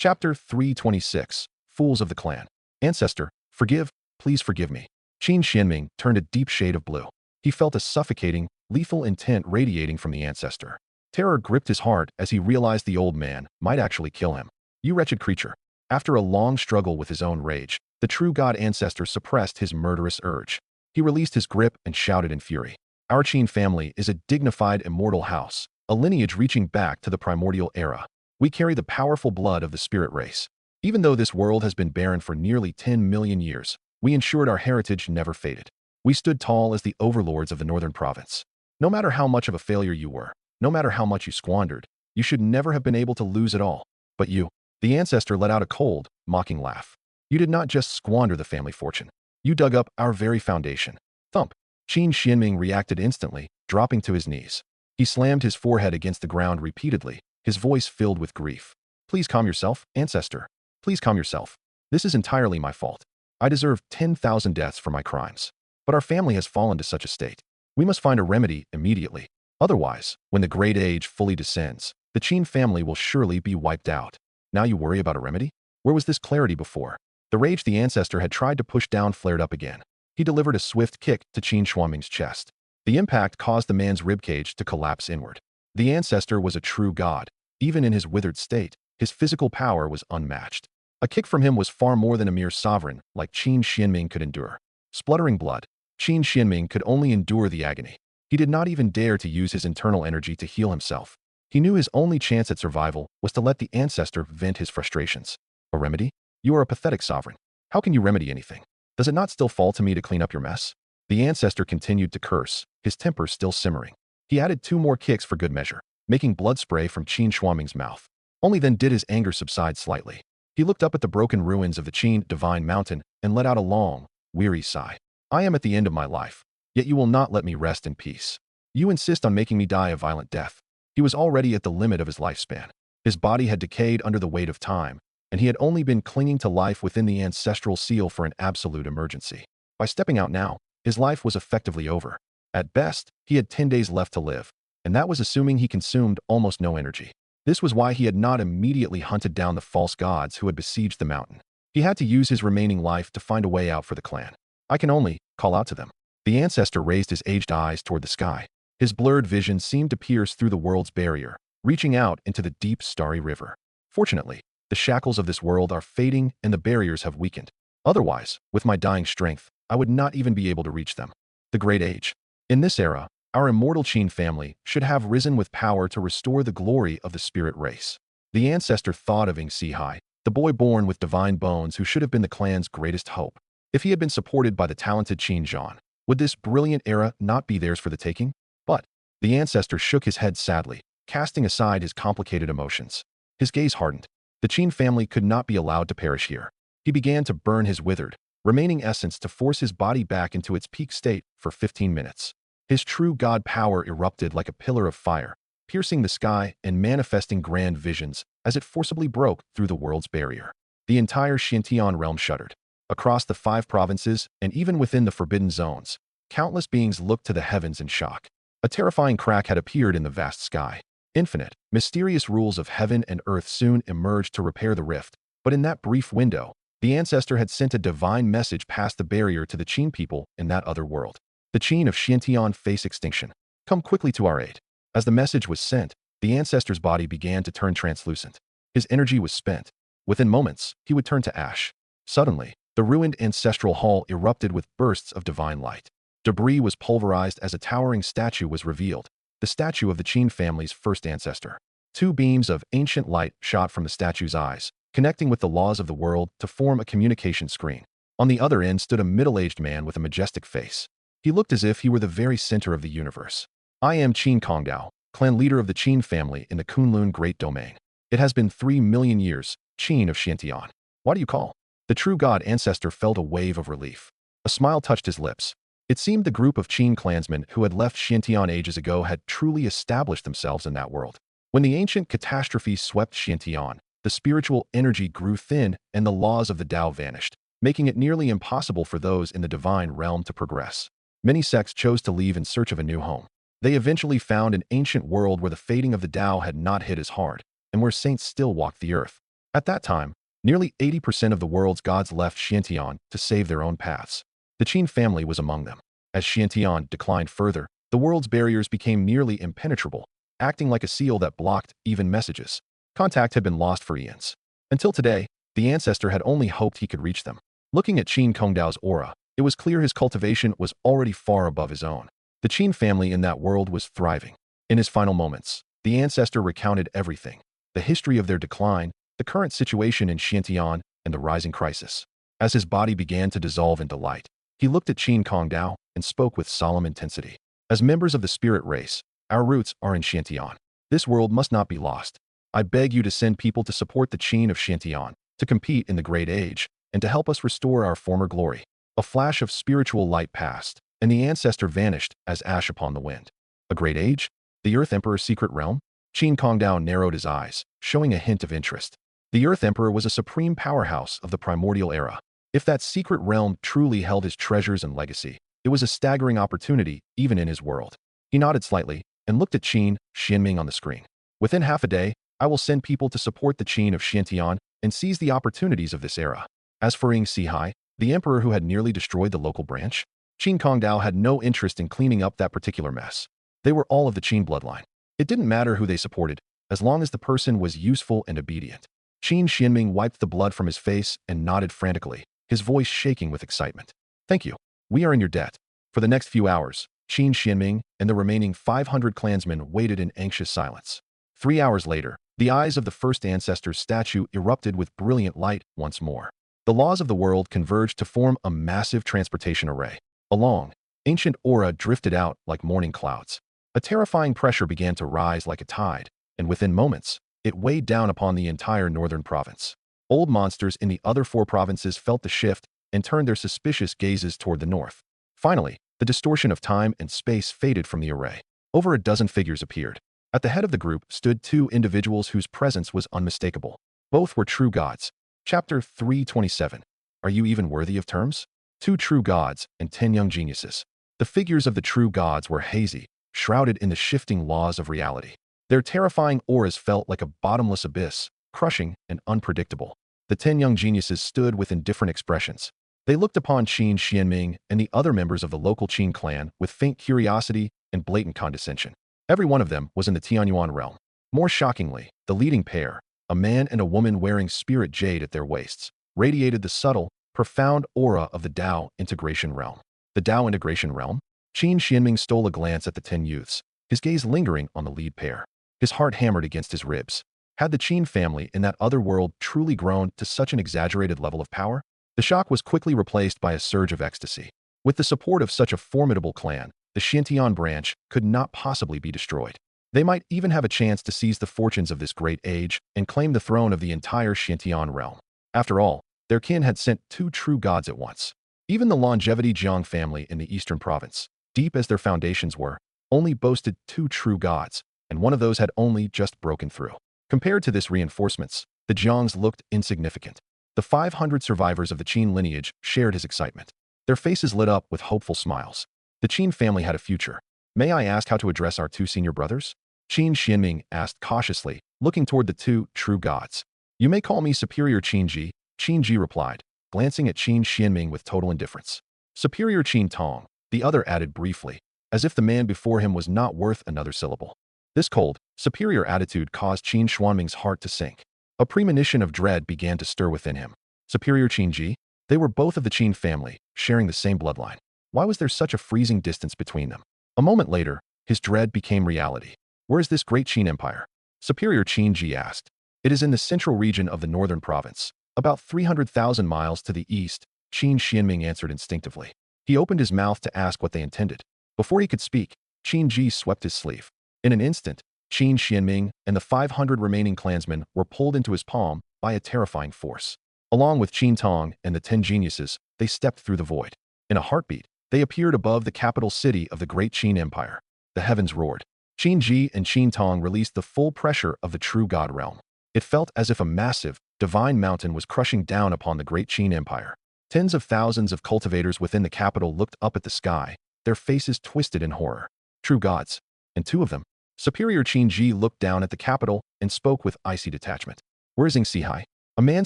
Chapter 326, Fools of the Clan. Ancestor, forgive, please forgive me. Qin Xuanming turned a deep shade of blue. He felt a suffocating, lethal intent radiating from the ancestor. Terror gripped his heart as he realized the old man might actually kill him. You wretched creature. After a long struggle with his own rage, the true God Ancestor suppressed his murderous urge. He released his grip and shouted in fury. Our Qin family is a dignified immortal house, a lineage reaching back to the primordial era. We carry the powerful blood of the spirit race. Even though this world has been barren for nearly 10 million years, we ensured our heritage never faded. We stood tall as the overlords of the northern province. No matter how much of a failure you were, no matter how much you squandered, you should never have been able to lose it all. But you, the ancestor, let out a cold, mocking laugh. You did not just squander the family fortune. You dug up our very foundation. Thump. Qin Xuanming reacted instantly, dropping to his knees. He slammed his forehead against the ground repeatedly, his voice filled with grief. Please calm yourself, ancestor. Please calm yourself. This is entirely my fault. I deserve 10,000 deaths for my crimes. But our family has fallen to such a state. We must find a remedy immediately. Otherwise, when the great age fully descends, the Qin family will surely be wiped out. Now you worry about a remedy? Where was this clarity before? The rage the ancestor had tried to push down flared up again. He delivered a swift kick to Qin Xuanming's chest. The impact caused the man's ribcage to collapse inward. The ancestor was a true god. Even in his withered state, his physical power was unmatched. A kick from him was far more than a mere sovereign like Qin Xuanming could endure. Spluttering blood, Qin Xuanming could only endure the agony. He did not even dare to use his internal energy to heal himself. He knew his only chance at survival was to let the ancestor vent his frustrations. A remedy? You are a pathetic sovereign. How can you remedy anything? Does it not still fall to me to clean up your mess? The ancestor continued to curse, his temper still simmering. He added 2 more kicks for good measure, making blood spray from Qin Xuanming's mouth. Only then did his anger subside slightly. He looked up at the broken ruins of the Qin Divine Mountain and let out a long, weary sigh. I am at the end of my life, yet you will not let me rest in peace. You insist on making me die a violent death. He was already at the limit of his lifespan. His body had decayed under the weight of time, and he had only been clinging to life within the ancestral seal for an absolute emergency. By stepping out now, his life was effectively over. At best, he had 10 days left to live, and that was assuming he consumed almost no energy. This was why he had not immediately hunted down the false gods who had besieged the mountain. He had to use his remaining life to find a way out for the clan. I can only call out to them. The ancestor raised his aged eyes toward the sky. His blurred vision seemed to pierce through the world's barrier, reaching out into the deep, starry river. Fortunately, the shackles of this world are fading and the barriers have weakened. Otherwise, with my dying strength, I would not even be able to reach them. The Great Age. In this era, our immortal Qin family should have risen with power to restore the glory of the spirit race. The ancestor thought of Xihai, the boy born with divine bones who should have been the clan's greatest hope. If he had been supported by the talented Qin Xuan, would this brilliant era not be theirs for the taking? But the ancestor shook his head sadly, casting aside his complicated emotions. His gaze hardened. The Qin family could not be allowed to perish here. He began to burn his withered, remaining essence to force his body back into its peak state for 15 minutes. His true god power erupted like a pillar of fire, piercing the sky and manifesting grand visions as it forcibly broke through the world's barrier. The entire Xintian realm shuddered. Across the 5 provinces, and even within the forbidden zones, countless beings looked to the heavens in shock. A terrifying crack had appeared in the vast sky. Infinite, mysterious rules of heaven and earth soon emerged to repair the rift, but in that brief window, the ancestor had sent a divine message past the barrier to the Qin people in that other world. The Qin of Xintian face extinction. Come quickly to our aid. As the message was sent, the ancestor's body began to turn translucent. His energy was spent. Within moments, he would turn to ash. Suddenly, the ruined ancestral hall erupted with bursts of divine light. Debris was pulverized as a towering statue was revealed, the statue of the Qin family's first ancestor. 2 beams of ancient light shot from the statue's eyes, connecting with the laws of the world to form a communication screen. On the other end stood a middle-aged man with a majestic face. He looked as if he were the very center of the universe. I am Qin Kongdao, clan leader of the Qin family in the Kunlun Great Domain. It has been 3 million years, Qin of Xintian. Why do you call? The true god ancestor felt a wave of relief. A smile touched his lips. It seemed the group of Qin clansmen who had left Xintian ages ago had truly established themselves in that world. When the ancient catastrophe swept Xintian, the spiritual energy grew thin and the laws of the Dao vanished, making it nearly impossible for those in the divine realm to progress. Many sects chose to leave in search of a new home. They eventually found an ancient world where the fading of the Dao had not hit as hard, and where saints still walked the earth. At that time, nearly 80% of the world's gods left Xiantian to save their own paths. The Qin family was among them. As Xiantian declined further, the world's barriers became nearly impenetrable, acting like a seal that blocked even messages. Contact had been lost for eons. Until today, the ancestor had only hoped he could reach them. Looking at Qin Kongdao's aura, it was clear his cultivation was already far above his own. The Qin family in that world was thriving. In his final moments, the ancestor recounted everything: the history of their decline, the current situation in Xiantian, and the rising crisis. As his body began to dissolve into light, he looked at Qin Kongdao and spoke with solemn intensity. As members of the spirit race, our roots are in Xiantian. This world must not be lost. I beg you to send people to support the Qin of Xiantian, to compete in the Great Age, and to help us restore our former glory. A flash of spiritual light passed, and the ancestor vanished as ash upon the wind. A Great Age? The Earth Emperor's secret realm? Qin Kongdao narrowed his eyes, showing a hint of interest. The Earth Emperor was a supreme powerhouse of the primordial era. If that secret realm truly held his treasures and legacy, it was a staggering opportunity even in his world. He nodded slightly and looked at Qin Xuanming on the screen. Within half a day, I will send people to support the Qin of Xiantian and seize the opportunities of this era. As for Ying Sihai, the emperor who had nearly destroyed the local branch, Qin Kongdao had no interest in cleaning up that particular mess. They were all of the Qin bloodline. It didn't matter who they supported, as long as the person was useful and obedient. Qin Xuanming wiped the blood from his face and nodded frantically, his voice shaking with excitement. Thank you. We are in your debt. For the next few hours, Qin Xuanming and the remaining 500 clansmen waited in anxious silence. 3 hours later, the eyes of the first ancestor's statue erupted with brilliant light once more. The laws of the world converged to form a massive transportation array. A long, ancient aura drifted out like morning clouds. A terrifying pressure began to rise like a tide, and within moments, it weighed down upon the entire northern province. Old monsters in the other 4 provinces felt the shift and turned their suspicious gazes toward the north. Finally, the distortion of time and space faded from the array. Over a dozen figures appeared. At the head of the group stood 2 individuals whose presence was unmistakable. Both were true gods. Chapter 327. Are you even worthy of terms? 2 true gods and 10 young geniuses. The figures of the true gods were hazy, shrouded in the shifting laws of reality. Their terrifying auras felt like a bottomless abyss, crushing and unpredictable. The 10 young geniuses stood with indifferent expressions. They looked upon Qin Xuanming and the other members of the local Qin clan with faint curiosity and blatant condescension. Every one of them was in the Tianyuan realm. More shockingly, the leading pair, a man and a woman wearing spirit jade at their waists, radiated the subtle, profound aura of the Dao integration realm. The Dao integration realm? Qin Xuanming stole a glance at the 10 youths, his gaze lingering on the lead pair. His heart hammered against his ribs. Had the Qin family in that other world truly grown to such an exaggerated level of power? The shock was quickly replaced by a surge of ecstasy. With the support of such a formidable clan, the Xiantian branch could not possibly be destroyed. They might even have a chance to seize the fortunes of this great age and claim the throne of the entire Xiantian realm. After all, their kin had sent 2 true gods at once. Even the longevity Jiang family in the eastern province, deep as their foundations were, only boasted 2 true gods, and one of those had only just broken through. Compared to this reinforcements, the Jiangs looked insignificant. The 500 survivors of the Qin lineage shared his excitement. Their faces lit up with hopeful smiles. The Qin family had a future. May I ask how to address our 2 senior brothers? Qin Xuanming asked cautiously, looking toward the 2 true gods. You may call me Superior Qin Ji, Qin Ji replied, glancing at Qin Xuanming with total indifference. Superior Qin Tong, the other added briefly, as if the man before him was not worth another syllable. This cold, superior attitude caused Qin Xuanming's heart to sink. A premonition of dread began to stir within him. Superior Qin Ji? They were both of the Qin family, sharing the same bloodline. Why was there such a freezing distance between them? A moment later, his dread became reality. Where is this great Qin empire? Superior Qin Ji asked. It is in the central region of the northern province, about 300,000 miles to the east, Qin Xuanming answered instinctively. He opened his mouth to ask what they intended. Before he could speak, Qin Ji swept his sleeve. In an instant, Qin Xuanming and the 500 remaining clansmen were pulled into his palm by a terrifying force. Along with Qin Tong and the 10 geniuses, they stepped through the void. In a heartbeat, they appeared above the capital city of the great Qin Empire. The heavens roared. Qin Ji and Qin Tong released the full pressure of the true God realm. It felt as if a massive, divine mountain was crushing down upon the great Qin Empire. Tens of thousands of cultivators within the capital looked up at the sky, their faces twisted in horror. True gods. And 2 of them. Superior Qin Ji looked down at the capital and spoke with icy detachment. Where is Ying Sihai? A man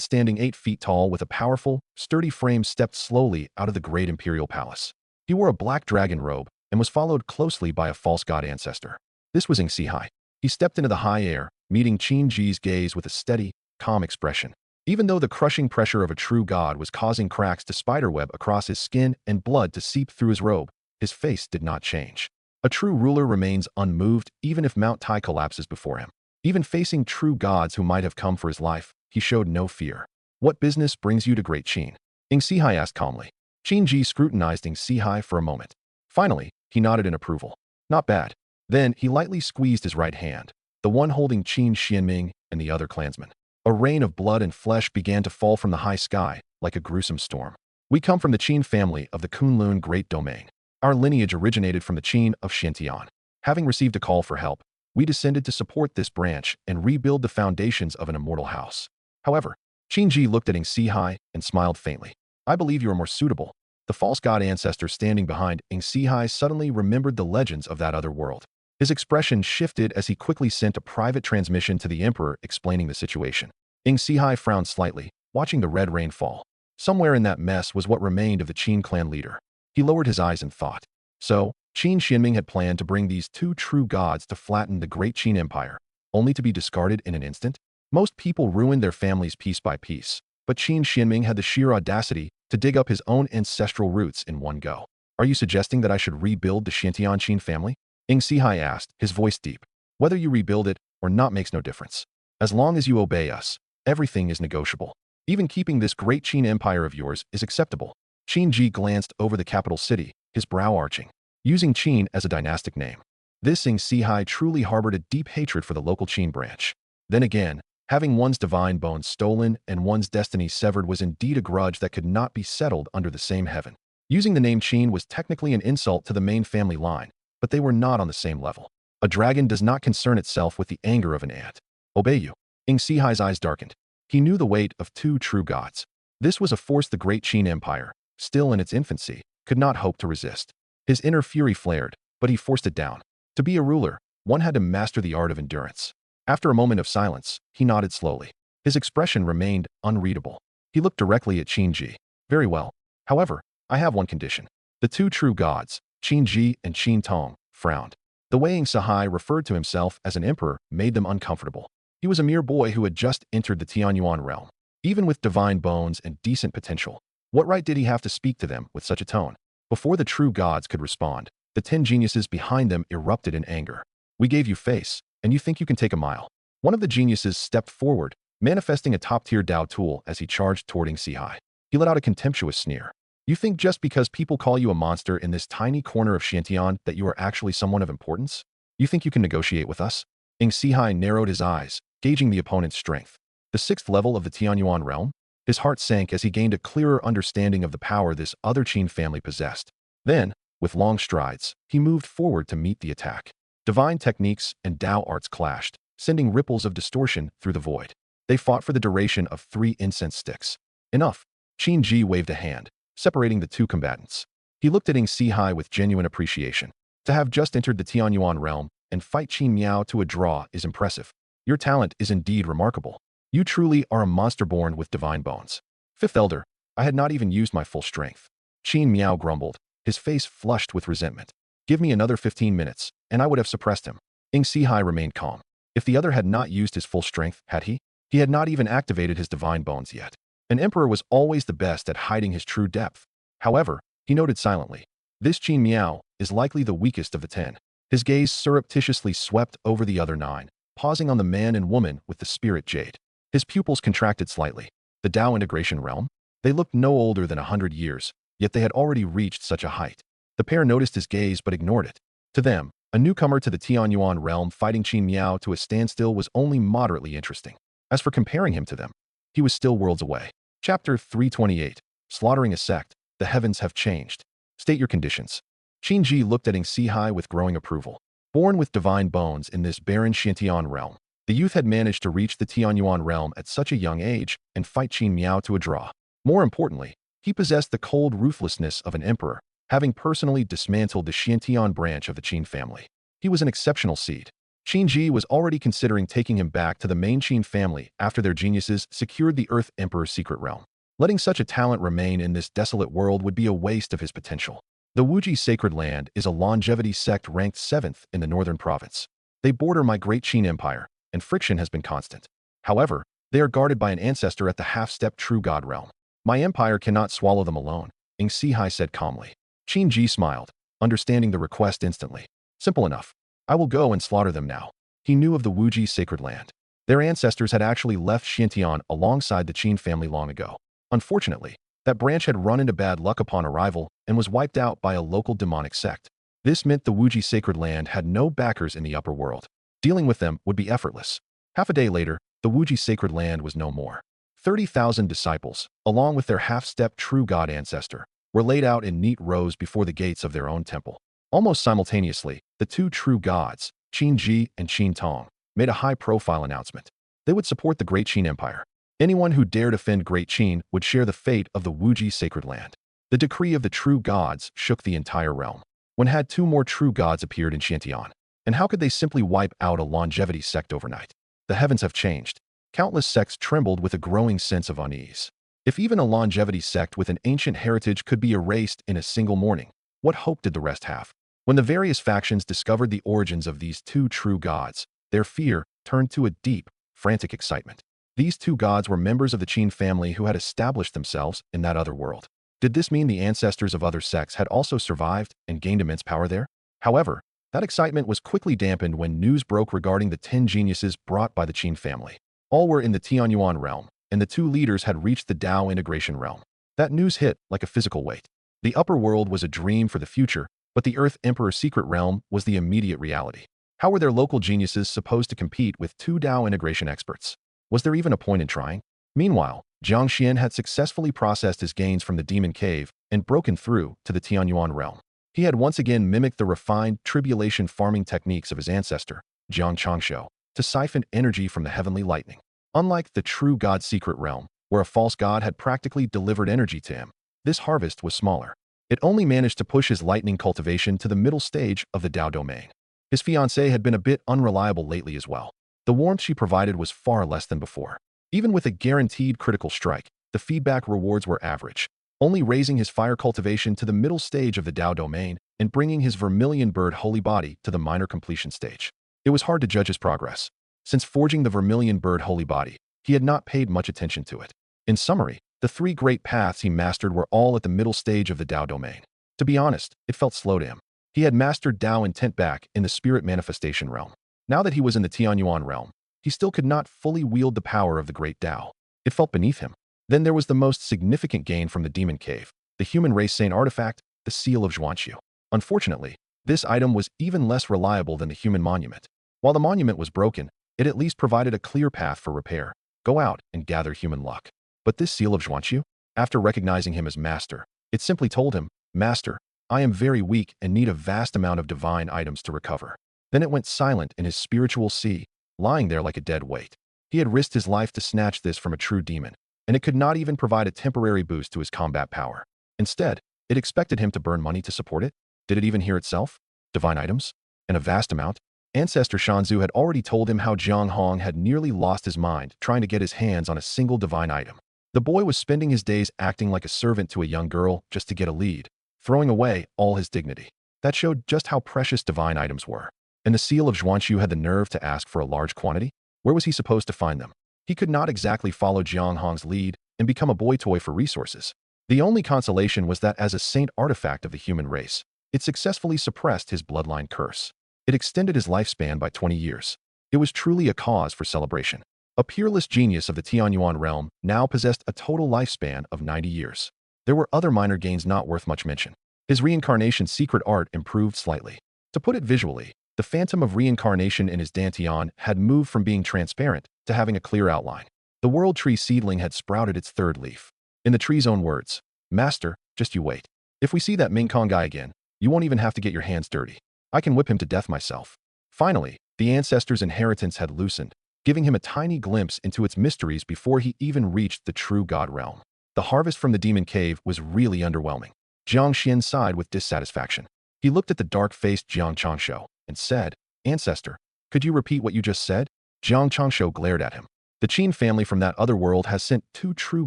standing 8 feet tall with a powerful, sturdy frame stepped slowly out of the great imperial palace. He wore a black dragon robe and was followed closely by a false god ancestor. This was Xihai. He stepped into the high air, meeting Qin Ji's gaze with a steady, calm expression. Even though the crushing pressure of a true god was causing cracks to spiderweb across his skin and blood to seep through his robe, his face did not change. A true ruler remains unmoved even if Mount Tai collapses before him. Even facing true gods who might have come for his life, he showed no fear. What business brings you to Great Qin? Xihai asked calmly. Qin Ji scrutinized Xihai for a moment. Finally, he nodded in approval. Not bad. Then he lightly squeezed his right hand, the one holding Qin Xuanming and the other clansmen. A rain of blood and flesh began to fall from the high sky, like a gruesome storm. We come from the Qin family of the Kunlun Great Domain. Our lineage originated from the Qin of Xintian. Having received a call for help, we descended to support this branch and rebuild the foundations of an immortal house. However, Qin Ji looked at Xihai and smiled faintly. I believe you are more suitable. The false god ancestor standing behind Xihai suddenly remembered the legends of that other world. His expression shifted as he quickly sent a private transmission to the emperor explaining the situation. Xihai frowned slightly, watching the red rain fall. Somewhere in that mess was what remained of the Qin clan leader. He lowered his eyes in thought. So, Qin Xuanming had planned to bring these two true gods to flatten the great Qin Empire, only to be discarded in an instant? Most people ruined their families piece by piece, but Qin Xuanming had the sheer audacity to dig up his own ancestral roots in one go. Are you suggesting that I should rebuild the Xintian Qin family? Xihai asked, his voice deep. Whether you rebuild it or not makes no difference. As long as you obey us, everything is negotiable. Even keeping this great Qin empire of yours is acceptable. Qin Ji glanced over the capital city, his brow arching. Using Qin as a dynastic name, this Xihai truly harbored a deep hatred for the local Qin branch. Then again, having one's divine bones stolen and one's destiny severed was indeed a grudge that could not be settled under the same heaven. Using the name Qin was technically an insult to the main family line, but they were not on the same level. A dragon does not concern itself with the anger of an ant. Obey you. Xihai's eyes darkened. He knew the weight of two true gods. This was a force the great Qin Empire, still in its infancy, could not hope to resist. His inner fury flared, but he forced it down. To be a ruler, one had to master the art of endurance. After a moment of silence, he nodded slowly. His expression remained unreadable. He looked directly at Qin Ji. Very well. However, I have one condition. The two true gods, Qin Ji and Qin Tong, frowned. The way Xihai referred to himself as an emperor made them uncomfortable. He was a mere boy who had just entered the Tianyuan realm. Even with divine bones and decent potential, what right did he have to speak to them with such a tone? Before the true gods could respond, the 10 geniuses behind them erupted in anger. We gave you face, and you think you can take a mile. One of the geniuses stepped forward, manifesting a top-tier Dao tool as he charged toward Xihai. He let out a contemptuous sneer. You think just because people call you a monster in this tiny corner of Xintian that you are actually someone of importance? You think you can negotiate with us? Xihai narrowed his eyes, gauging the opponent's strength. The 6th level of the Tianyuan realm? His heart sank as he gained a clearer understanding of the power this other Qin family possessed. Then, with long strides, he moved forward to meet the attack. Divine techniques and Dao arts clashed, sending ripples of distortion through the void. They fought for the duration of 3 incense sticks. Enough. Qin Ji waved a hand, separating the two combatants. He looked at Xihai with genuine appreciation. To have just entered the Tianyuan realm and fight Qin Miao to a draw is impressive. Your talent is indeed remarkable. You truly are a monster born with divine bones. 5th Elder, I had not even used my full strength. Qin Miao grumbled, his face flushed with resentment. Give me another 15 minutes, and I would have suppressed him. Xihai remained calm. If the other had not used his full strength, had he? He had not even activated his divine bones yet. An emperor was always the best at hiding his true depth. However, he noted silently, this Qin Miao is likely the weakest of the 10. His gaze surreptitiously swept over the other 9, pausing on the man and woman with the spirit jade. His pupils contracted slightly. The Dao integration realm? They looked no older than 100 years, yet they had already reached such a height. The pair noticed his gaze but ignored it. To them, a newcomer to the Tianyuan realm fighting Qin Miao to a standstill was only moderately interesting. As for comparing him to them, he was still worlds away. Chapter 328. Slaughtering a sect. The heavens have changed. State your conditions. Qin Ji looked at Xihai with growing approval. Born with divine bones in this barren Xintian realm, the youth had managed to reach the Tianyuan realm at such a young age and fight Qin Miao to a draw. More importantly, he possessed the cold ruthlessness of an emperor, having personally dismantled the Xintian branch of the Qin family. He was an exceptional seed. Qin Ji was already considering taking him back to the main Qin family after their geniuses secured the Earth Emperor's secret realm. Letting such a talent remain in this desolate world would be a waste of his potential. The Wuji Sacred Land is a longevity sect ranked 7th in the northern province. They border my great Qin Empire, and friction has been constant. However, they are guarded by an ancestor at the half-step True God realm. My empire cannot swallow them alone, Ing Sihai said calmly. Qin Ji smiled, understanding the request instantly. Simple enough. I will go and slaughter them now. He knew of the Wuji Sacred Land. Their ancestors had actually left Xiantian alongside the Qin family long ago. Unfortunately, that branch had run into bad luck upon arrival and was wiped out by a local demonic sect. This meant the Wuji Sacred Land had no backers in the upper world. Dealing with them would be effortless. Half a day later, the Wuji Sacred Land was no more. 30,000 disciples, along with their half-step True God Ancestor, were laid out in neat rows before the gates of their own temple. Almost simultaneously, the two true gods, Qin Ji and Qin Tong, made a high-profile announcement. They would support the Great Qin Empire. Anyone who dared offend Great Qin would share the fate of the Wuji Sacred Land. The decree of the true gods shook the entire realm. When had two more true gods appeared in Xiantian? And how could they simply wipe out a longevity sect overnight? The heavens have changed. Countless sects trembled with a growing sense of unease. If even a longevity sect with an ancient heritage could be erased in a single morning, what hope did the rest have? When the various factions discovered the origins of these two true gods, their fear turned to a deep, frantic excitement. These two gods were members of the Qin family who had established themselves in that other world. Did this mean the ancestors of other sects had also survived and gained immense power there? However, that excitement was quickly dampened when news broke regarding the 10 geniuses brought by the Qin family. All were in the Tianyuan realm, and the two leaders had reached the Dao integration realm. That news hit like a physical weight. The upper world was a dream for the future, but the Earth Emperor's secret realm was the immediate reality. How were their local geniuses supposed to compete with two Dao integration experts? Was there even a point in trying? Meanwhile, Jiang Xuan had successfully processed his gains from the Demon Cave and broken through to the Tianyuan realm. He had once again mimicked the refined tribulation farming techniques of his ancestor, Jiang Changshu, to siphon energy from the heavenly lightning. Unlike the true God's secret realm, where a false god had practically delivered energy to him, this harvest was smaller. It only managed to push his lightning cultivation to the middle stage of the Dao domain. His fiancée had been a bit unreliable lately as well. The warmth she provided was far less than before. Even with a guaranteed critical strike, the feedback rewards were average, only raising his fire cultivation to the middle stage of the Dao domain and bringing his vermilion bird holy body to the minor completion stage. It was hard to judge his progress. Since forging the vermilion bird holy body, he had not paid much attention to it. In summary, the 3 great paths he mastered were all at the middle stage of the Dao domain. To be honest, it felt slow to him. He had mastered Dao intent back in the spirit manifestation realm. Now that he was in the Tianyuan realm, he still could not fully wield the power of the great Dao. It felt beneath him. Then there was the most significant gain from the Demon Cave, the human race saint artifact, the Seal of Zhuanqiu. Unfortunately, this item was even less reliable than the human monument. While the monument was broken, it at least provided a clear path for repair. Go out and gather human luck. But this Seal of Zhuanqiu, after recognizing him as master, it simply told him, "Master, I am very weak and need a vast amount of divine items to recover." Then it went silent in his spiritual sea, lying there like a dead weight. He had risked his life to snatch this from a true demon, and it could not even provide a temporary boost to his combat power. Instead, it expected him to burn money to support it. Did it even hear itself? Divine items? And a vast amount? Ancestor Shanzu had already told him how Jiang Hong had nearly lost his mind trying to get his hands on a single divine item. The boy was spending his days acting like a servant to a young girl just to get a lead, throwing away all his dignity. That showed just how precious divine items were. And the Seal of Zhuanqiu had the nerve to ask for a large quantity? Where was he supposed to find them? He could not exactly follow Jiang Hong's lead and become a boy toy for resources. The only consolation was that as a saint artifact of the human race, it successfully suppressed his bloodline curse. It extended his lifespan by 20 years. It was truly a cause for celebration. A peerless genius of the Tianyuan realm now possessed a total lifespan of 90 years. There were other minor gains not worth much mention. His reincarnation secret art improved slightly. To put it visually, the phantom of reincarnation in his dantian had moved from being transparent to having a clear outline. The world tree seedling had sprouted its 3rd leaf. In the tree's own words, "Master, just you wait. If we see that Ming Kong guy again, you won't even have to get your hands dirty. I can whip him to death myself." Finally, the ancestor's inheritance had loosened, giving him a tiny glimpse into its mysteries before he even reached the true God realm. The harvest from the Demon Cave was really underwhelming. Jiang Xuan sighed with dissatisfaction. He looked at the dark-faced Jiang Changshu and said, "Ancestor, Could you repeat what you just said? Jiang Changshu glared at him. The Qin family from that other world has sent 2 true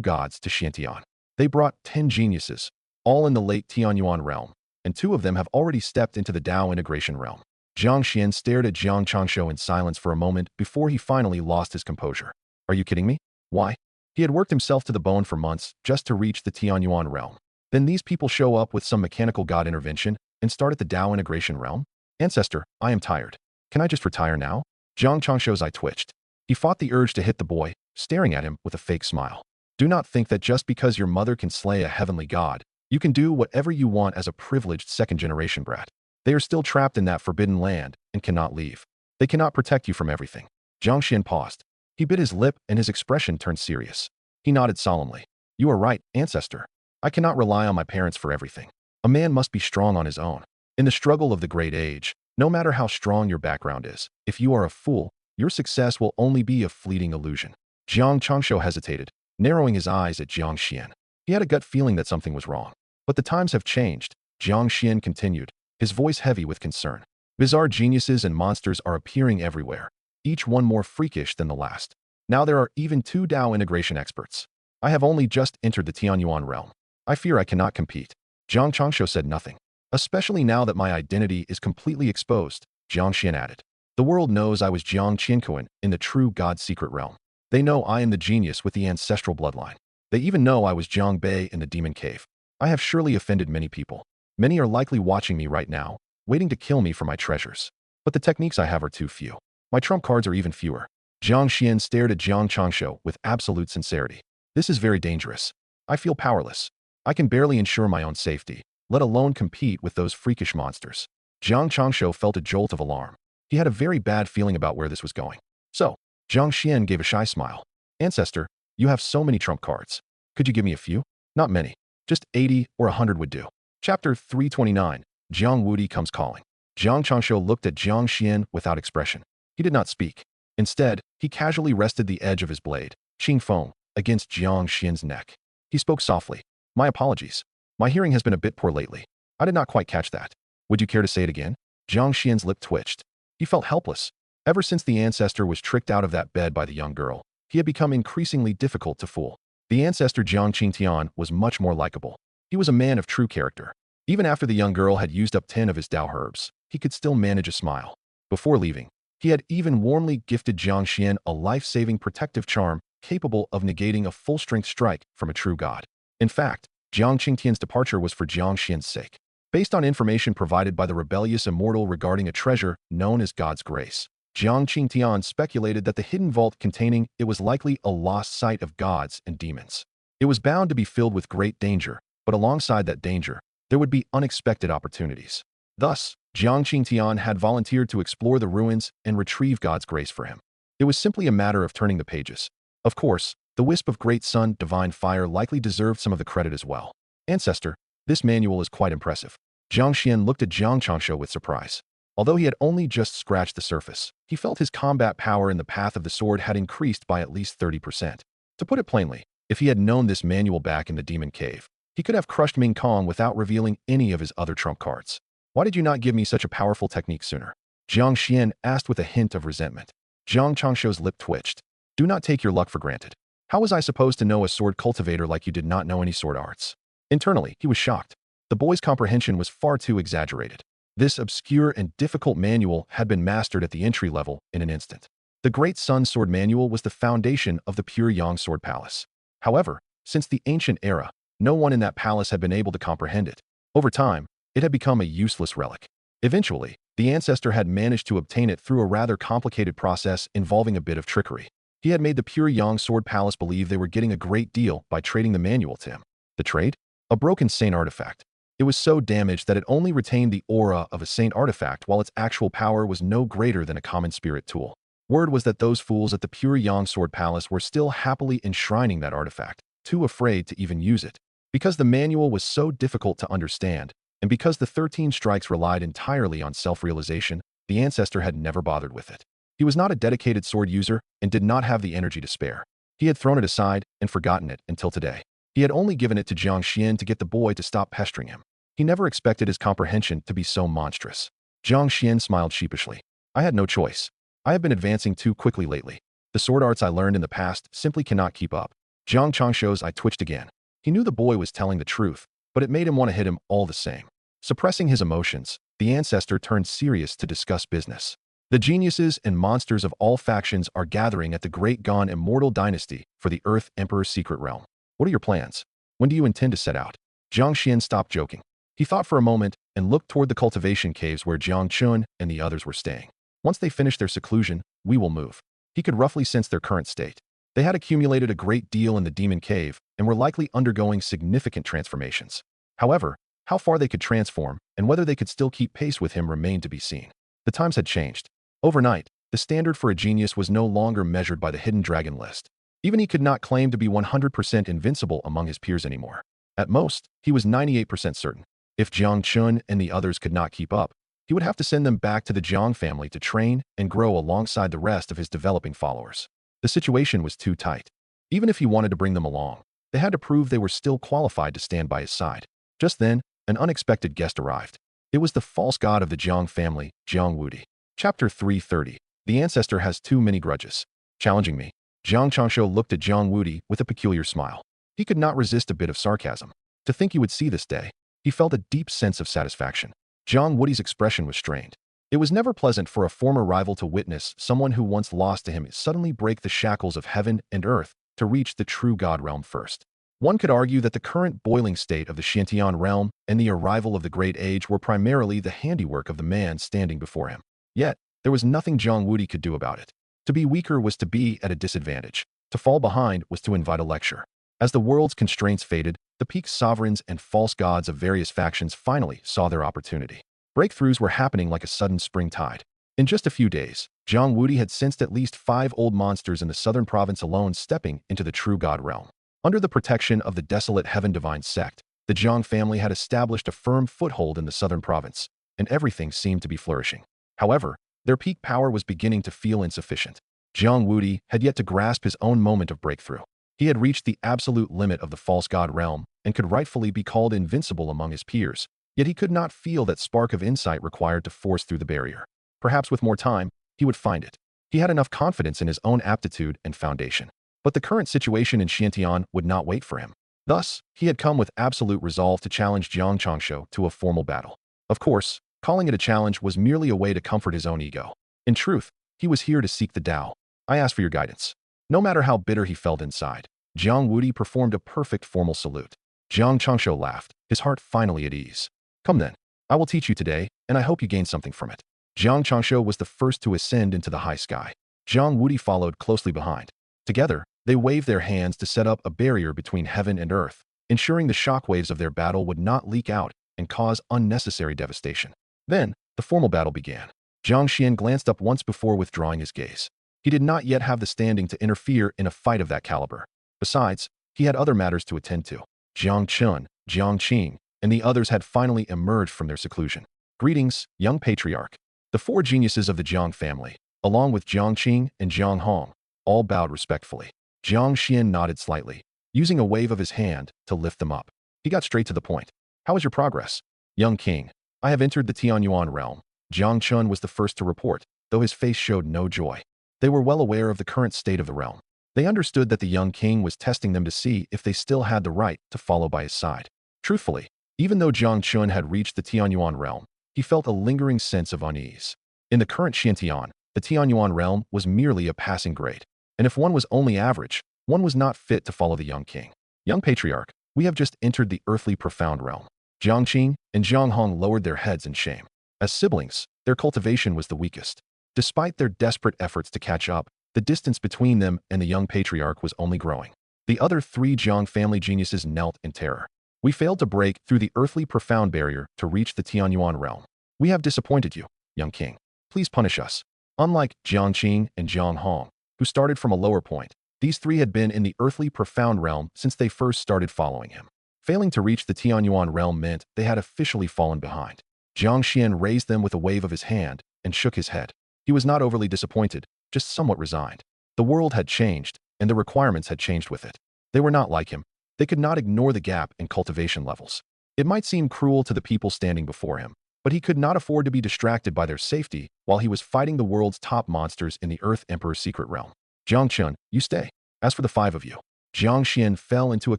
gods to Xiantian. They brought 10 geniuses, all in the late Tianyuan realm, and 2 of them have already stepped into the Dao integration realm. Jiang Xian stared at Jiang Changshu in silence for a moment before he finally lost his composure. Are you kidding me? Why? He had worked himself to the bone for months just to reach the Tianyuan realm. Then these people show up with some mechanical god intervention and start at the Dao integration realm? Ancestor, I am tired. Can I just retire now? Jiang Changshu's eye twitched. He fought the urge to hit the boy, staring at him with a fake smile. Do not think that just because your mother can slay a heavenly god, you can do whatever you want as a privileged second-generation brat. They are still trapped in that forbidden land and cannot leave. They cannot protect you from everything. Jiang Xian paused. He bit his lip and his expression turned serious. He nodded solemnly. You are right, Ancestor. I cannot rely on my parents for everything. A man must be strong on his own. In the struggle of the great age, no matter how strong your background is, if you are a fool, your success will only be a fleeting illusion. Jiang Changshu hesitated, narrowing his eyes at Jiang Xian. He had a gut feeling that something was wrong. But the times have changed, Jiang Xian continued, his voice heavy with concern. Bizarre geniuses and monsters are appearing everywhere, each one more freakish than the last. Now there are even 2 Dao integration experts. I have only just entered the Tianyuan realm. I fear I cannot compete. Jiang Changshu said nothing. Especially now that my identity is completely exposed, Jiang Xian added. The world knows I was Jiang Kun in the true God secret realm. They know I am the genius with the ancestral bloodline. They even know I was Jiang Bei in the demon cave. I have surely offended many people. Many are likely watching me right now, waiting to kill me for my treasures. But the techniques I have are too few. My trump cards are even fewer. Jiang Xian stared at Jiang Changshu with absolute sincerity. This is very dangerous. I feel powerless. I can barely ensure my own safety, let alone compete with those freakish monsters. Jiang Changshu felt a jolt of alarm. He had a very bad feeling about where this was going. So, Jiang Xian gave a shy smile. Ancestor, you have so many trump cards. Could you give me a few? Not many. Just 80 or 100 would do. Chapter 329, Jiang Wudi comes calling. Jiang Changshu looked at Jiang Xian without expression. He did not speak. Instead, he casually rested the edge of his blade, Qing Feng, against Jiang Xian's neck. He spoke softly. My apologies. My hearing has been a bit poor lately. I did not quite catch that. Would you care to say it again? Jiang Xian's lip twitched. He felt helpless. Ever since the ancestor was tricked out of that bed by the young girl, he had become increasingly difficult to fool. The ancestor Jiang Qingtian was much more likable. He was a man of true character. Even after the young girl had used up 10 of his Dao herbs, he could still manage a smile. Before leaving, he had even warmly gifted Jiang Xian a life-saving protective charm capable of negating a full-strength strike from a true god. In fact, Jiang Qingtian's departure was for Jiang Xian's sake. Based on information provided by the rebellious immortal regarding a treasure known as God's Grace, Jiang Qingtian speculated that the hidden vault containing it was likely a lost site of gods and demons. It was bound to be filled with great danger, but alongside that danger, there would be unexpected opportunities. Thus, Jiang Qingtian had volunteered to explore the ruins and retrieve God's grace for him. It was simply a matter of turning the pages. Of course, the wisp of great sun, divine fire likely deserved some of the credit as well. Ancestor, this manual is quite impressive. Jiang Xian looked at Jiang Changshu with surprise. Although he had only just scratched the surface, he felt his combat power in the path of the sword had increased by at least 30%. To put it plainly, if he had known this manual back in the demon cave, he could have crushed Ming Kong without revealing any of his other trump cards. Why did you not give me such a powerful technique sooner? Jiang Xian asked with a hint of resentment. Jiang Changshu's lip twitched. Do not take your luck for granted. How was I supposed to know a sword cultivator like you did not know any sword arts? Internally, he was shocked. The boy's comprehension was far too exaggerated. This obscure and difficult manual had been mastered at the entry level in an instant. The Great Sun Sword Manual was the foundation of the Pure Yang Sword Palace. However, since the ancient era, no one in that palace had been able to comprehend it. Over time, it had become a useless relic. Eventually, the ancestor had managed to obtain it through a rather complicated process involving a bit of trickery. He had made the Pure Yang Sword Palace believe they were getting a great deal by trading the manual to him. The trade? A broken saint artifact. It was so damaged that it only retained the aura of a saint artifact while its actual power was no greater than a common spirit tool. Word was that those fools at the Pure Yang Sword Palace were still happily enshrining that artifact, too afraid to even use it. Because the manual was so difficult to understand, and because the 13 strikes relied entirely on self-realization, the ancestor had never bothered with it. He was not a dedicated sword user and did not have the energy to spare. He had thrown it aside and forgotten it until today. He had only given it to Jiang Xian to get the boy to stop pestering him. He never expected his comprehension to be so monstrous. Jiang Xian smiled sheepishly. I had no choice. I have been advancing too quickly lately. The sword arts I learned in the past simply cannot keep up. Jiang Changsho's eye twitched again. He knew the boy was telling the truth, but it made him want to hit him all the same. Suppressing his emotions, the ancestor turned serious to discuss business. The geniuses and monsters of all factions are gathering at the Great Gone Immortal Dynasty for the Earth Emperor's secret realm. What are your plans? When do you intend to set out? Jiang Xian stopped joking. He thought for a moment and looked toward the cultivation caves where Jiang Xuan and the others were staying. Once they finish their seclusion, we will move. He could roughly sense their current state. They had accumulated a great deal in the demon cave and were likely undergoing significant transformations. However, how far they could transform and whether they could still keep pace with him remained to be seen. The times had changed. Overnight, the standard for a genius was no longer measured by the hidden dragon list. Even he could not claim to be 100% invincible among his peers anymore. At most, he was 98% certain. If Jiang Chun and the others could not keep up, he would have to send them back to the Jiang family to train and grow alongside the rest of his developing followers. The situation was too tight. Even if he wanted to bring them along, they had to prove they were still qualified to stand by his side. Just then, an unexpected guest arrived. It was the false god of the Jiang family, Jiang Wudi. Chapter 330. The ancestor has too many grudges. Challenging me. Jiang Changsho looked at Jiang Wudi with a peculiar smile. He could not resist a bit of sarcasm. To think he would see this day, he felt a deep sense of satisfaction. Jiang Wudi's expression was strained. It was never pleasant for a former rival to witness someone who once lost to him suddenly break the shackles of heaven and earth to reach the true God realm first. One could argue that the current boiling state of the Xiantian realm and the arrival of the Great Age were primarily the handiwork of the man standing before him. Yet, there was nothing Jiang Wudi could do about it. To be weaker was to be at a disadvantage. To fall behind was to invite a lecture. As the world's constraints faded, the peak sovereigns and false gods of various factions finally saw their opportunity. Breakthroughs were happening like a sudden spring tide. In just a few days, Jiang Wudi had sensed at least 5 old monsters in the southern province alone stepping into the true God realm. Under the protection of the desolate Heaven Divine sect, the Jiang family had established a firm foothold in the southern province, and everything seemed to be flourishing. However, their peak power was beginning to feel insufficient. Jiang Wudi had yet to grasp his own moment of breakthrough. He had reached the absolute limit of the false god realm and could rightfully be called invincible among his peers, yet he could not feel that spark of insight required to force through the barrier. Perhaps with more time, he would find it. He had enough confidence in his own aptitude and foundation. But the current situation in Xiantian would not wait for him. Thus, he had come with absolute resolve to challenge Jiang Changsho to a formal battle. Of course, calling it a challenge was merely a way to comfort his own ego. In truth, he was here to seek the Tao. I ask for your guidance. No matter how bitter he felt inside, Jiang Wudi performed a perfect formal salute. Jiang Changsho laughed, his heart finally at ease. Come then, I will teach you today, and I hope you gain something from it. Jiang Changsho was the first to ascend into the high sky. Jiang Wudi followed closely behind. Together, they waved their hands to set up a barrier between heaven and earth, ensuring the shockwaves of their battle would not leak out and cause unnecessary devastation. Then, the formal battle began. Jiang Xian glanced up once before withdrawing his gaze. He did not yet have the standing to interfere in a fight of that caliber. Besides, he had other matters to attend to. Jiang Chun, Jiang Qing, and the others had finally emerged from their seclusion. Greetings, young patriarch. The 4 geniuses of the Jiang family, along with Jiang Qing and Jiang Hong, all bowed respectfully. Jiang Xian nodded slightly, using a wave of his hand to lift them up. He got straight to the point. How is your progress? Young king, I have entered the Tianyuan realm. Jiang Chun was the first to report, though his face showed no joy. They were well aware of the current state of the realm. They understood that the young king was testing them to see if they still had the right to follow by his side. Truthfully, even though Jiang Chun had reached the Tianyuan realm, he felt a lingering sense of unease. In the current Xiantian, the Tianyuan realm was merely a passing grade. And if one was only average, one was not fit to follow the young king. Young patriarch, we have just entered the earthly profound realm. Jiang Qing and Jiang Hong lowered their heads in shame. As siblings, their cultivation was the weakest. Despite their desperate efforts to catch up, the distance between them and the young patriarch was only growing. The other 3 Jiang family geniuses knelt in terror. We failed to break through the earthly profound barrier to reach the Tianyuan realm. We have disappointed you, young king. Please punish us. Unlike Jiang Qing and Jiang Hong, who started from a lower point, these 3 had been in the earthly profound realm since they first started following him. Failing to reach the Tianyuan realm meant they had officially fallen behind. Jiang Xian raised them with a wave of his hand and shook his head. He was not overly disappointed, just somewhat resigned. The world had changed, and the requirements had changed with it. They were not like him. They could not ignore the gap in cultivation levels. It might seem cruel to the people standing before him, but he could not afford to be distracted by their safety while he was fighting the world's top monsters in the Earth Emperor's secret realm. Jiang Xuan, you stay. As for the five of you, Jiang Xuan fell into a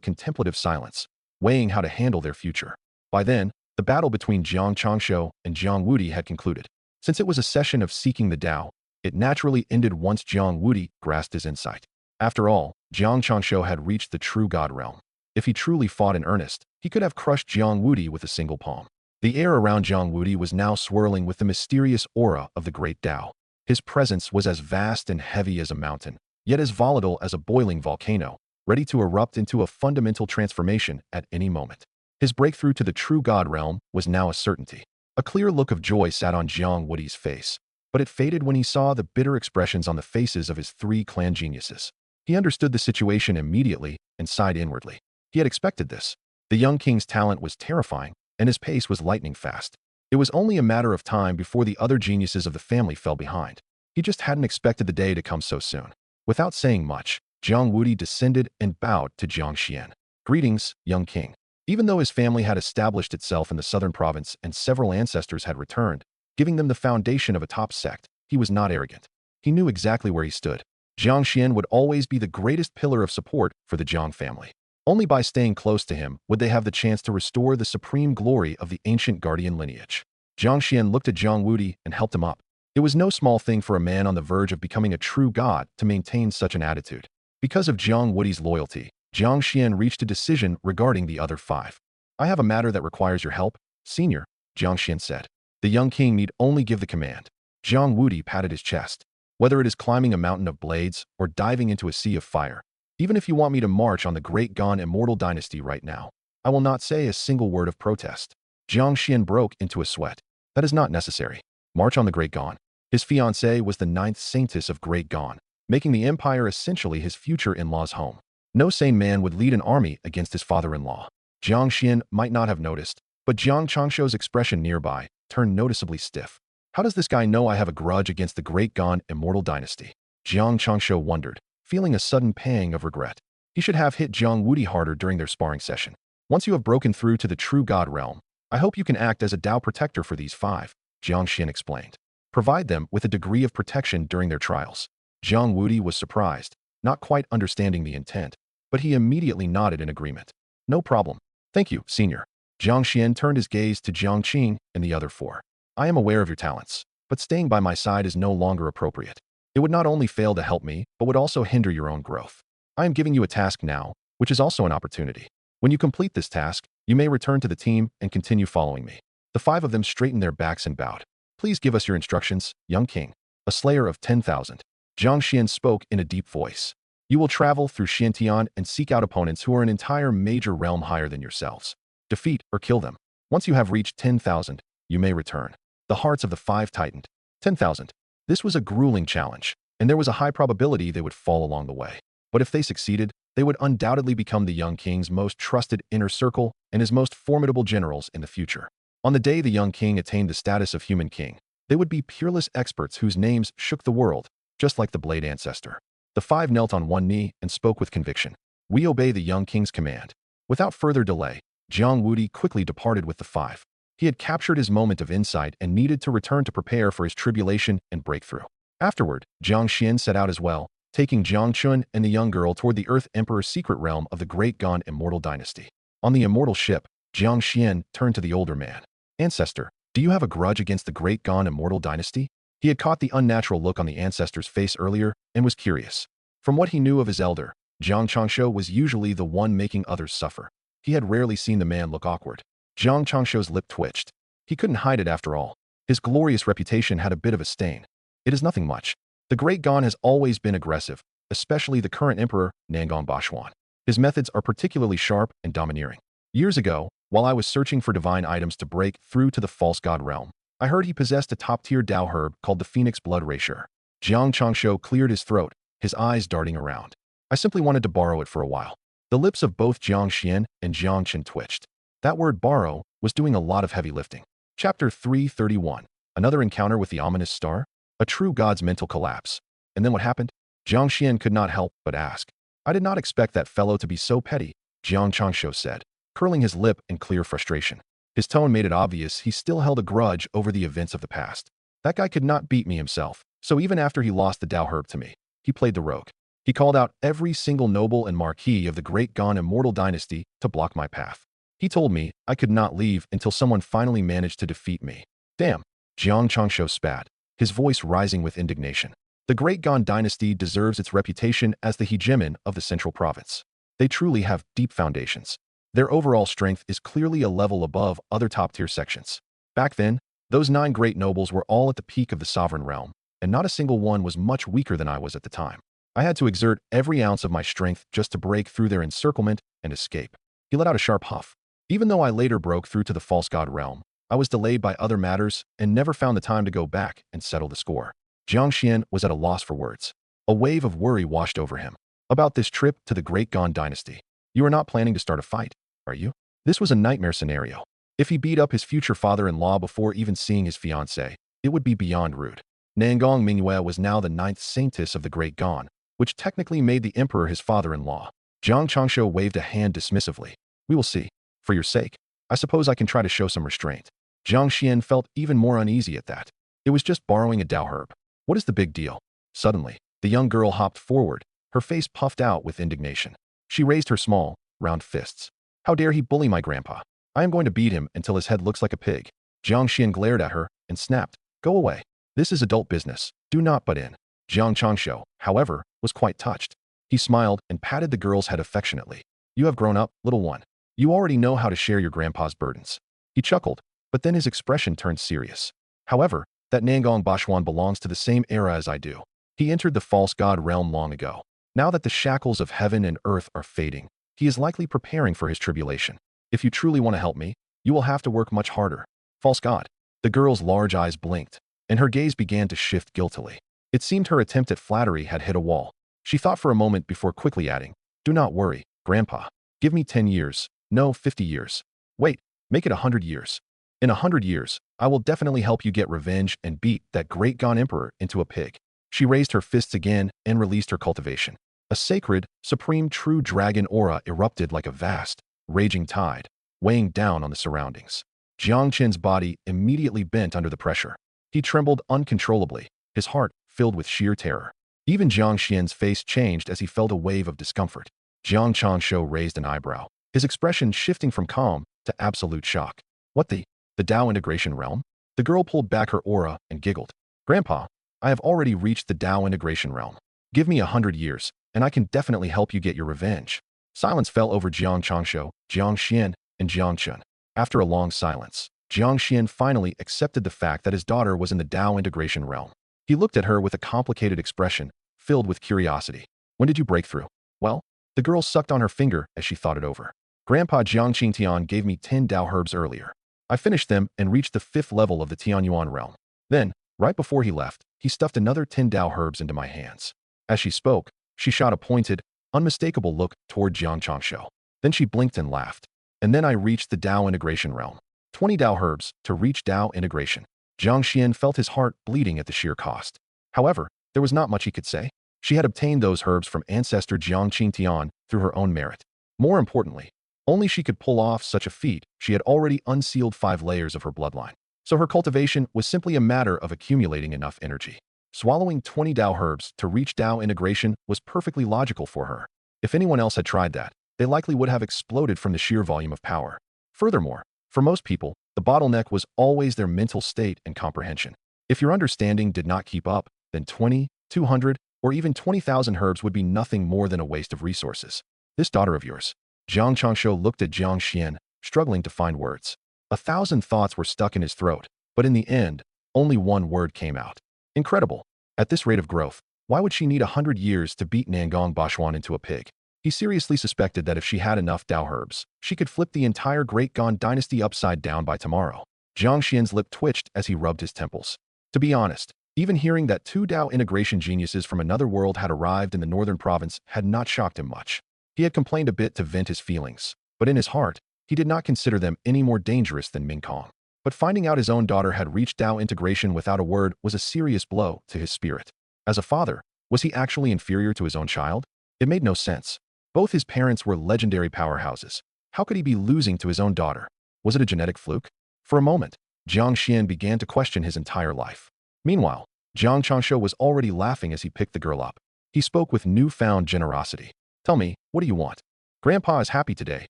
contemplative silence, weighing how to handle their future. By then, the battle between Jiang Changshu and Jiang Wudi had concluded. Since it was a session of seeking the Tao, it naturally ended once Jiang Wudi grasped his insight. After all, Jiang Changshu had reached the true God realm. If he truly fought in earnest, he could have crushed Jiang Wudi with a single palm. The air around Jiang Wudi was now swirling with the mysterious aura of the great Tao. His presence was as vast and heavy as a mountain, yet as volatile as a boiling volcano, ready to erupt into a fundamental transformation at any moment. His breakthrough to the true God realm was now a certainty. A clear look of joy sat on Jiang Wudi's face, but it faded when he saw the bitter expressions on the faces of his three clan geniuses. He understood the situation immediately and sighed inwardly. He had expected this. The young king's talent was terrifying, and his pace was lightning fast. It was only a matter of time before the other geniuses of the family fell behind. He just hadn't expected the day to come so soon. Without saying much, Jiang Wudi descended and bowed to Jiang Xuan. Greetings, young king. Even though his family had established itself in the southern province and several ancestors had returned, giving them the foundation of a top sect, he was not arrogant. He knew exactly where he stood. Jiang Xuan would always be the greatest pillar of support for the Jiang family. Only by staying close to him would they have the chance to restore the supreme glory of the ancient guardian lineage. Jiang Xuan looked at Jiang Wudi and helped him up. It was no small thing for a man on the verge of becoming a true god to maintain such an attitude. Because of Jiang Wudi's loyalty, Jiang Xuan reached a decision regarding the other five. I have a matter that requires your help, senior, Jiang Xuan said. The young king need only give the command. Jiang Wudi patted his chest. Whether it is climbing a mountain of blades or diving into a sea of fire, even if you want me to march on the great gone immortal dynasty right now, I will not say a single word of protest. Jiang Xuan broke into a sweat. That is not necessary. March on the great gone. His fiancée was the ninth saintess of Great Gone, making the empire essentially his future in-law's home. No sane man would lead an army against his father-in-law. Jiang Xuan might not have noticed, but Jiang Changshu's expression nearby turned noticeably stiff. How does this guy know I have a grudge against the Great Gone immortal dynasty? Jiang Changshu wondered, feeling a sudden pang of regret. He should have hit Jiang Wudi harder during their sparring session. Once you have broken through to the true God realm, I hope you can act as a Tao protector for these five, Jiang Xuan explained. Provide them with a degree of protection during their trials. Jiang Wudi was surprised, not quite understanding the intent, but he immediately nodded in agreement. No problem. Thank you, senior. Jiang Xuan turned his gaze to Jiang Qing and the other four. I am aware of your talents, but staying by my side is no longer appropriate. It would not only fail to help me, but would also hinder your own growth. I am giving you a task now, which is also an opportunity. When you complete this task, you may return to the team and continue following me. The five of them straightened their backs and bowed. Please give us your instructions, young king. A slayer of 10,000. Jiang Xuan spoke in a deep voice. You will travel through Xiantian and seek out opponents who are an entire major realm higher than yourselves. Defeat or kill them. Once you have reached 10,000, you may return. The hearts of the five tightened. 10,000. This was a grueling challenge, and there was a high probability they would fall along the way. But if they succeeded, they would undoubtedly become the young king's most trusted inner circle and his most formidable generals in the future. On the day the young king attained the status of human king, they would be peerless experts whose names shook the world, just like the Blade Ancestor. The five knelt on one knee and spoke with conviction. We obey the young king's command. Without further delay, Jiang Wudi quickly departed with the five. He had captured his moment of insight and needed to return to prepare for his tribulation and breakthrough. Afterward, Jiang Xuan set out as well, taking Jiang Xuan and the young girl toward the Earth Emperor's secret realm of the Great Gone immortal dynasty. On the immortal ship, Jiang Xuan turned to the older man. Ancestor, do you have a grudge against the Great Gone immortal dynasty? He had caught the unnatural look on the ancestor's face earlier and was curious. From what he knew of his elder, Jiang Changshu was usually the one making others suffer. He had rarely seen the man look awkward. Jiang Changshu's lip twitched. He couldn't hide it after all. His glorious reputation had a bit of a stain. It is nothing much. The Great Gone has always been aggressive, especially the current emperor, Nangang Bashuan. His methods are particularly sharp and domineering. Years ago, while I was searching for divine items to break through to the false god realm, I heard he possessed a top-tier Dao herb called the Phoenix Blood Ratio. Jiang Changshu cleared his throat, his eyes darting around. I simply wanted to borrow it for a while. The lips of both Jiang Xuan and Jiang Qin twitched. That word borrow was doing a lot of heavy lifting. Chapter 331. Another encounter with the ominous star? A true god's mental collapse. And then what happened? Jiang Xuan could not help but ask. I did not expect that fellow to be so petty, Jiang Changshu said, curling his lip in clear frustration. His tone made it obvious he still held a grudge over the events of the past. That guy could not beat me himself, so even after he lost the Dao Herb to me, he played the rogue. He called out every single noble and marquis of the great Gan immortal dynasty to block my path. He told me I could not leave until someone finally managed to defeat me. Damn, Jiang Xuan spat, his voice rising with indignation. The great Gan dynasty deserves its reputation as the hegemon of the central province. They truly have deep foundations. Their overall strength is clearly a level above other top-tier sections. Back then, those 9 great nobles were all at the peak of the sovereign realm, and not a single one was much weaker than I was at the time. I had to exert every ounce of my strength just to break through their encirclement and escape. He let out a sharp huff. Even though I later broke through to the false god realm, I was delayed by other matters and never found the time to go back and settle the score. Jiang Xuan was at a loss for words. A wave of worry washed over him. About this trip to the Great Gan dynasty. You are not planning to start a fight, are you? This was a nightmare scenario. If he beat up his future father-in-law before even seeing his fiancée, it would be beyond rude. Nangong Manhua was now the 9th saintess of the Great Gan, which technically made the emperor his father-in-law. Jiang Changsho waved a hand dismissively. We will see. For your sake, I suppose I can try to show some restraint. Jiang Xuan felt even more uneasy at that. It was just borrowing a Dao herb. What is the big deal? Suddenly, the young girl hopped forward, her face puffed out with indignation. She raised her small, round fists. How dare he bully my grandpa? I am going to beat him until his head looks like a pig. Jiang Xuan glared at her and snapped. Go away. This is adult business. Do not butt in. Jiang Changsho, however, was quite touched. He smiled and patted the girl's head affectionately. You have grown up, little one. You already know how to share your grandpa's burdens. He chuckled, but then his expression turned serious. However, that Nangong Bashuan belongs to the same era as I do. He entered the false god realm long ago. Now that the shackles of heaven and earth are fading, he is likely preparing for his tribulation. If you truly want to help me, you will have to work much harder. False god. The girl's large eyes blinked, and her gaze began to shift guiltily. It seemed her attempt at flattery had hit a wall. She thought for a moment before quickly adding, Do not worry, Grandpa. Give me 10 years. No, 50 years. Wait, make it 100 years. In 100 years, I will definitely help you get revenge and beat that great Gan emperor into a pig. She raised her fists again and released her cultivation. A sacred, supreme true dragon aura erupted like a vast, raging tide, weighing down on the surroundings. Jiang Qin's body immediately bent under the pressure. He trembled uncontrollably, his heart filled with sheer terror. Even Jiang Xian's face changed as he felt a wave of discomfort. Jiang Changsho raised an eyebrow, his expression shifting from calm to absolute shock. What the Dao integration realm? The girl pulled back her aura and giggled. Grandpa, I have already reached the Dao integration realm. Give me 100 years, and I can definitely help you get your revenge. Silence fell over Jiang Changsho, Jiang Xian, and Jiang Chun. After a long silence, Jiang Xian finally accepted the fact that his daughter was in the Dao integration realm. He looked at her with a complicated expression, filled with curiosity. When did you break through? Well, the girl sucked on her finger as she thought it over. Grandpa Jiang Qingtian gave me 10 Dao herbs earlier. I finished them and reached the 5th level of the Tianyuan realm. Then, right before he left, he stuffed another 10 Dao herbs into my hands. As she spoke, she shot a pointed, unmistakable look toward Jiang Changsho. Then she blinked and laughed. And then I reached the Dao integration realm. 20 Dao herbs to reach Dao integration. Jiang Xian felt his heart bleeding at the sheer cost. However, there was not much he could say. She had obtained those herbs from ancestor Jiang Qingtian through her own merit. More importantly, only she could pull off such a feat. She had already unsealed 5 layers of her bloodline. So her cultivation was simply a matter of accumulating enough energy. Swallowing 20 Dao herbs to reach Dao integration was perfectly logical for her. If anyone else had tried that, they likely would have exploded from the sheer volume of power. Furthermore, for most people, the bottleneck was always their mental state and comprehension. If your understanding did not keep up, then 20, 200, or even 20,000 herbs would be nothing more than a waste of resources. This daughter of yours. Jiang Changsho looked at Jiang Xian, struggling to find words. 1,000 thoughts were stuck in his throat, but in the end, only one word came out. Incredible. At this rate of growth, why would she need 100 years to beat Nangong Bashuan into a pig? He seriously suspected that if she had enough Dao herbs, she could flip the entire Great Gan dynasty upside down by tomorrow. Jiang Xian's lip twitched as he rubbed his temples. To be honest, even hearing that 2 Dao integration geniuses from another world had arrived in the northern province had not shocked him much. He had complained a bit to vent his feelings, but in his heart, he did not consider them any more dangerous than Ming Kong. But finding out his own daughter had reached Dao integration without a word was a serious blow to his spirit. As a father, was he actually inferior to his own child? It made no sense. Both his parents were legendary powerhouses. How could he be losing to his own daughter? Was it a genetic fluke? For a moment, Jiang Xuan began to question his entire life. Meanwhile, Jiang Changsho was already laughing as he picked the girl up. He spoke with newfound generosity. Tell me, what do you want? Grandpa is happy today,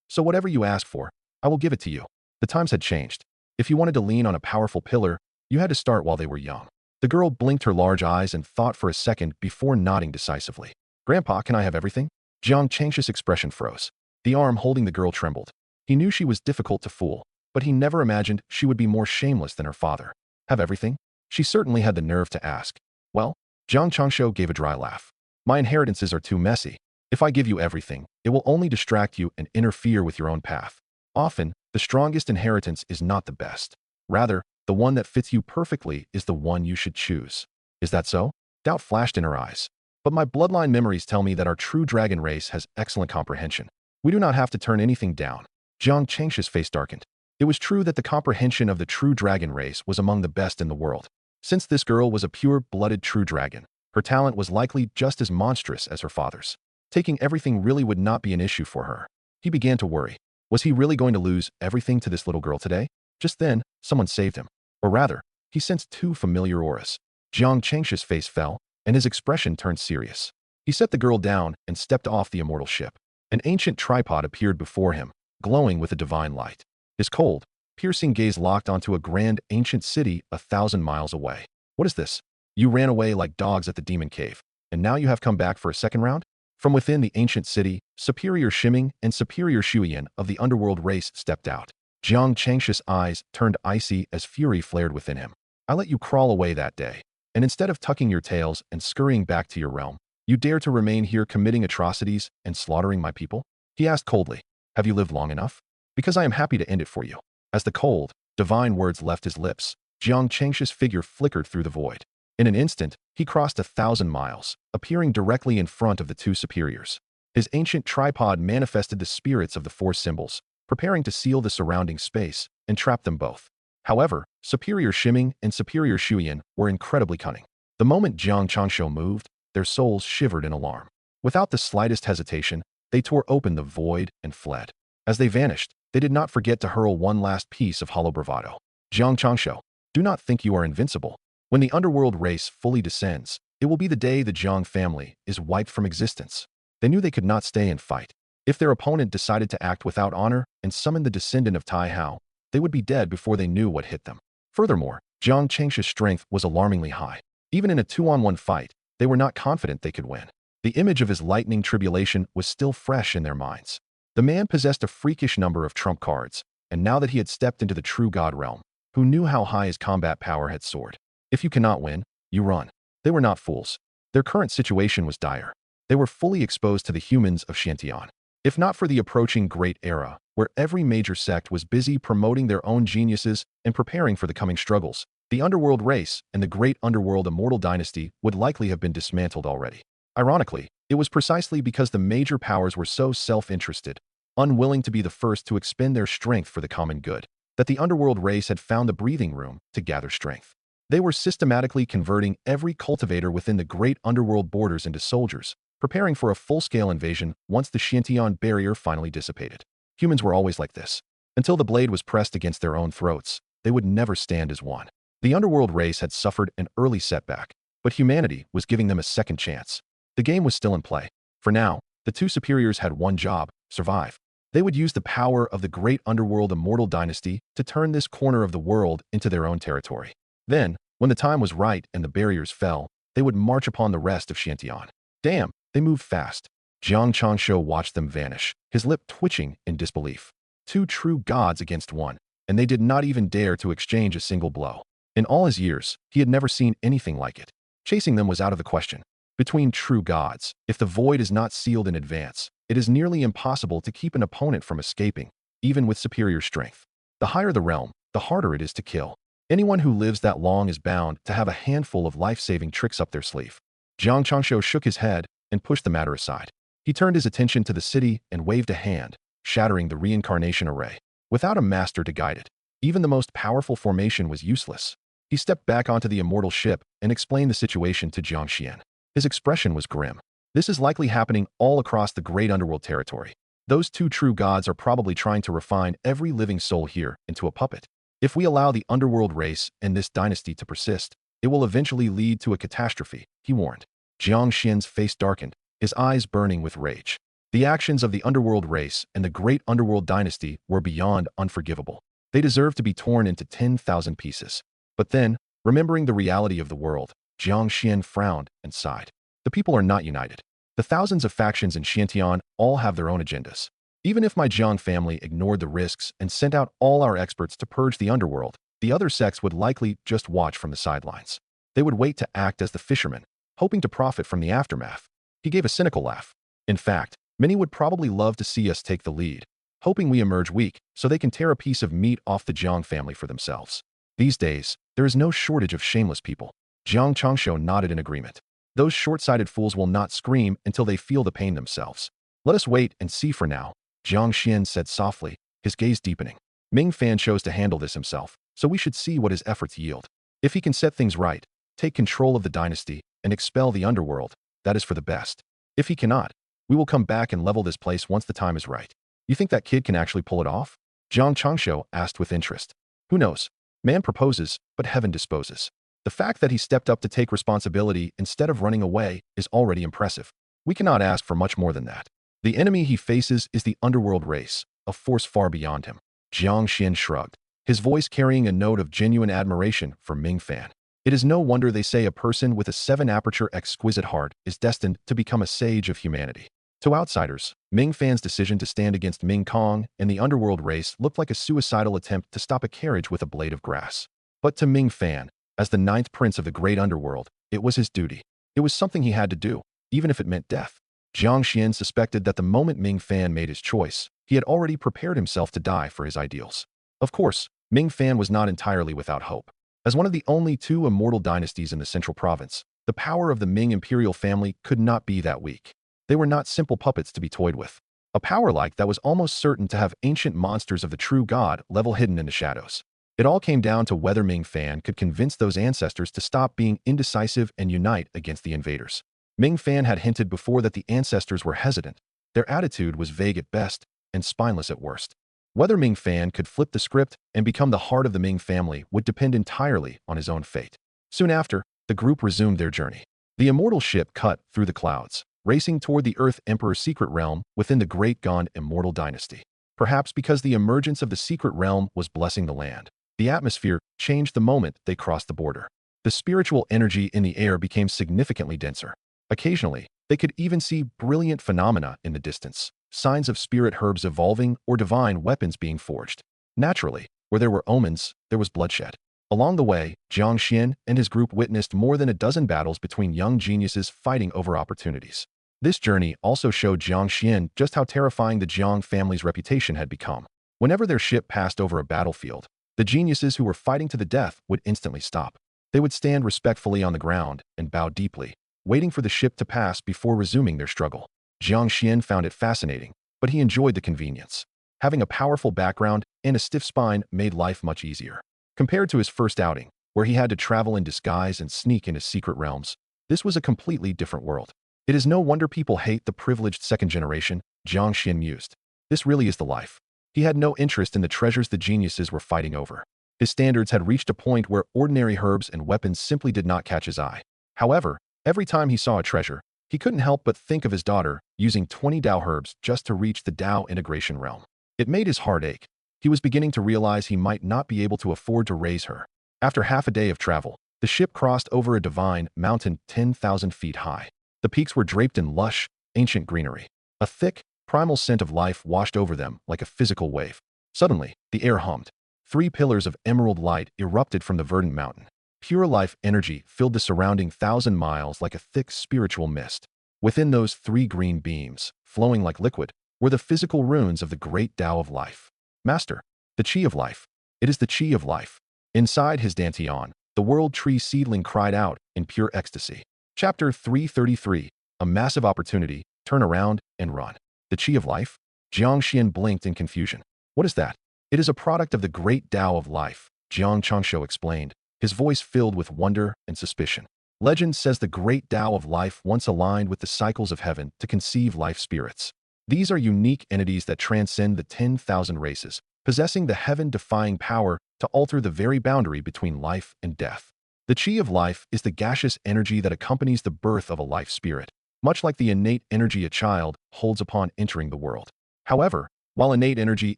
so whatever you ask for, I will give it to you. The times had changed. If you wanted to lean on a powerful pillar, you had to start while they were young. The girl blinked her large eyes and thought for a second before nodding decisively. Grandpa, can I have everything? Jiang Changsho's expression froze. The arm holding the girl trembled. He knew she was difficult to fool, but he never imagined she would be more shameless than her father. Have everything? She certainly had the nerve to ask. Well, Jiang Changsho gave a dry laugh. My inheritances are too messy. If I give you everything, it will only distract you and interfere with your own path. Often, the strongest inheritance is not the best. Rather, the one that fits you perfectly is the one you should choose. Is that so? Doubt flashed in her eyes. But my bloodline memories tell me that our true dragon race has excellent comprehension. We do not have to turn anything down. Jiang Changsho's face darkened. It was true that the comprehension of the true dragon race was among the best in the world. Since this girl was a pure-blooded true dragon, her talent was likely just as monstrous as her father's. Taking everything really would not be an issue for her. He began to worry. Was he really going to lose everything to this little girl today? Just then, someone saved him. Or rather, he sensed two familiar auras. Jiang Changsho's face fell, and his expression turned serious. He set the girl down and stepped off the immortal ship. An ancient tripod appeared before him, glowing with a divine light. His cold, piercing gaze locked onto a grand ancient city 1,000 miles away. What is this? You ran away like dogs at the demon cave, and now you have come back for a second round? From within the ancient city, Superior Shiming and Superior Shuyan of the underworld race stepped out. Jiang Changsho's eyes turned icy as fury flared within him. I let you crawl away that day, and instead of tucking your tails and scurrying back to your realm, you dare to remain here committing atrocities and slaughtering my people? He asked coldly. Have you lived long enough? Because I am happy to end it for you. As the cold, divine words left his lips, Jiang Changsho's figure flickered through the void. In an instant, he crossed 1,000 miles, appearing directly in front of the two superiors. His ancient tripod manifested the spirits of the four symbols, preparing to seal the surrounding space and trap them both. However, Superior Shiming and Superior Shuyan were incredibly cunning. The moment Jiang Changsho moved, their souls shivered in alarm. Without the slightest hesitation, they tore open the void and fled. As they vanished, they did not forget to hurl one last piece of hollow bravado. Jiang Changsho, do not think you are invincible. When the underworld race fully descends, it will be the day the Jiang family is wiped from existence. They knew they could not stay and fight. If their opponent decided to act without honor and summon the descendant of Tai Hao, they would be dead before they knew what hit them. Furthermore, Jiang Changsho's strength was alarmingly high. Even in a 2-on-1 fight, they were not confident they could win. The image of his lightning tribulation was still fresh in their minds. The man possessed a freakish number of trump cards, and now that he had stepped into the true God realm, who knew how high his combat power had soared? If you cannot win, you run. They were not fools. Their current situation was dire. They were fully exposed to the humans of Shantian. If not for the approaching Great Era, where every major sect was busy promoting their own geniuses and preparing for the coming struggles, the underworld race and the great underworld immortal dynasty would likely have been dismantled already. Ironically, it was precisely because the major powers were so self-interested, unwilling to be the first to expend their strength for the common good, that the underworld race had found the breathing room to gather strength. They were systematically converting every cultivator within the great underworld borders into soldiers, preparing for a full-scale invasion once the Shantian barrier finally dissipated. Humans were always like this. Until the blade was pressed against their own throats, they would never stand as one. The underworld race had suffered an early setback, but humanity was giving them a second chance. The game was still in play. For now, the two superiors had one job: survive. They would use the power of the great underworld immortal dynasty to turn this corner of the world into their own territory. Then, when the time was right and the barriers fell, they would march upon the rest of Shantian. Damn, they moved fast. Jiang Changsho watched them vanish, his lip twitching in disbelief. Two true gods against one, and they did not even dare to exchange a single blow. In all his years, he had never seen anything like it. Chasing them was out of the question. Between true gods, if the void is not sealed in advance, it is nearly impossible to keep an opponent from escaping, even with superior strength. The higher the realm, the harder it is to kill. Anyone who lives that long is bound to have a handful of life-saving tricks up their sleeve. Jiang Changsho shook his head and pushed the matter aside. He turned his attention to the city and waved a hand, shattering the reincarnation array. Without a master to guide it, even the most powerful formation was useless. He stepped back onto the immortal ship and explained the situation to Jiang Xuan. His expression was grim. This is likely happening all across the great underworld territory. Those two true gods are probably trying to refine every living soul here into a puppet. If we allow the underworld race and this dynasty to persist, it will eventually lead to a catastrophe, he warned. Jiang Xuan's face darkened, his eyes burning with rage. The actions of the underworld race and the great underworld dynasty were beyond unforgivable. They deserved to be torn into 10,000 pieces. But then, remembering the reality of the world, Jiang Xuan frowned and sighed. The people are not united. The thousands of factions in Xiantian all have their own agendas. Even if my Jiang family ignored the risks and sent out all our experts to purge the underworld, the other sects would likely just watch from the sidelines. They would wait to act as the fishermen, hoping to profit from the aftermath. He gave a cynical laugh. In fact, many would probably love to see us take the lead, hoping we emerge weak so they can tear a piece of meat off the Jiang family for themselves. These days, there is no shortage of shameless people. Jiang Changshu nodded in agreement. Those short-sighted fools will not scream until they feel the pain themselves. Let us wait and see for now, Jiang Xuan said softly, his gaze deepening. Ming Fan chose to handle this himself, so we should see what his efforts yield. If he can set things right, take control of the dynasty, and expel the underworld, that is for the best. If he cannot, we will come back and level this place once the time is right. You think that kid can actually pull it off? Jiang Changshu asked with interest. Who knows? Man proposes, but heaven disposes. The fact that he stepped up to take responsibility instead of running away is already impressive. We cannot ask for much more than that. The enemy he faces is the underworld race, a force far beyond him. Jiang Xuan shrugged, his voice carrying a note of genuine admiration for Ming Fan. It is no wonder they say a person with a 7-aperture exquisite heart is destined to become a sage of humanity. To outsiders, Ming Fan's decision to stand against Ming Kong and the underworld race looked like a suicidal attempt to stop a carriage with a blade of grass. But to Ming Fan, as the 9th prince of the great underworld, it was his duty. It was something he had to do, even if it meant death. Jiang Xuan suspected that the moment Ming Fan made his choice, he had already prepared himself to die for his ideals. Of course, Ming Fan was not entirely without hope. As one of the only 2 immortal dynasties in the central province, the power of the Ming imperial family could not be that weak. They were not simple puppets to be toyed with. A power like that was almost certain to have ancient monsters of the true god level hidden in the shadows. It all came down to whether Ming Fan could convince those ancestors to stop being indecisive and unite against the invaders. Ming Fan had hinted before that the ancestors were hesitant. Their attitude was vague at best and spineless at worst. Whether Ming Fan could flip the script and become the heart of the Ming family would depend entirely on his own fate. Soon after, the group resumed their journey. The immortal ship cut through the clouds, racing toward the Earth Emperor's secret realm within the Great Gone immortal dynasty. Perhaps because the emergence of the secret realm was blessing the land, the atmosphere changed the moment they crossed the border. The spiritual energy in the air became significantly denser. Occasionally, they could even see brilliant phenomena in the distance, signs of spirit herbs evolving or divine weapons being forged. Naturally, where there were omens, there was bloodshed. Along the way, Jiang Xuan and his group witnessed more than a dozen battles between young geniuses fighting over opportunities. This journey also showed Jiang Xuan just how terrifying the Jiang family's reputation had become. Whenever their ship passed over a battlefield, the geniuses who were fighting to the death would instantly stop. They would stand respectfully on the ground and bow deeply, waiting for the ship to pass before resuming their struggle. Jiang Xuan found it fascinating, but he enjoyed the convenience. Having a powerful background and a stiff spine made life much easier. Compared to his first outing, where he had to travel in disguise and sneak into secret realms, this was a completely different world. It is no wonder people hate the privileged second generation, Jiang Xuan mused. This really is the life. He had no interest in the treasures the geniuses were fighting over. His standards had reached a point where ordinary herbs and weapons simply did not catch his eye. However, every time he saw a treasure, he couldn't help but think of his daughter using 20 Dao herbs just to reach the Dao integration realm. It made his heart ache. He was beginning to realize he might not be able to afford to raise her. After half a day of travel, the ship crossed over a divine mountain 10,000 feet high. The peaks were draped in lush, ancient greenery. A thick, primal scent of life washed over them like a physical wave. Suddenly, the air hummed. 3 pillars of emerald light erupted from the verdant mountain. Pure life energy filled the surrounding 1,000 miles like a thick spiritual mist. Within those 3 green beams, flowing like liquid, were the physical runes of the great Tao of life. Master, the Qi of life. It is the Qi of life. Inside his dantian, the world tree seedling cried out in pure ecstasy. Chapter 333, a massive opportunity, turn around and run. The Qi of life? Jiang Xuan blinked in confusion. What is that? It is a product of the great Tao of life, Jiang Changshu explained, his voice filled with wonder and suspicion. Legend says the great Tao of life once aligned with the cycles of heaven to conceive life spirits. These are unique entities that transcend the 10,000 races, possessing the heaven-defying power to alter the very boundary between life and death. The Qi of life is the gaseous energy that accompanies the birth of a life spirit, much like the innate energy a child holds upon entering the world. However, while innate energy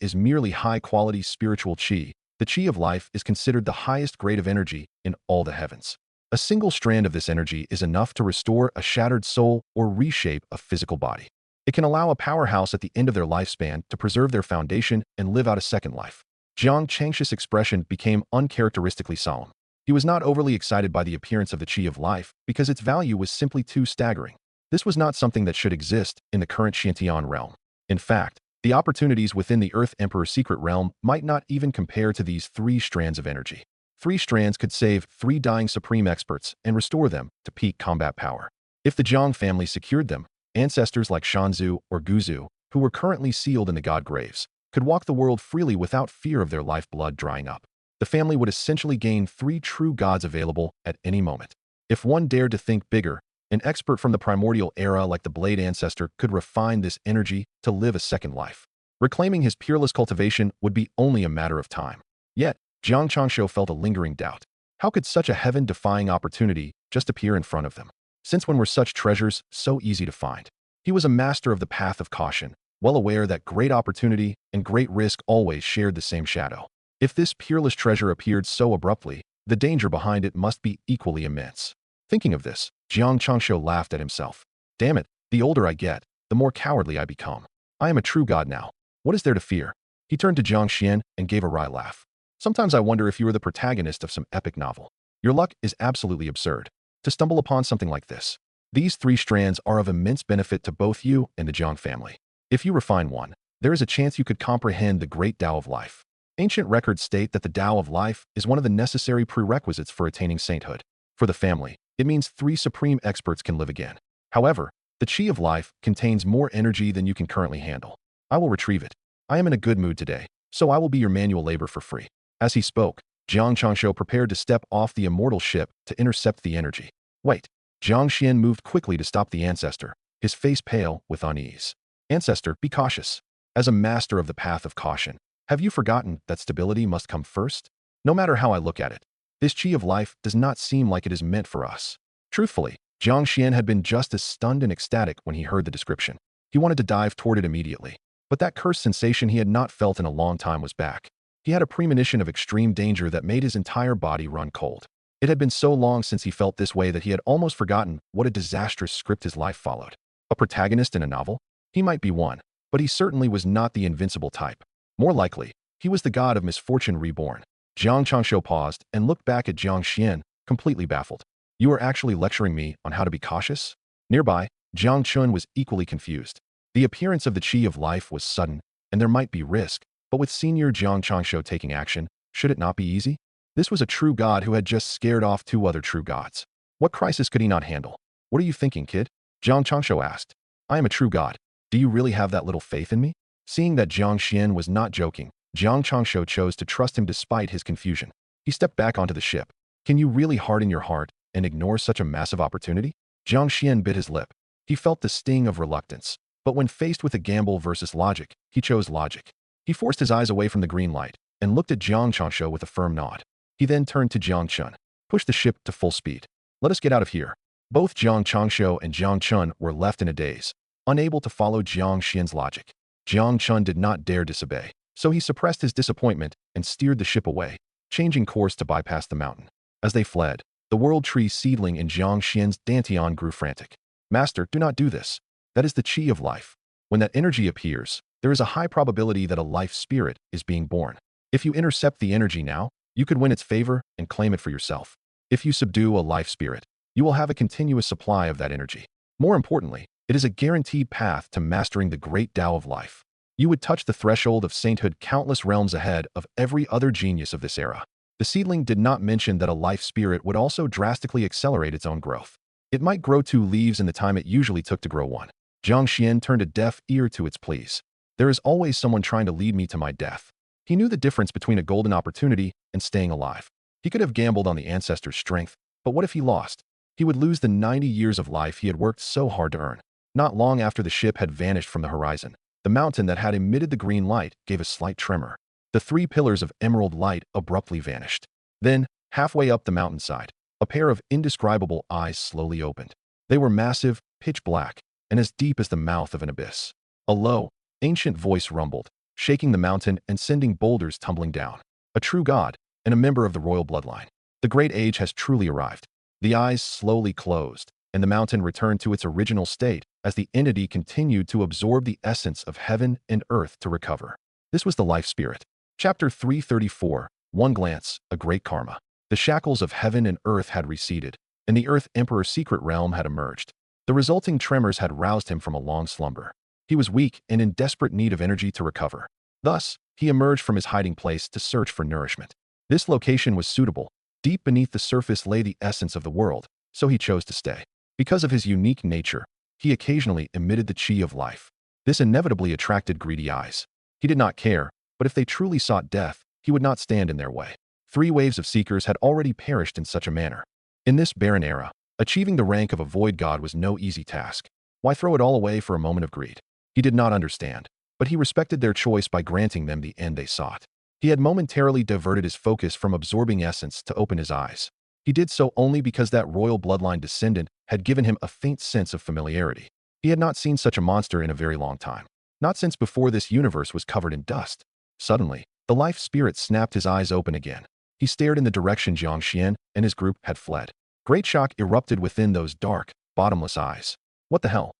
is merely high-quality spiritual Qi, the Qi of life is considered the highest grade of energy in all the heavens. A single strand of this energy is enough to restore a shattered soul or reshape a physical body. It can allow a powerhouse at the end of their lifespan to preserve their foundation and live out a second life. Jiang Xuan's expression became uncharacteristically solemn. He was not overly excited by the appearance of the Qi of life because its value was simply too staggering. This was not something that should exist in the current Xiantian realm. In fact, the opportunities within the Earth Emperor's secret realm might not even compare to these 3 strands of energy. 3 strands could save 3 dying supreme experts and restore them to peak combat power. If the Jiang family secured them, ancestors like Shanzu or Guzu, who were currently sealed in the god graves, could walk the world freely without fear of their lifeblood drying up. The family would essentially gain 3 true gods available at any moment. If one dared to think bigger, an expert from the primordial era like the Blade Ancestor could refine this energy to live a second life. Reclaiming his peerless cultivation would be only a matter of time. Yet, Jiang Xuan felt a lingering doubt. How could such a heaven-defying opportunity just appear in front of them? Since when were such treasures so easy to find? He was a master of the path of caution, well aware that great opportunity and great risk always shared the same shadow. If this peerless treasure appeared so abruptly, the danger behind it must be equally immense. Thinking of this, Jiang Xuan laughed at himself. Damn it, the older I get, the more cowardly I become. I am a true god now. What is there to fear? He turned to Jiang Xuan and gave a wry laugh. Sometimes I wonder if you are the protagonist of some epic novel. Your luck is absolutely absurd. To stumble upon something like this. These 3 strands are of immense benefit to both you and the Jiang family. If you refine one, there is a chance you could comprehend the great Tao of life. Ancient records state that the Tao of life is one of the necessary prerequisites for attaining sainthood. For the family, it means 3 supreme experts can live again. However, the Qi of life contains more energy than you can currently handle. I will retrieve it. I am in a good mood today, so I will be your manual labor for free. As he spoke, Jiang Xuan prepared to step off the immortal ship to intercept the energy. Wait. Jiang Xuan moved quickly to stop the ancestor, his face pale with unease. Ancestor, be cautious. As a master of the path of caution, have you forgotten that stability must come first? No matter how I look at it, this Qi of life does not seem like it is meant for us. Truthfully, Jiang Xuan had been just as stunned and ecstatic when he heard the description. He wanted to dive toward it immediately, but that cursed sensation he had not felt in a long time was back. He had a premonition of extreme danger that made his entire body run cold. It had been so long since he felt this way that he had almost forgotten what a disastrous script his life followed. A protagonist in a novel? He might be one, but he certainly was not the invincible type. More likely, he was the god of misfortune reborn. Jiang Xuan paused and looked back at Jiang Xuan, completely baffled. You are actually lecturing me on how to be cautious? Nearby, Jiang Xuan was equally confused. The appearance of the Qi of life was sudden, and there might be risk, but with senior Jiang Xuan taking action, should it not be easy? This was a true god who had just scared off 2 other true gods. What crisis could he not handle? What are you thinking, kid? Jiang Xuan asked. I am a true god. Do you really have that little faith in me? Seeing that Jiang Xuan was not joking, Jiang Xuan chose to trust him despite his confusion. He stepped back onto the ship. Can you really harden your heart and ignore such a massive opportunity? Jiang Xuan bit his lip. He felt the sting of reluctance. But when faced with a gamble versus logic, he chose logic. He forced his eyes away from the green light and looked at Jiang Xuan with a firm nod. He then turned to Jiang Xuan. Push the ship to full speed. Let us get out of here. Both Jiang Xuan and Jiang Xuan were left in a daze, unable to follow Jiang Xuan's logic. Jiang Xuan did not dare disobey, so he suppressed his disappointment and steered the ship away, changing course to bypass the mountain. As they fled, the world tree seedling in Jiang Xuan's dantian grew frantic. Master, do not do this. That is the Qi of life. When that energy appears, there is a high probability that a life spirit is being born. If you intercept the energy now, you could win its favor and claim it for yourself. If you subdue a life spirit, you will have a continuous supply of that energy. More importantly, it is a guaranteed path to mastering the great Tao of life. You would touch the threshold of sainthood countless realms ahead of every other genius of this era. The seedling did not mention that a life spirit would also drastically accelerate its own growth. It might grow 2 leaves in the time it usually took to grow 1. Jiang Xuan turned a deaf ear to its pleas. There is always someone trying to lead me to my death. He knew the difference between a golden opportunity and staying alive. He could have gambled on the ancestor's strength, but what if he lost? He would lose the 90 years of life he had worked so hard to earn. Not long after the ship had vanished from the horizon, the mountain that had emitted the green light gave a slight tremor. The 3 pillars of emerald light abruptly vanished. Then, halfway up the mountainside, a pair of indescribable eyes slowly opened. They were massive, pitch black, and as deep as the mouth of an abyss. A low, ancient voice rumbled, shaking the mountain and sending boulders tumbling down. A true god, and a member of the royal bloodline. The great age has truly arrived. The eyes slowly closed, and the mountain returned to its original state as the entity continued to absorb the essence of heaven and earth to recover. This was the life spirit. Chapter 334, One Glance, a Great Karma. The shackles of heaven and earth had receded, and the Earth Emperor's secret realm had emerged. The resulting tremors had roused him from a long slumber. He was weak and in desperate need of energy to recover. Thus, he emerged from his hiding place to search for nourishment. This location was suitable. Deep beneath the surface lay the essence of the world, so he chose to stay. Because of his unique nature, he occasionally emitted the chi of life. This inevitably attracted greedy eyes. He did not care, but if they truly sought death, he would not stand in their way. 3 waves of seekers had already perished in such a manner. In this barren era, achieving the rank of a void god was no easy task. Why throw it all away for a moment of greed? He did not understand, but he respected their choice by granting them the end they sought. He had momentarily diverted his focus from absorbing essence to open his eyes. He did so only because that royal bloodline descendant had given him a faint sense of familiarity. He had not seen such a monster in a very long time. Not since before this universe was covered in dust. Suddenly, the life spirit snapped his eyes open again. He stared in the direction Jiang Xuan and his group had fled. Great shock erupted within those dark, bottomless eyes. What the hell?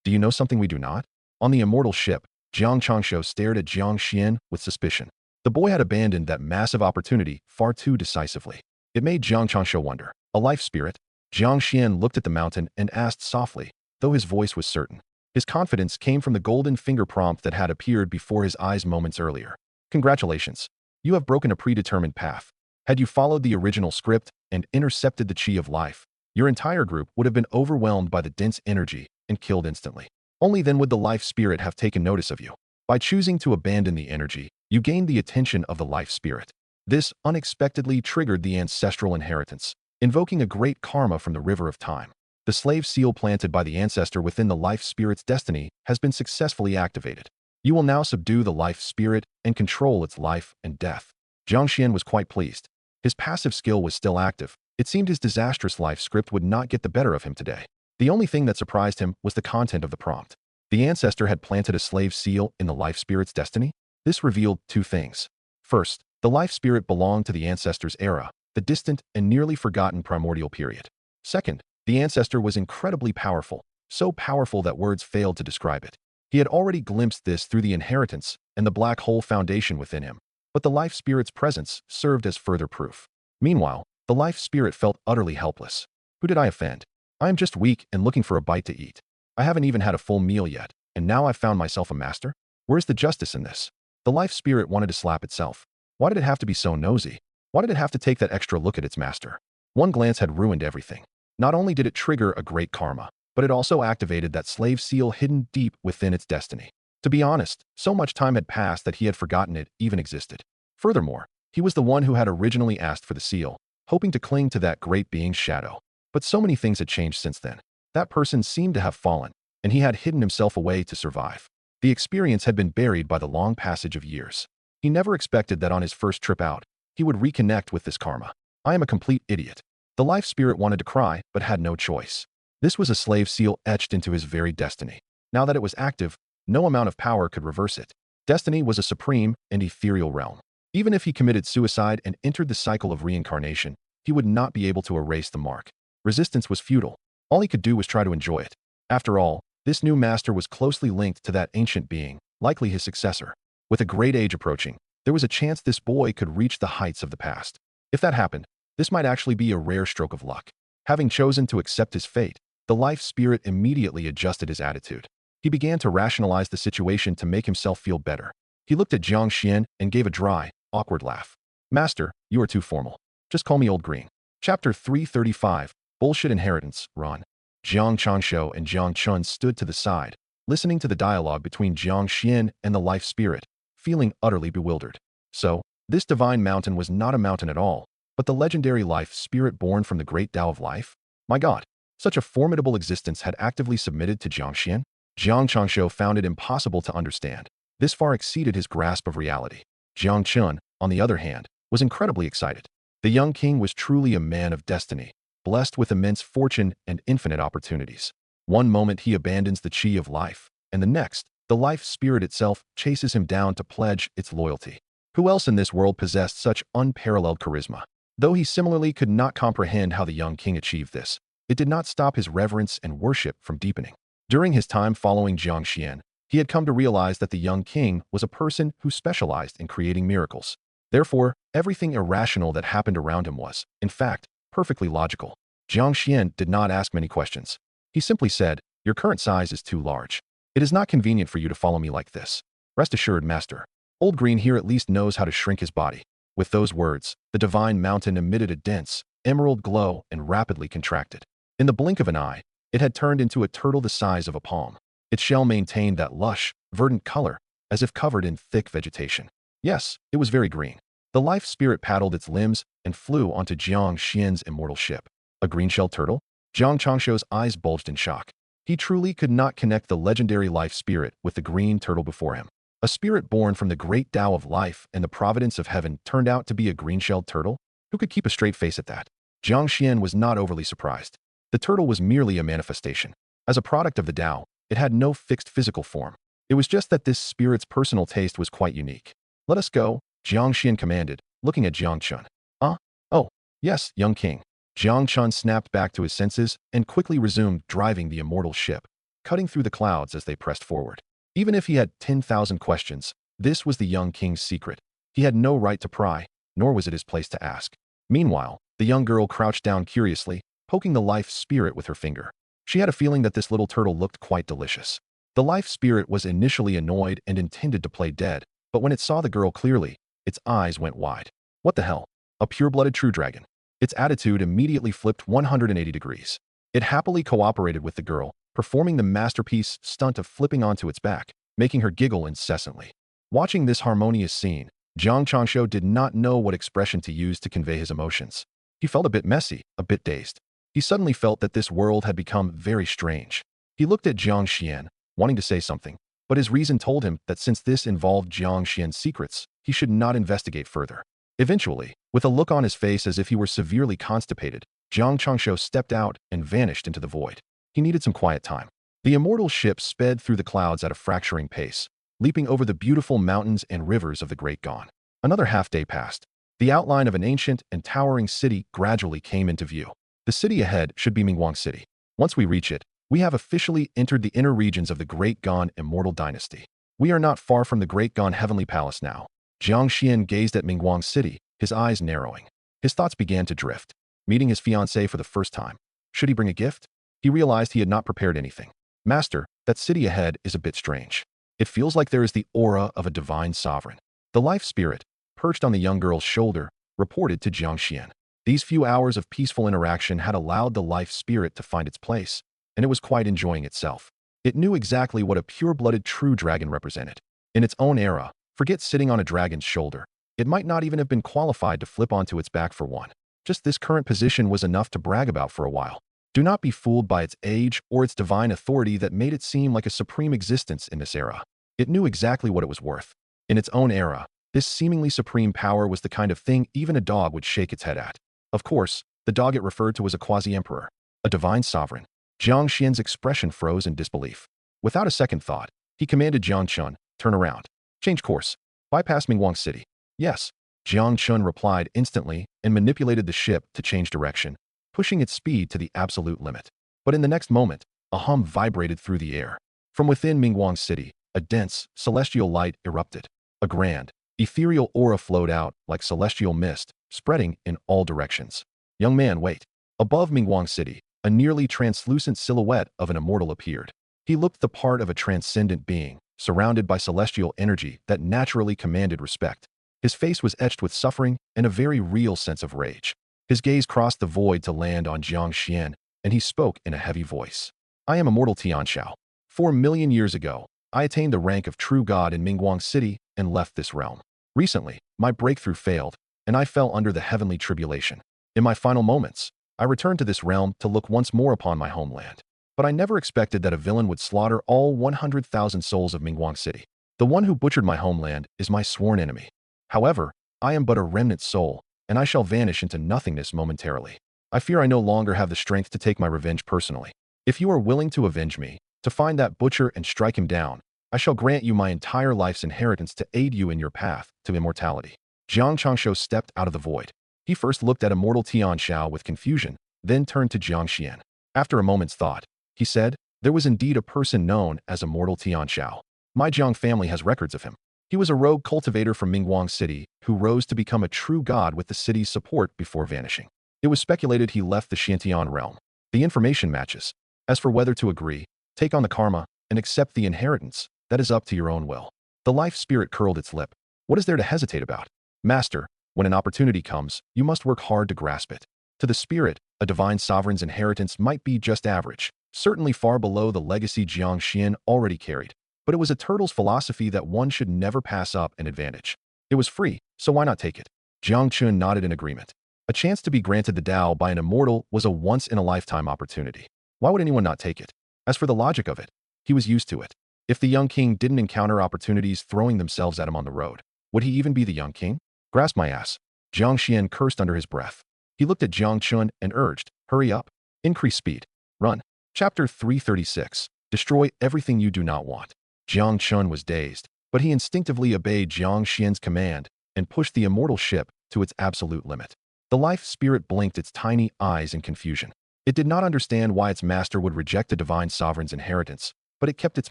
Do you know something we do not? On the immortal ship, Jiang Changshu stared at Jiang Xuan with suspicion. The boy had abandoned that massive opportunity far too decisively. It made Jiang Changshu wonder. A life spirit? Jiang Xuan looked at the mountain and asked softly, though his voice was certain. His confidence came from the golden finger prompt that had appeared before his eyes moments earlier. Congratulations. You have broken a predetermined path. Had you followed the original script and intercepted the chi of life, your entire group would have been overwhelmed by the dense energy and killed instantly. Only then would the life spirit have taken notice of you. By choosing to abandon the energy, you gained the attention of the life spirit. This unexpectedly triggered the ancestral inheritance, invoking a great karma from the river of time. The slave seal planted by the ancestor within the life spirit's destiny has been successfully activated. You will now subdue the life spirit and control its life and death. Jiang Xuan was quite pleased. His passive skill was still active. It seemed his disastrous life script would not get the better of him today. The only thing that surprised him was the content of the prompt. The ancestor had planted a slave seal in the life spirit's destiny. This revealed 2 things. First, the life spirit belonged to the ancestor's era, the distant and nearly forgotten primordial period. Second, the ancestor was incredibly powerful, so powerful that words failed to describe it. He had already glimpsed this through the inheritance and the black hole foundation within him, but the life spirit's presence served as further proof. Meanwhile, the life spirit felt utterly helpless. Who did I offend? I am just weak and looking for a bite to eat. I haven't even had a full meal yet, and now I've found myself a master? Where's the justice in this? The life spirit wanted to slap itself. Why did it have to be so nosy? Why did it have to take that extra look at its master? One glance had ruined everything. Not only did it trigger a great karma, but it also activated that slave seal hidden deep within its destiny. To be honest, so much time had passed that he had forgotten it even existed. Furthermore, he was the one who had originally asked for the seal, hoping to cling to that great being's shadow. But so many things had changed since then. That person seemed to have fallen, and he had hidden himself away to survive. The experience had been buried by the long passage of years. He never expected that on his first trip out, he would reconnect with this karma. I am a complete idiot. The life spirit wanted to cry, but had no choice. This was a slave seal etched into his very destiny. Now that it was active, no amount of power could reverse it. Destiny was a supreme and ethereal realm. Even if he committed suicide and entered the cycle of reincarnation, he would not be able to erase the mark. Resistance was futile. All he could do was try to enjoy it. After all, this new master was closely linked to that ancient being, likely his successor. With a great age approaching, there was a chance this boy could reach the heights of the past. If that happened, this might actually be a rare stroke of luck. Having chosen to accept his fate, the life spirit immediately adjusted his attitude. He began to rationalize the situation to make himself feel better. He looked at Jiang Xuan and gave a dry, awkward laugh. Master, you are too formal. Just call me Old Green. Chapter 335, Bullshit Inheritance, Run. Jiang Changshu and Jiang Chun stood to the side, listening to the dialogue between Jiang Xuan and the life spirit, feeling utterly bewildered. So, this divine mountain was not a mountain at all, but the legendary life spirit born from the great Tao of life? My God, Such a formidable existence had actively submitted to Jiang Xuan? Jiang Changshu found it impossible to understand. This far exceeded his grasp of reality. Jiang Chun, on the other hand, was incredibly excited. The young king was truly a man of destiny, blessed with immense fortune and infinite opportunities. One moment he abandons the chi of life, and the next, the life spirit itself chases him down to pledge its loyalty. Who else in this world possessed such unparalleled charisma? Though he similarly could not comprehend how the young king achieved this, it did not stop his reverence and worship from deepening. During his time following Jiang Xuan, he had come to realize that the young king was a person who specialized in creating miracles. Therefore, everything irrational that happened around him was, in fact, perfectly logical. Jiang Xuan did not ask many questions. He simply said, "Your current size is too large. It is not convenient for you to follow me like this. Rest assured, master. Old Green here at least knows how to shrink his body." With those words, the divine mountain emitted a dense, emerald glow and rapidly contracted. In the blink of an eye, it had turned into a turtle the size of a palm. Its shell maintained that lush, verdant color, as if covered in thick vegetation. Yes, it was very green. The life spirit paddled its limbs and flew onto Jiang Xuan's immortal ship. A green-shelled turtle? Jiang Changshu's eyes bulged in shock. He truly could not connect the legendary life spirit with the green turtle before him. A spirit born from the great Tao of life and the providence of heaven turned out to be a green-shelled turtle? Who could keep a straight face at that? Jiang Xuan was not overly surprised. The turtle was merely a manifestation. As a product of the Tao, it had no fixed physical form. It was just that this spirit's personal taste was quite unique. "Let us go," Jiang Xuan commanded, looking at Jiang Chun. Oh, yes, young king." Jiang Chun snapped back to his senses and quickly resumed driving the immortal ship, cutting through the clouds as they pressed forward. Even if he had 10,000 questions, this was the young king's secret. He had no right to pry, nor was it his place to ask. Meanwhile, the young girl crouched down curiously, poking the life spirit with her finger. She had a feeling that this little turtle looked quite delicious. The life spirit was initially annoyed and intended to play dead, but when it saw the girl clearly, its eyes went wide. What the hell? A pure-blooded true dragon. Its attitude immediately flipped 180 degrees. It happily cooperated with the girl, performing the masterpiece stunt of flipping onto its back, making her giggle incessantly. Watching this harmonious scene, Jiang Changshu did not know what expression to use to convey his emotions. He felt a bit messy, a bit dazed. He suddenly felt that this world had become very strange. He looked at Jiang Xuan, wanting to say something, but his reason told him that since this involved Jiang Xuan's secrets, he should not investigate further. Eventually, with a look on his face as if he were severely constipated, Jiang Changshu stepped out and vanished into the void. He needed some quiet time. The immortal ship sped through the clouds at a fracturing pace, leaping over the beautiful mountains and rivers of the Great Gone. Another half-day passed. The outline of an ancient and towering city gradually came into view. The city ahead should be Mingguang City. Once we reach it, we have officially entered the inner regions of the Great Gone Immortal Dynasty. We are not far from the Great Gone Heavenly Palace now. Jiang Xuan gazed at Mingguang City, his eyes narrowing. His thoughts began to drift. Meeting his fiancée for the first time. Should he bring a gift? He realized he had not prepared anything. "Master, that city ahead is a bit strange. It feels like there is the aura of a divine sovereign." The life spirit, perched on the young girl's shoulder, reported to Jiang Xuan. These few hours of peaceful interaction had allowed the life spirit to find its place, and it was quite enjoying itself. It knew exactly what a pure-blooded true dragon represented. In its own era, forget sitting on a dragon's shoulder. It might not even have been qualified to flip onto its back for one. Just this current position was enough to brag about for a while. Do not be fooled by its age or its divine authority that made it seem like a supreme existence in this era. It knew exactly what it was worth. In its own era, this seemingly supreme power was the kind of thing even a dog would shake its head at. Of course, the dog it referred to was a quasi-emperor, a divine sovereign. Jiang Xuan's expression froze in disbelief. Without a second thought, he commanded Jiang Chun, "Turn around. Change course. Bypass Mingguang City." "Yes." Jiang Chun replied instantly and manipulated the ship to change direction, pushing its speed to the absolute limit. But in the next moment, a hum vibrated through the air. From within Mingguang City, a dense, celestial light erupted. A grand, ethereal aura flowed out like celestial mist, spreading in all directions. "Young man, wait." Above Mingguang City, a nearly translucent silhouette of an immortal appeared. He looked the part of a transcendent being, surrounded by celestial energy that naturally commanded respect. His face was etched with suffering and a very real sense of rage. His gaze crossed the void to land on Jiang Xuan, and he spoke in a heavy voice. "I am immortal Tianxiao. 4 million years ago, I attained the rank of true god in Mingguang City and left this realm. Recently, my breakthrough failed, and I fell under the heavenly tribulation. In my final moments, I returned to this realm to look once more upon my homeland. But I never expected that a villain would slaughter all 100,000 souls of Mingguang City. The one who butchered my homeland is my sworn enemy. However, I am but a remnant soul, and I shall vanish into nothingness momentarily. I fear I no longer have the strength to take my revenge personally. If you are willing to avenge me, to find that butcher and strike him down, I shall grant you my entire life's inheritance to aid you in your path to immortality. Jiang Changshu stepped out of the void. He first looked at immortal Tian Xiao with confusion, then turned to Jiang Xian. After a moment's thought, he said, there was indeed a person known as immortal Tian Xiao. My Jiang family has records of him. He was a rogue cultivator from Mingguang City who rose to become a true god with the city's support before vanishing. It was speculated he left the Xiantian realm. The information matches. As for whether to agree, take on the karma, and accept the inheritance, that is up to your own will. The life spirit curled its lip. What is there to hesitate about? Master, when an opportunity comes, you must work hard to grasp it. To the spirit, a divine sovereign's inheritance might be just average, certainly far below the legacy Jiang Xian already carried. But it was a turtle's philosophy that one should never pass up an advantage. It was free, so why not take it? Jiang Chun nodded in agreement. A chance to be granted the Tao by an immortal was a once-in-a-lifetime opportunity. Why would anyone not take it? As for the logic of it, he was used to it. If the young king didn't encounter opportunities throwing themselves at him on the road, would he even be the young king? Grasp my ass. Jiang Xian cursed under his breath. He looked at Jiang Chun and urged, hurry up. Increase speed. Run. Chapter 336. Destroy everything you do not want. Jiang Chun was dazed, but he instinctively obeyed Jiang Xian's command and pushed the immortal ship to its absolute limit. The life spirit blinked its tiny eyes in confusion. It did not understand why its master would reject the divine sovereign's inheritance, but it kept its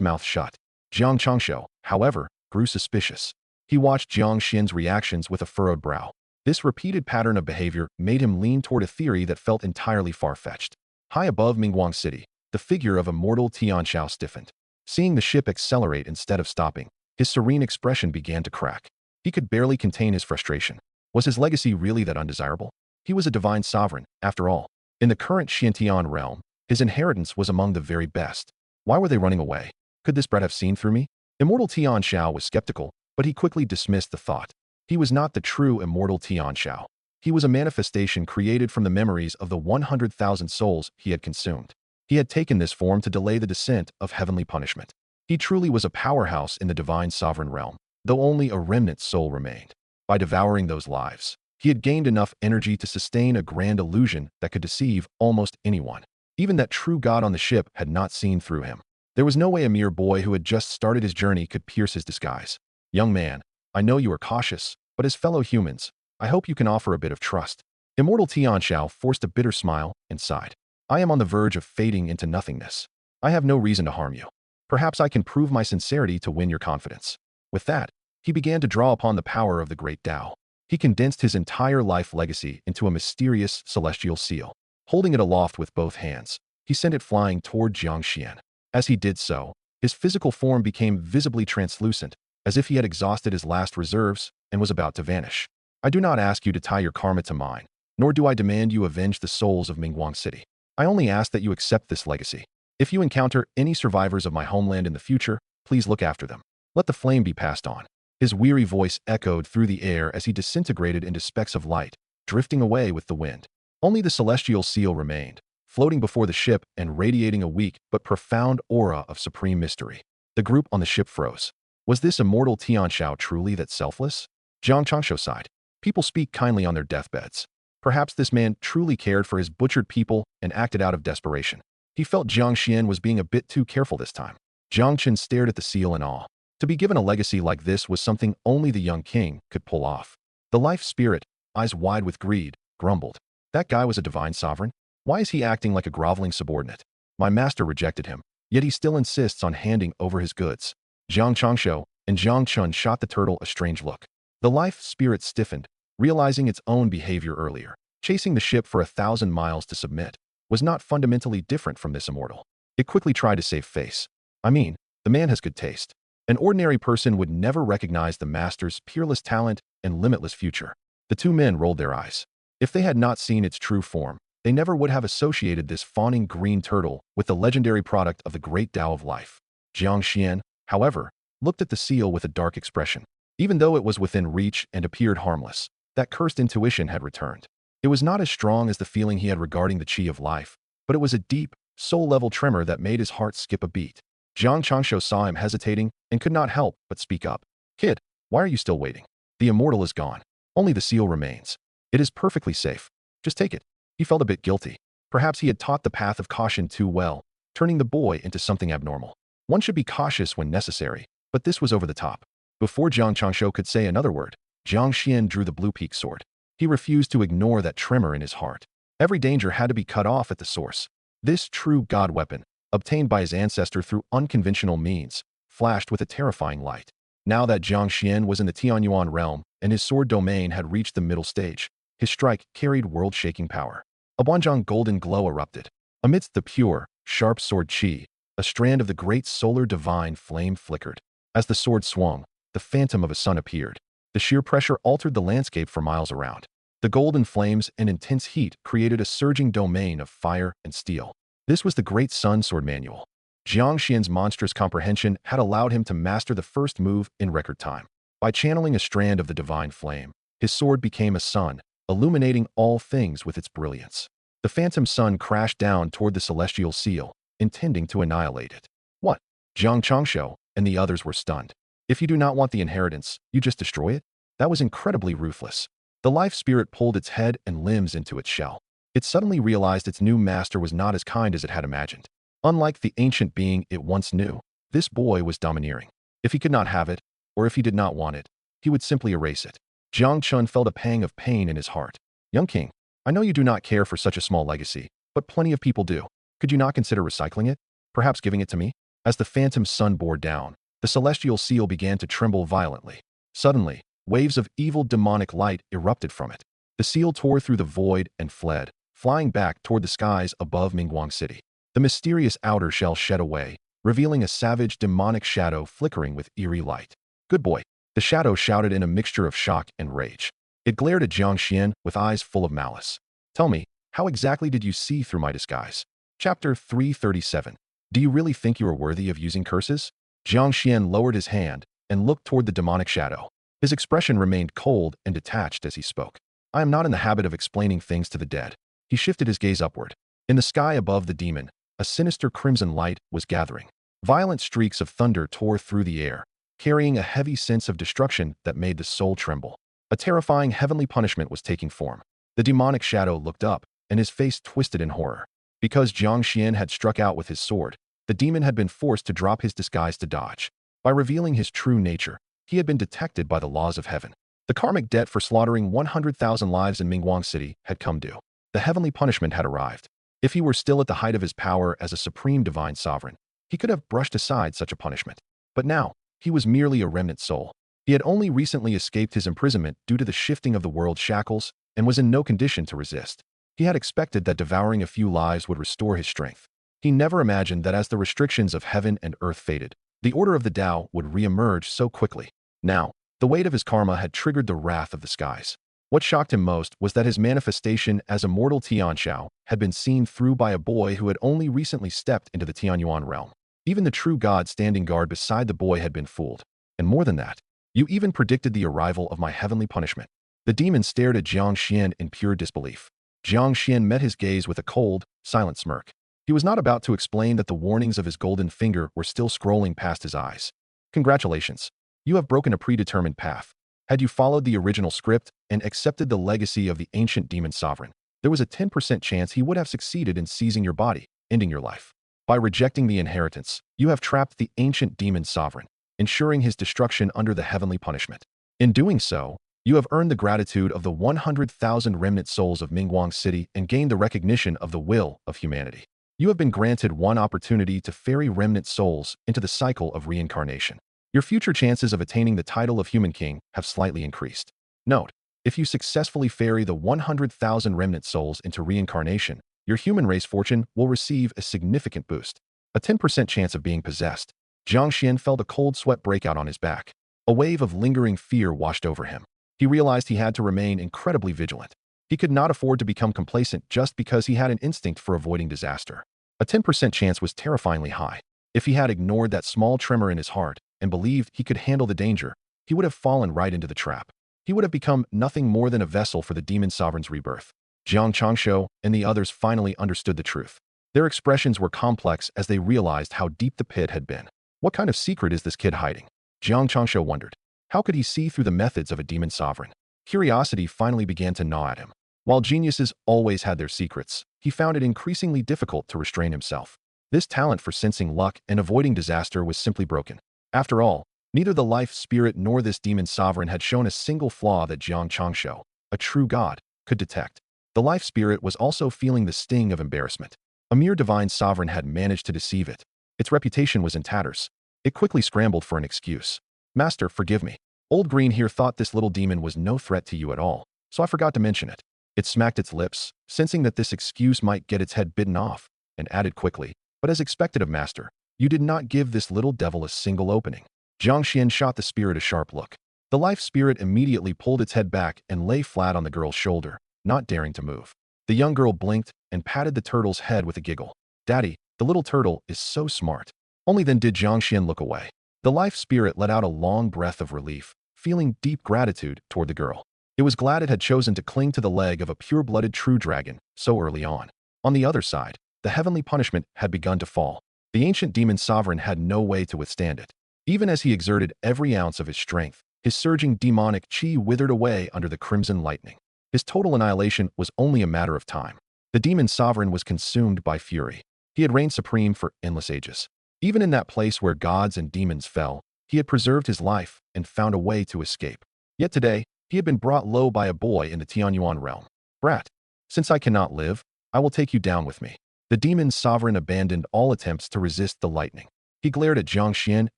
mouth shut. Jiang Changshu, however, grew suspicious. He watched Jiang Xian's reactions with a furrowed brow. This repeated pattern of behavior made him lean toward a theory that felt entirely far-fetched. High above Mingguang City, the figure of immortal Tian Xiao stiffened. Seeing the ship accelerate instead of stopping, his serene expression began to crack. He could barely contain his frustration. Was his legacy really that undesirable? He was a divine sovereign, after all. In the current Xiantian realm, his inheritance was among the very best. Why were they running away? Could this brat have seen through me? Immortal Tian Xiao was skeptical, but he quickly dismissed the thought. He was not the true immortal Tian Xiao. He was a manifestation created from the memories of the 100,000 souls he had consumed. He had taken this form to delay the descent of heavenly punishment. He truly was a powerhouse in the divine sovereign realm, though only a remnant soul remained. By devouring those lives, he had gained enough energy to sustain a grand illusion that could deceive almost anyone. Even that true god on the ship had not seen through him. There was no way a mere boy who had just started his journey could pierce his disguise. Young man, I know you are cautious, but as fellow humans, I hope you can offer a bit of trust. Immortal Tian Xiao forced a bitter smile and sighed. I am on the verge of fading into nothingness. I have no reason to harm you. Perhaps I can prove my sincerity to win your confidence. With that, he began to draw upon the power of the great Tao. He condensed his entire life legacy into a mysterious celestial seal. Holding it aloft with both hands, he sent it flying toward Jiang Xian. As he did so, his physical form became visibly translucent, as if he had exhausted his last reserves and was about to vanish. I do not ask you to tie your karma to mine, nor do I demand you avenge the souls of Mingguang City. I only ask that you accept this legacy. If you encounter any survivors of my homeland in the future, please look after them. Let the flame be passed on. His weary voice echoed through the air as he disintegrated into specks of light, drifting away with the wind. Only the celestial seal remained, floating before the ship and radiating a weak but profound aura of supreme mystery. The group on the ship froze. Was this immortal Tian Xiao truly that selfless? Jiang Changshu sighed. People speak kindly on their deathbeds. Perhaps this man truly cared for his butchered people and acted out of desperation. He felt Jiang Xian was being a bit too careful this time. Jiang Chen stared at the seal in awe. To be given a legacy like this was something only the young king could pull off. The life spirit, eyes wide with greed, grumbled. That guy was a divine sovereign? Why is he acting like a groveling subordinate? My master rejected him, yet he still insists on handing over his goods. Jiang Changshu and Jiang Chun shot the turtle a strange look. The life spirit stiffened, realizing its own behavior earlier. Chasing the ship for 1,000 miles to submit was not fundamentally different from this immortal. It quickly tried to save face. I mean, the man has good taste. An ordinary person would never recognize the master's peerless talent and limitless future. The two men rolled their eyes. If they had not seen its true form, they never would have associated this fawning green turtle with the legendary product of the great Tao of life. Jiang Xian, however, looked at the seal with a dark expression. Even though it was within reach and appeared harmless, that cursed intuition had returned. It was not as strong as the feeling he had regarding the qi of life, but it was a deep, soul-level tremor that made his heart skip a beat. Jiang Changsho saw him hesitating and could not help but speak up. Kid, why are you still waiting? The immortal is gone. Only the seal remains. It is perfectly safe. Just take it. He felt a bit guilty. Perhaps he had taught the path of caution too well, turning the boy into something abnormal. One should be cautious when necessary, but this was over the top. Before Jiang Changsho could say another word, Jiang Xian drew the blue peak sword. He refused to ignore that tremor in his heart. Every danger had to be cut off at the source. This true god weapon, obtained by his ancestor through unconventional means, flashed with a terrifying light. Now that Jiang Xian was in the Tianyuan realm and his sword domain had reached the middle stage, his strike carried world-shaking power. A Guanzhong golden glow erupted. Amidst the pure, sharp sword qi, a strand of the great solar divine flame flickered. As the sword swung, the phantom of a sun appeared. The sheer pressure altered the landscape for miles around. The golden flames and intense heat created a surging domain of fire and steel. This was the Great Sun Sword Manual. Jiang Xian's monstrous comprehension had allowed him to master the first move in record time. By channeling a strand of the divine flame, his sword became a sun, illuminating all things with its brilliance. The phantom sun crashed down toward the celestial seal, intending to annihilate it. What? Jiang Changsho and the others were stunned. If you do not want the inheritance, you just destroy it? That was incredibly ruthless. The life spirit pulled its head and limbs into its shell. It suddenly realized its new master was not as kind as it had imagined. Unlike the ancient being it once knew, this boy was domineering. If he could not have it, or if he did not want it, he would simply erase it. Jiang Chun felt a pang of pain in his heart. Young king, I know you do not care for such a small legacy, but plenty of people do. Could you not consider recycling it? Perhaps giving it to me? As the phantom sun bore down, the celestial seal began to tremble violently. Suddenly, waves of evil demonic light erupted from it. The seal tore through the void and fled, flying back toward the skies above Mingguang City. The mysterious outer shell shed away, revealing a savage demonic shadow flickering with eerie light. Good boy, the shadow shouted in a mixture of shock and rage. It glared at Jiang Xian with eyes full of malice. Tell me, how exactly did you see through my disguise? Chapter 337. Do you really think you are worthy of using curses? Jiang Xian lowered his hand and looked toward the demonic shadow. His expression remained cold and detached as he spoke. I am not in the habit of explaining things to the dead. He shifted his gaze upward. In the sky above the demon, a sinister crimson light was gathering. Violent streaks of thunder tore through the air, carrying a heavy sense of destruction that made the soul tremble. A terrifying heavenly punishment was taking form. The demonic shadow looked up, and his face twisted in horror. Because Jiang Xian had struck out with his sword, the demon had been forced to drop his disguise to dodge. By revealing his true nature, he had been detected by the laws of heaven. The karmic debt for slaughtering 100,000 lives in Mingguang City had come due. The heavenly punishment had arrived. If he were still at the height of his power as a supreme divine sovereign, he could have brushed aside such a punishment. But now, he was merely a remnant soul. He had only recently escaped his imprisonment due to the shifting of the world's shackles and was in no condition to resist. He had expected that devouring a few lives would restore his strength. He never imagined that as the restrictions of heaven and earth faded, the order of the Tao would re-emerge so quickly. Now, the weight of his karma had triggered the wrath of the skies. What shocked him most was that his manifestation as a mortal Tianxiao had been seen through by a boy who had only recently stepped into the Tianyuan realm. Even the true god standing guard beside the boy had been fooled. And more than that, you even predicted the arrival of my heavenly punishment. The demon stared at Jiang Xian in pure disbelief. Jiang Xian met his gaze with a cold, silent smirk. He was not about to explain that the warnings of his golden finger were still scrolling past his eyes. Congratulations. You have broken a predetermined path. Had you followed the original script and accepted the legacy of the ancient demon sovereign, there was a 10% chance he would have succeeded in seizing your body, ending your life. By rejecting the inheritance, you have trapped the ancient demon sovereign, ensuring his destruction under the heavenly punishment. In doing so, you have earned the gratitude of the 100,000 remnant souls of Mingguang City and gained the recognition of the will of humanity. You have been granted one opportunity to ferry remnant souls into the cycle of reincarnation. Your future chances of attaining the title of Human King have slightly increased. Note, if you successfully ferry the 100,000 remnant souls into reincarnation, your human race fortune will receive a significant boost. A 10% chance of being possessed. Jiang Xian felt a cold sweat break out on his back. A wave of lingering fear washed over him. He realized he had to remain incredibly vigilant. He could not afford to become complacent just because he had an instinct for avoiding disaster. A 10% chance was terrifyingly high. If he had ignored that small tremor in his heart and believed he could handle the danger, he would have fallen right into the trap. He would have become nothing more than a vessel for the demon sovereign's rebirth. Jiang Changshu and the others finally understood the truth. Their expressions were complex as they realized how deep the pit had been. What kind of secret is this kid hiding? Jiang Changshu wondered. How could he see through the methods of a demon sovereign? Curiosity finally began to gnaw at him. While geniuses always had their secrets, he found it increasingly difficult to restrain himself. This talent for sensing luck and avoiding disaster was simply broken. After all, neither the life spirit nor this demon sovereign had shown a single flaw that Jiang Changshu, a true god, could detect. The life spirit was also feeling the sting of embarrassment. A mere divine sovereign had managed to deceive it. Its reputation was in tatters. It quickly scrambled for an excuse. Master, forgive me. Old Green here thought this little demon was no threat to you at all, so I forgot to mention it. It smacked its lips, sensing that this excuse might get its head bitten off, and added quickly, but as expected of Master, you did not give this little devil a single opening. Jiang Xuan shot the spirit a sharp look. The life spirit immediately pulled its head back and lay flat on the girl's shoulder, not daring to move. The young girl blinked and patted the turtle's head with a giggle. Daddy, the little turtle is so smart. Only then did Jiang Xuan look away. The life spirit let out a long breath of relief, feeling deep gratitude toward the girl. It was glad it had chosen to cling to the leg of a pure-blooded true dragon so early on. On the other side, the heavenly punishment had begun to fall. The ancient demon sovereign had no way to withstand it. Even as he exerted every ounce of his strength, his surging demonic chi withered away under the crimson lightning. His total annihilation was only a matter of time. The demon sovereign was consumed by fury. He had reigned supreme for endless ages. Even in that place where gods and demons fell, he had preserved his life and found a way to escape. Yet today, he had been brought low by a boy in the Tianyuan realm. Brat, since I cannot live, I will take you down with me. The demon sovereign abandoned all attempts to resist the lightning. He glared at Jiang Xuan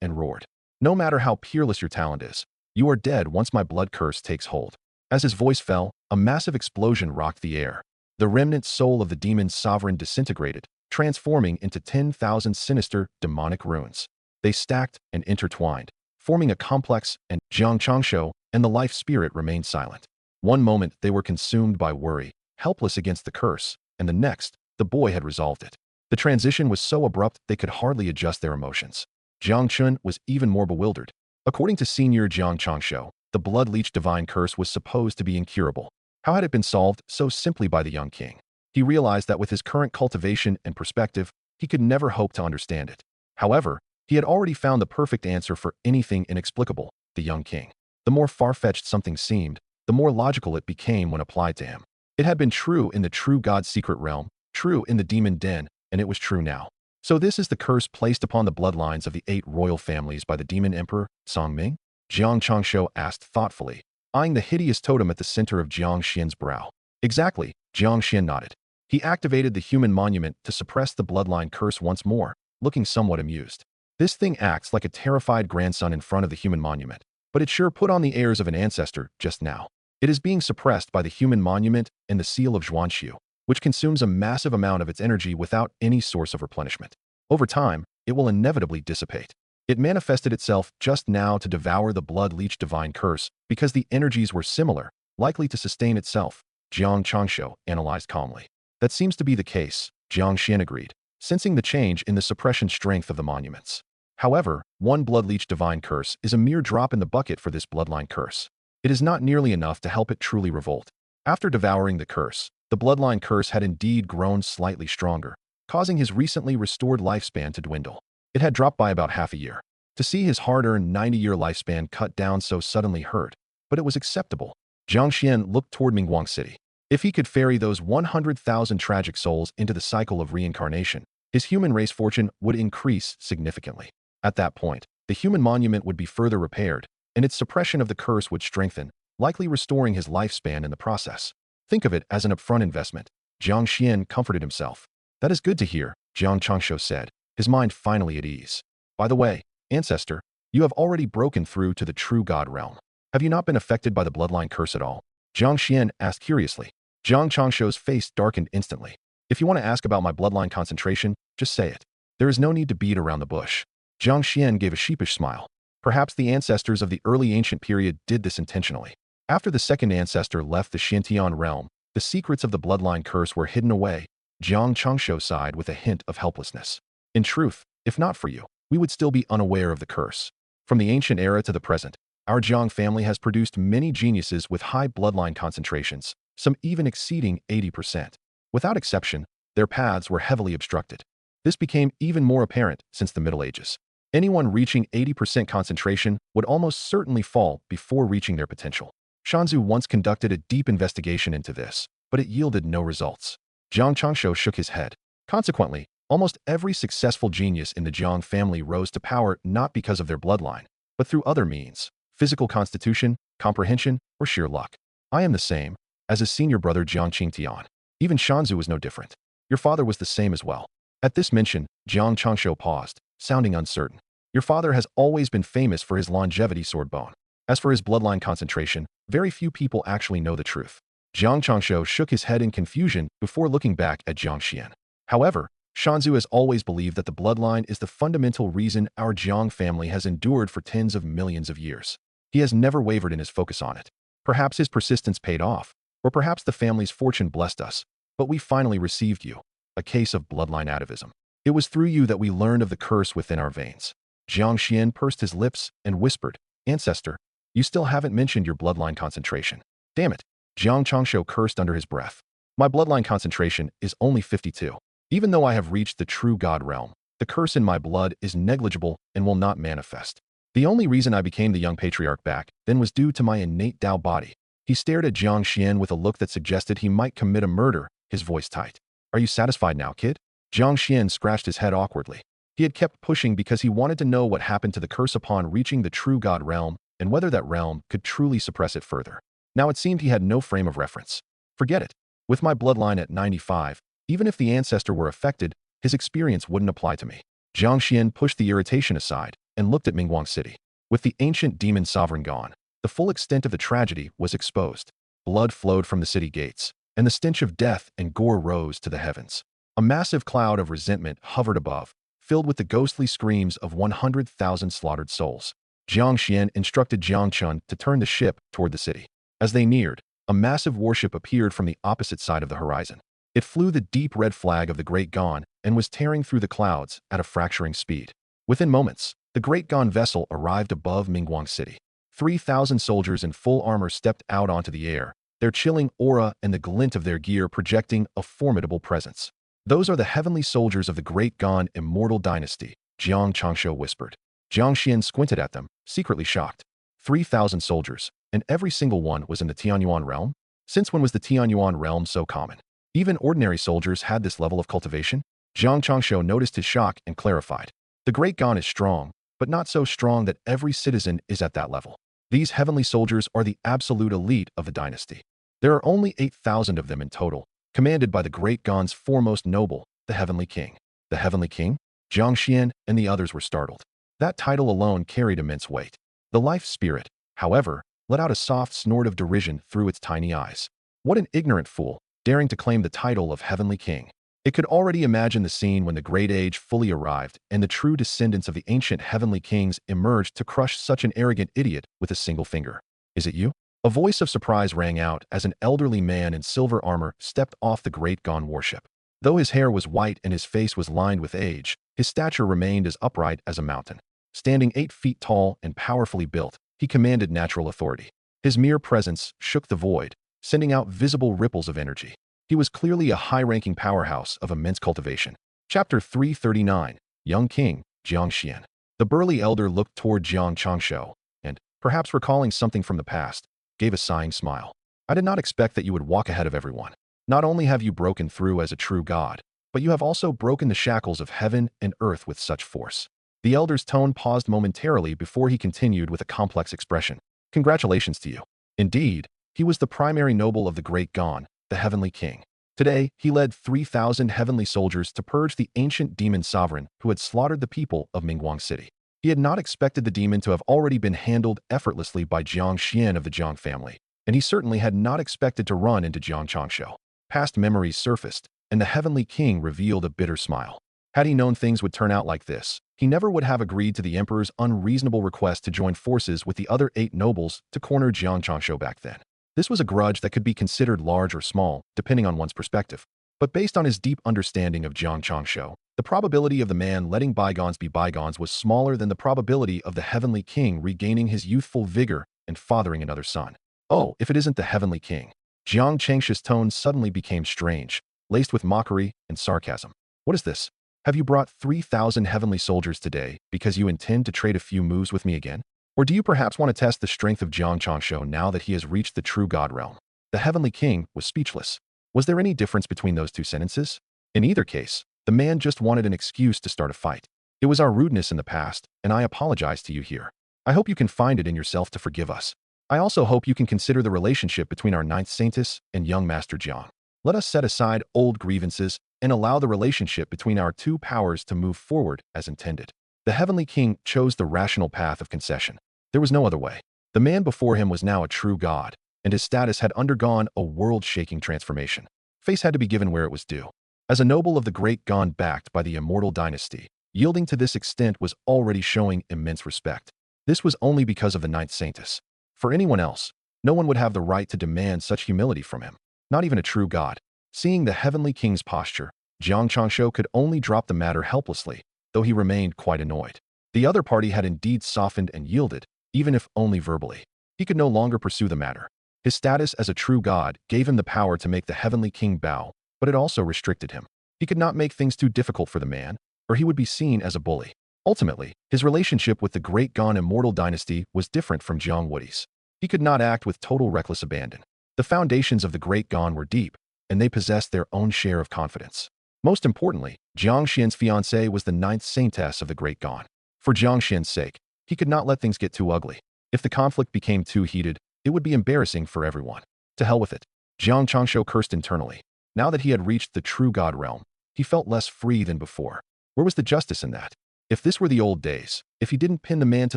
and roared. No matter how peerless your talent is, you are dead once my blood curse takes hold. As his voice fell, a massive explosion rocked the air. The remnant soul of the demon sovereign disintegrated, transforming into 10,000 sinister, demonic ruins. They stacked and intertwined, forming a complex, and Jiang Changshu and the life spirit remained silent. One moment they were consumed by worry, helpless against the curse, and the next, the boy had resolved it. The transition was so abrupt they could hardly adjust their emotions. Jiang Chun was even more bewildered. According to Senior Jiang Changshu, the blood leech divine curse was supposed to be incurable. How had it been solved so simply by the young king? He realized that with his current cultivation and perspective, he could never hope to understand it. However, he had already found the perfect answer for anything inexplicable, the young king. The more far-fetched something seemed, the more logical it became when applied to him. It had been true in the true God's secret realm, true in the demon den, and it was true now. So this is the curse placed upon the bloodlines of the 8 royal families by the demon emperor, Songming? Jiang Changshu asked thoughtfully, eyeing the hideous totem at the center of Jiang Xian's brow. Exactly, Jiang Xian nodded. He activated the human monument to suppress the bloodline curse once more, looking somewhat amused. This thing acts like a terrified grandson in front of the human monument, but it sure put on the airs of an ancestor just now. It is being suppressed by the human monument and the seal of Zhuanshu, which consumes a massive amount of its energy without any source of replenishment. Over time, it will inevitably dissipate. It manifested itself just now to devour the blood leech divine curse because the energies were similar, likely to sustain itself, Jiang Changshu analyzed calmly. That seems to be the case, Jiang Xian agreed, sensing the change in the suppression strength of the monuments. However, one blood leech divine curse is a mere drop in the bucket for this bloodline curse. It is not nearly enough to help it truly revolt. After devouring the curse, the bloodline curse had indeed grown slightly stronger, causing his recently restored lifespan to dwindle. It had dropped by about half a year. To see his hard-earned 90-year lifespan cut down so suddenly hurt, but it was acceptable. Jiang Xian looked toward Mingguang City. If he could ferry those 100,000 tragic souls into the cycle of reincarnation, his human race fortune would increase significantly. At that point, the human monument would be further repaired, and its suppression of the curse would strengthen, likely restoring his lifespan in the process. Think of it as an upfront investment. Jiang Xian comforted himself. That is good to hear, Jiang Changshu said, his mind finally at ease. By the way, Ancestor, you have already broken through to the true God realm. Have you not been affected by the bloodline curse at all? Jiang Xian asked curiously. Jiang Changshu's face darkened instantly. If you want to ask about my bloodline concentration, just say it. There is no need to beat around the bush. Jiang Xian gave a sheepish smile. Perhaps the ancestors of the early ancient period did this intentionally. After the second ancestor left the Xintian realm, the secrets of the bloodline curse were hidden away. Jiang Changshu sighed with a hint of helplessness. In truth, if not for you, we would still be unaware of the curse. From the ancient era to the present, our Jiang family has produced many geniuses with high bloodline concentrations, some even exceeding 80%. Without exception, their paths were heavily obstructed. This became even more apparent since the Middle Ages. Anyone reaching 80% concentration would almost certainly fall before reaching their potential. Shanzu once conducted a deep investigation into this, but it yielded no results. Jiang Changshu shook his head. Consequently, almost every successful genius in the Jiang family rose to power not because of their bloodline, but through other means: physical constitution, comprehension, or sheer luck. I am the same as his senior brother Jiang Qingtian. Even Shanzu was no different. Your father was the same as well. At this mention, Jiang Changshu paused, sounding uncertain. Your father has always been famous for his longevity sword bone. As for his bloodline concentration, very few people actually know the truth. Jiang Changshu shook his head in confusion before looking back at Jiang Xian. However, Shanzu has always believed that the bloodline is the fundamental reason our Jiang family has endured for tens of millions of years. He has never wavered in his focus on it. Perhaps his persistence paid off, or perhaps the family's fortune blessed us, but we finally received you. A case of bloodline atavism. It was through you that we learned of the curse within our veins. Jiang Xian pursed his lips and whispered, Ancestor, you still haven't mentioned your bloodline concentration. Damn it. Jiang Changshu cursed under his breath. My bloodline concentration is only 52. Even though I have reached the true God realm, the curse in my blood is negligible and will not manifest. The only reason I became the young patriarch back then was due to my innate Dao body. He stared at Jiang Xian with a look that suggested he might commit a murder, his voice tight. Are you satisfied now, kid? Jiang Xian scratched his head awkwardly. He had kept pushing because he wanted to know what happened to the curse upon reaching the true God realm and whether that realm could truly suppress it further. Now it seemed he had no frame of reference. Forget it. With my bloodline at 95, even if the ancestor were affected, his experience wouldn't apply to me. Jiang Xian pushed the irritation aside and looked at Mingguang City. With the ancient demon sovereign gone, the full extent of the tragedy was exposed. Blood flowed from the city gates, and the stench of death and gore rose to the heavens. A massive cloud of resentment hovered above, filled with the ghostly screams of 100,000 slaughtered souls. Jiang Xian instructed Jiang Chun to turn the ship toward the city. As they neared, a massive warship appeared from the opposite side of the horizon. It flew the deep red flag of the Great Gan and was tearing through the clouds at a fracturing speed. Within moments, the Great Gan vessel arrived above Mingguang City. 3,000 soldiers in full armor stepped out onto the air, their chilling aura and the glint of their gear projecting a formidable presence. Those are the heavenly soldiers of the Great Gan immortal dynasty, Jiang Changshu whispered. Jiang Xian squinted at them, secretly shocked. 3,000 soldiers, and every single one was in the Tianyuan realm? Since when was the Tianyuan realm so common? Even ordinary soldiers had this level of cultivation? Jiang Changshu noticed his shock and clarified. The Great Gan is strong, but not so strong that every citizen is at that level. These heavenly soldiers are the absolute elite of the dynasty. There are only 8,000 of them in total, commanded by the Great Gan's foremost noble, the Heavenly King. The Heavenly King? Jiang Xian and the others were startled. That title alone carried immense weight. The life spirit, however, let out a soft snort of derision through its tiny eyes. What an ignorant fool, daring to claim the title of Heavenly King. It could already imagine the scene when the Great Age fully arrived and the true descendants of the ancient Heavenly Kings emerged to crush such an arrogant idiot with a single finger. Is it you? A voice of surprise rang out as an elderly man in silver armor stepped off the Great Gan warship. Though his hair was white and his face was lined with age, his stature remained as upright as a mountain. Standing 8 feet tall and powerfully built, he commanded natural authority. His mere presence shook the void, sending out visible ripples of energy. He was clearly a high-ranking powerhouse of immense cultivation. Chapter 339, Young King, Jiang Xian. The burly elder looked toward Jiang Changshu, and, perhaps recalling something from the past, gave a sighing smile. I did not expect that you would walk ahead of everyone. Not only have you broken through as a true god, but you have also broken the shackles of heaven and earth with such force. The elder's tone paused momentarily before he continued with a complex expression. Congratulations to you. Indeed, he was the primary noble of the Great Gan, the Heavenly King. Today, he led 3,000 heavenly soldiers to purge the ancient demon sovereign who had slaughtered the people of Mingguang City. He had not expected the demon to have already been handled effortlessly by Jiang Xian of the Jiang family, and he certainly had not expected to run into Jiang Changshu. Past memories surfaced, and the Heavenly King revealed a bitter smile. Had he known things would turn out like this, he never would have agreed to the emperor's unreasonable request to join forces with the other 8 nobles to corner Jiang Changshu back then. This was a grudge that could be considered large or small, depending on one's perspective. But based on his deep understanding of Jiang Changshu, the probability of the man letting bygones be bygones was smaller than the probability of the Heavenly King regaining his youthful vigor and fathering another son. Oh, if it isn't the Heavenly King. Jiang Changsha's tone suddenly became strange, laced with mockery and sarcasm. What is this? Have you brought 3,000 heavenly soldiers today because you intend to trade a few moves with me again? Or do you perhaps want to test the strength of Jiang Changsha now that he has reached the true God realm? The heavenly king was speechless. Was there any difference between those two sentences? In either case, the man just wanted an excuse to start a fight. It was our rudeness in the past, and I apologize to you here. I hope you can find it in yourself to forgive us. I also hope you can consider the relationship between our ninth saintess and young Master Jiang. Let us set aside old grievances and allow the relationship between our two powers to move forward as intended. The heavenly king chose the rational path of concession. There was no other way. The man before him was now a true god, and his status had undergone a world-shaking transformation. Face had to be given where it was due. As a noble of the great Gan backed by the immortal dynasty, yielding to this extent was already showing immense respect. This was only because of the ninth saintess. For anyone else, no one would have the right to demand such humility from him, not even a true god. Seeing the heavenly king's posture, Jiang Changsha could only drop the matter helplessly, though he remained quite annoyed. The other party had indeed softened and yielded, even if only verbally. He could no longer pursue the matter. His status as a true god gave him the power to make the heavenly king bow, but it also restricted him. He could not make things too difficult for the man, or he would be seen as a bully. Ultimately, his relationship with the great Gan immortal dynasty was different from Jiang Woody's. He could not act with total reckless abandon. The foundations of the great Gan were deep, and they possessed their own share of confidence. Most importantly, Jiang Xian's fiancée was the ninth saintess of the great Gan. For Jiang Xian's sake, he could not let things get too ugly. If the conflict became too heated, it would be embarrassing for everyone. To hell with it. Jiang Changsha cursed internally. Now that he had reached the true God realm, he felt less free than before. Where was the justice in that? If this were the old days, if he didn't pin the man to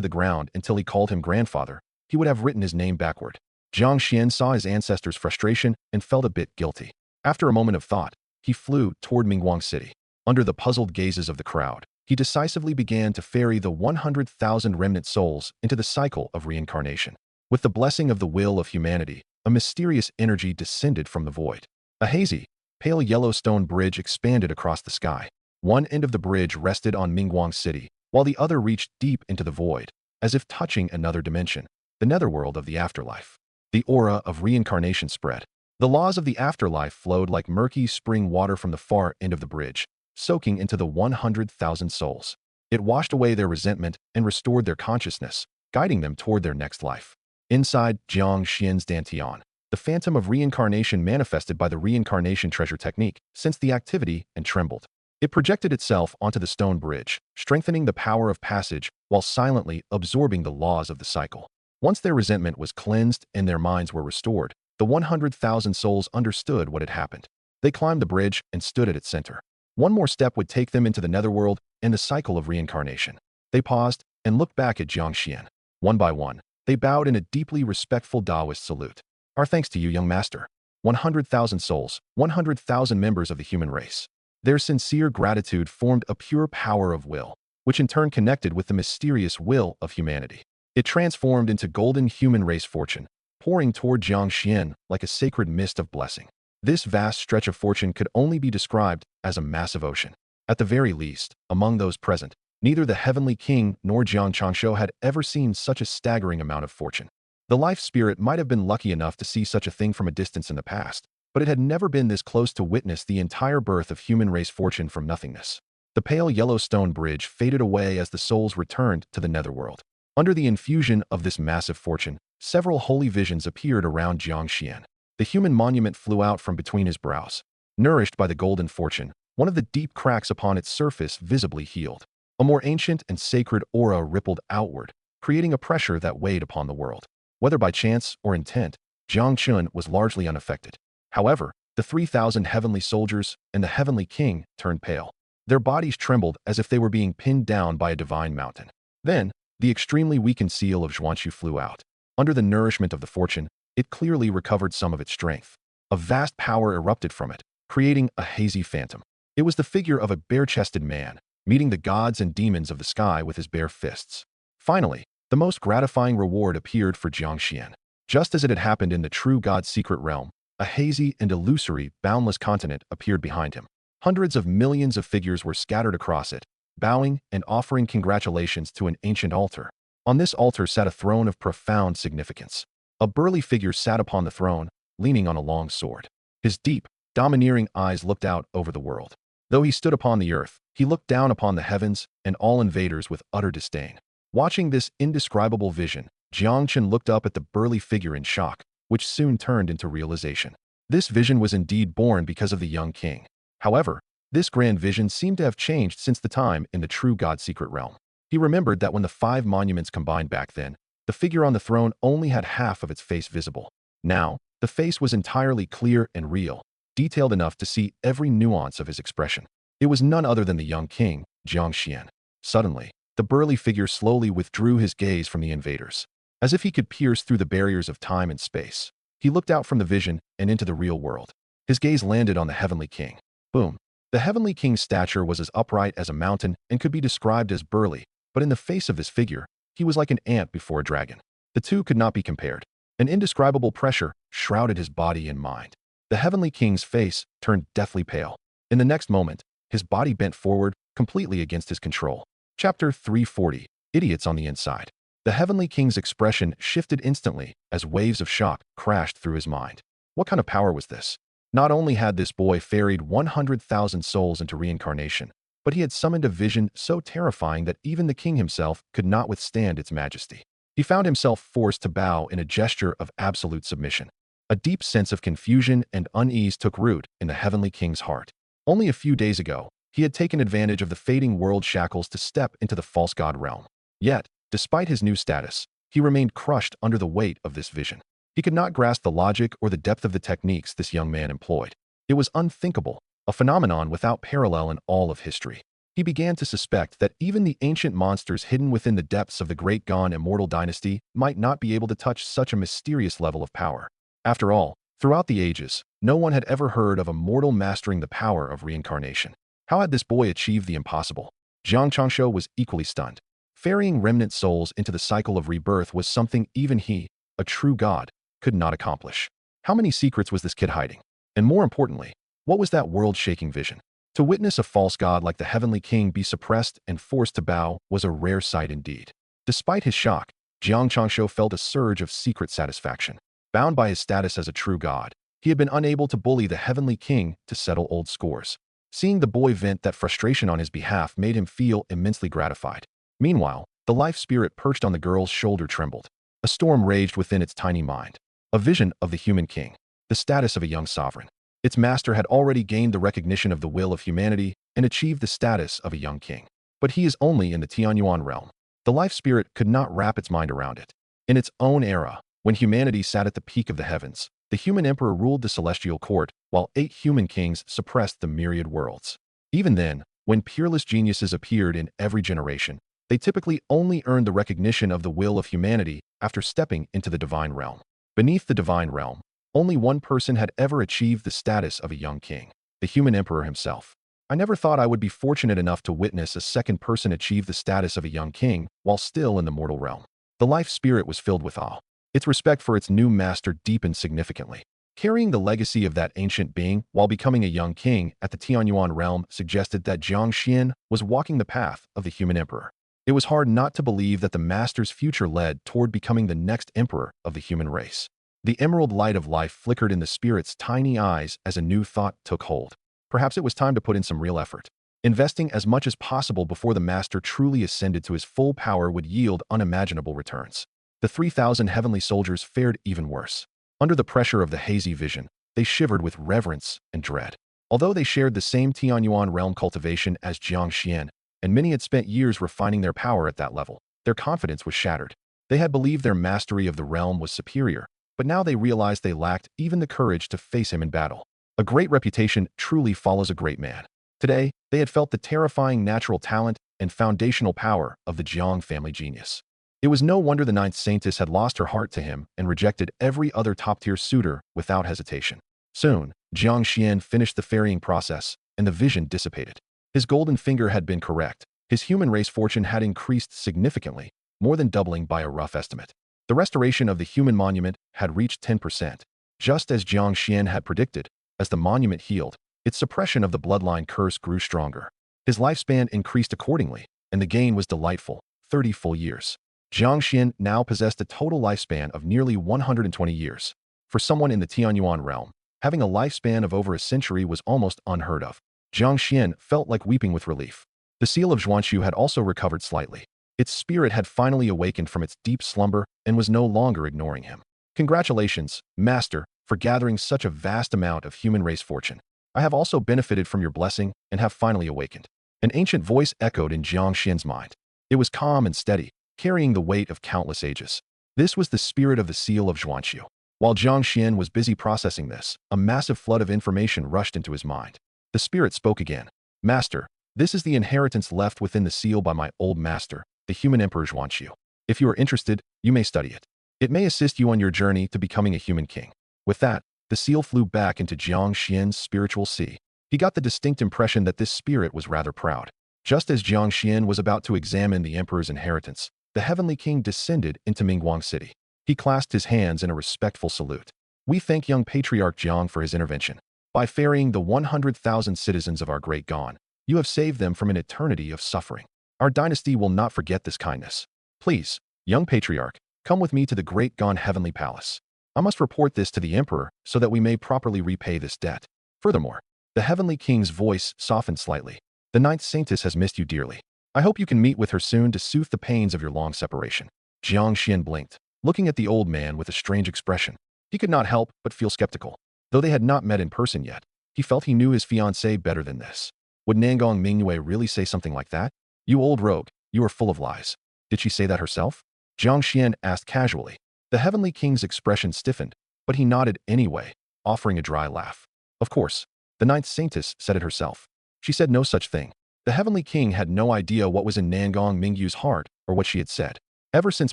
the ground until he called him grandfather, he would have written his name backward. Jiang Xian saw his ancestor's frustration and felt a bit guilty. After a moment of thought, he flew toward Mingguang City. Under the puzzled gazes of the crowd, he decisively began to ferry the 100,000 remnant souls into the cycle of reincarnation. With the blessing of the will of humanity, a mysterious energy descended from the void. A hazy, pale yellow stone bridge expanded across the sky. One end of the bridge rested on Mingguang City, while the other reached deep into the void, as if touching another dimension, the netherworld of the afterlife. The aura of reincarnation spread. The laws of the afterlife flowed like murky spring water from the far end of the bridge, soaking into the 100,000 souls. It washed away their resentment and restored their consciousness, guiding them toward their next life. Inside Jiang Xian's dantian, the phantom of reincarnation manifested by the reincarnation treasure technique sensed the activity and trembled. It projected itself onto the stone bridge, strengthening the power of passage while silently absorbing the laws of the cycle. Once their resentment was cleansed and their minds were restored, the 100,000 souls understood what had happened. They climbed the bridge and stood at its center. One more step would take them into the netherworld and the cycle of reincarnation. They paused and looked back at Jiang Xian. One by one, they bowed in a deeply respectful Taoist salute. Our thanks to you, young master. 100,000 souls, 100,000 members of the human race. Their sincere gratitude formed a pure power of will, which in turn connected with the mysterious will of humanity. It transformed into golden human race fortune, pouring toward Jiang Xian like a sacred mist of blessing. This vast stretch of fortune could only be described as a massive ocean. At the very least, among those present, neither the heavenly king nor Jiang Changsha had ever seen such a staggering amount of fortune. The life spirit might have been lucky enough to see such a thing from a distance in the past, but it had never been this close to witness the entire birth of human race fortune from nothingness. The pale yellow stone bridge faded away as the souls returned to the netherworld. Under the infusion of this massive fortune, several holy visions appeared around Jiang Xian. The human monument flew out from between his brows. Nourished by the golden fortune, one of the deep cracks upon its surface visibly healed. A more ancient and sacred aura rippled outward, creating a pressure that weighed upon the world. Whether by chance or intent, Jiang Xuan was largely unaffected. However, the 3,000 heavenly soldiers and the heavenly king turned pale. Their bodies trembled as if they were being pinned down by a divine mountain. Then, the extremely weakened seal of Xuanxu flew out. Under the nourishment of the fortune, it clearly recovered some of its strength. A vast power erupted from it, creating a hazy phantom. It was the figure of a bare-chested man, meeting the gods and demons of the sky with his bare fists. Finally, the most gratifying reward appeared for Jiang Xian. Just as it had happened in the true God's secret realm, a hazy and illusory, boundless continent appeared behind him. Hundreds of millions of figures were scattered across it, bowing and offering congratulations to an ancient altar. On this altar sat a throne of profound significance. A burly figure sat upon the throne, leaning on a long sword. His deep, domineering eyes looked out over the world. Though he stood upon the earth, he looked down upon the heavens and all invaders with utter disdain. Watching this indescribable vision, Jiang Xuan looked up at the burly figure in shock, which soon turned into realization. This vision was indeed born because of the young king. However, this grand vision seemed to have changed since the time in the true God secret realm. He remembered that when the 5 monuments combined back then, the figure on the throne only had half of its face visible. Now, the face was entirely clear and real, detailed enough to see every nuance of his expression. It was none other than the young king, Jiang Xuan. Suddenly, the burly figure slowly withdrew his gaze from the invaders. As if he could pierce through the barriers of time and space, he looked out from the vision and into the real world. His gaze landed on the heavenly king. Boom! The heavenly king's stature was as upright as a mountain and could be described as burly, but in the face of this figure, he was like an ant before a dragon. The two could not be compared. An indescribable pressure shrouded his body and mind. The heavenly king's face turned deathly pale. In the next moment, his body bent forward, completely against his control. Chapter 340. Idiots on the Inside. The heavenly king's expression shifted instantly as waves of shock crashed through his mind. What kind of power was this? Not only had this boy ferried 100,000 souls into reincarnation, but he had summoned a vision so terrifying that even the king himself could not withstand its majesty. He found himself forced to bow in a gesture of absolute submission. A deep sense of confusion and unease took root in the heavenly king's heart. Only a few days ago, he had taken advantage of the fading world shackles to step into the false god realm. Yet, despite his new status, he remained crushed under the weight of this vision. He could not grasp the logic or the depth of the techniques this young man employed. It was unthinkable, a phenomenon without parallel in all of history. He began to suspect that even the ancient monsters hidden within the depths of the great gone immortal dynasty might not be able to touch such a mysterious level of power. After all, throughout the ages, no one had ever heard of a mortal mastering the power of reincarnation. How had this boy achieved the impossible? Jiang Changshu was equally stunned. Ferrying remnant souls into the cycle of rebirth was something even he, a true god, could not accomplish. How many secrets was this kid hiding? And more importantly, what was that world-shaking vision? To witness a false god like the heavenly king be suppressed and forced to bow was a rare sight indeed. Despite his shock, Jiang Changshu felt a surge of secret satisfaction. Bound by his status as a true god, he had been unable to bully the heavenly king to settle old scores. Seeing the boy vent that frustration on his behalf made him feel immensely gratified. Meanwhile, the life spirit perched on the girl's shoulder trembled. A storm raged within its tiny mind. A vision of the human king, the status of a young sovereign. Its master had already gained the recognition of the will of humanity and achieved the status of a young king. But he is only in the Tianyuan realm. The life spirit could not wrap its mind around it. In its own era, when humanity sat at the peak of the heavens, the human emperor ruled the celestial court, while 8 human kings suppressed the myriad worlds. Even then, when peerless geniuses appeared in every generation, they typically only earned the recognition of the will of humanity after stepping into the divine realm. Beneath the divine realm, only one person had ever achieved the status of a young king, the human emperor himself. I never thought I would be fortunate enough to witness a second person achieve the status of a young king while still in the mortal realm. The life spirit was filled with awe. Its respect for its new master deepened significantly. Carrying the legacy of that ancient being while becoming a young king at the Tianyuan realm suggested that Jiang Xuan was walking the path of the human emperor. It was hard not to believe that the master's future led toward becoming the next emperor of the human race. The emerald light of life flickered in the spirit's tiny eyes as a new thought took hold. Perhaps it was time to put in some real effort. Investing as much as possible before the master truly ascended to his full power would yield unimaginable returns. The 3,000 heavenly soldiers fared even worse. Under the pressure of the hazy vision, they shivered with reverence and dread. Although they shared the same Tianyuan realm cultivation as Jiang Xuan, and many had spent years refining their power at that level, their confidence was shattered. They had believed their mastery of the realm was superior, but now they realized they lacked even the courage to face him in battle. A great reputation truly follows a great man. Today, they had felt the terrifying natural talent and foundational power of the Jiang family genius. It was no wonder the ninth saintess had lost her heart to him and rejected every other top-tier suitor without hesitation. Soon, Jiang Xuan finished the ferrying process, and the vision dissipated. His golden finger had been correct. His human race fortune had increased significantly, more than doubling by a rough estimate. The restoration of the human monument had reached 10%. Just as Jiang Xuan had predicted, as the monument healed, its suppression of the bloodline curse grew stronger. His lifespan increased accordingly, and the gain was delightful, 30 full years. Jiang Xuan now possessed a total lifespan of nearly 120 years. For someone in the Tianyuan realm, having a lifespan of over a century was almost unheard of. Jiang Xuan felt like weeping with relief. The seal of Zhuanxu had also recovered slightly. Its spirit had finally awakened from its deep slumber and was no longer ignoring him. Congratulations, Master, for gathering such a vast amount of human race fortune. I have also benefited from your blessing and have finally awakened. An ancient voice echoed in Jiang Xuan's mind. It was calm and steady, carrying the weight of countless ages. This was the spirit of the seal of Zhuanxu. While Jiang Xuan was busy processing this, a massive flood of information rushed into his mind. The spirit spoke again. Master, this is the inheritance left within the seal by my old master, the human emperor Zhuanxu. If you are interested, you may study it. It may assist you on your journey to becoming a human king. With that, the seal flew back into Jiang Xuan's spiritual sea. He got the distinct impression that this spirit was rather proud. Just as Jiang Xuan was about to examine the emperor's inheritance, the heavenly king descended into Mingguang City. He clasped his hands in a respectful salute. We thank young Patriarch Jiang for his intervention. By ferrying the 100,000 citizens of our great Gan, you have saved them from an eternity of suffering. Our dynasty will not forget this kindness. Please, young Patriarch, come with me to the great Gan Heavenly Palace. I must report this to the emperor so that we may properly repay this debt. Furthermore, the heavenly king's voice softened slightly. The ninth saintess has missed you dearly. I hope you can meet with her soon to soothe the pains of your long separation. Jiang Xuan blinked, looking at the old man with a strange expression. He could not help but feel skeptical. Though they had not met in person yet, he felt he knew his fiancée better than this. Would Nangong Mingyue really say something like that? You old rogue, you are full of lies. Did she say that herself? Jiang Xuan asked casually. The heavenly king's expression stiffened, but he nodded anyway, offering a dry laugh. Of course, the ninth saintess said it herself. She said no such thing. The heavenly king had no idea what was in Nangong Mingyu's heart or what she had said. Ever since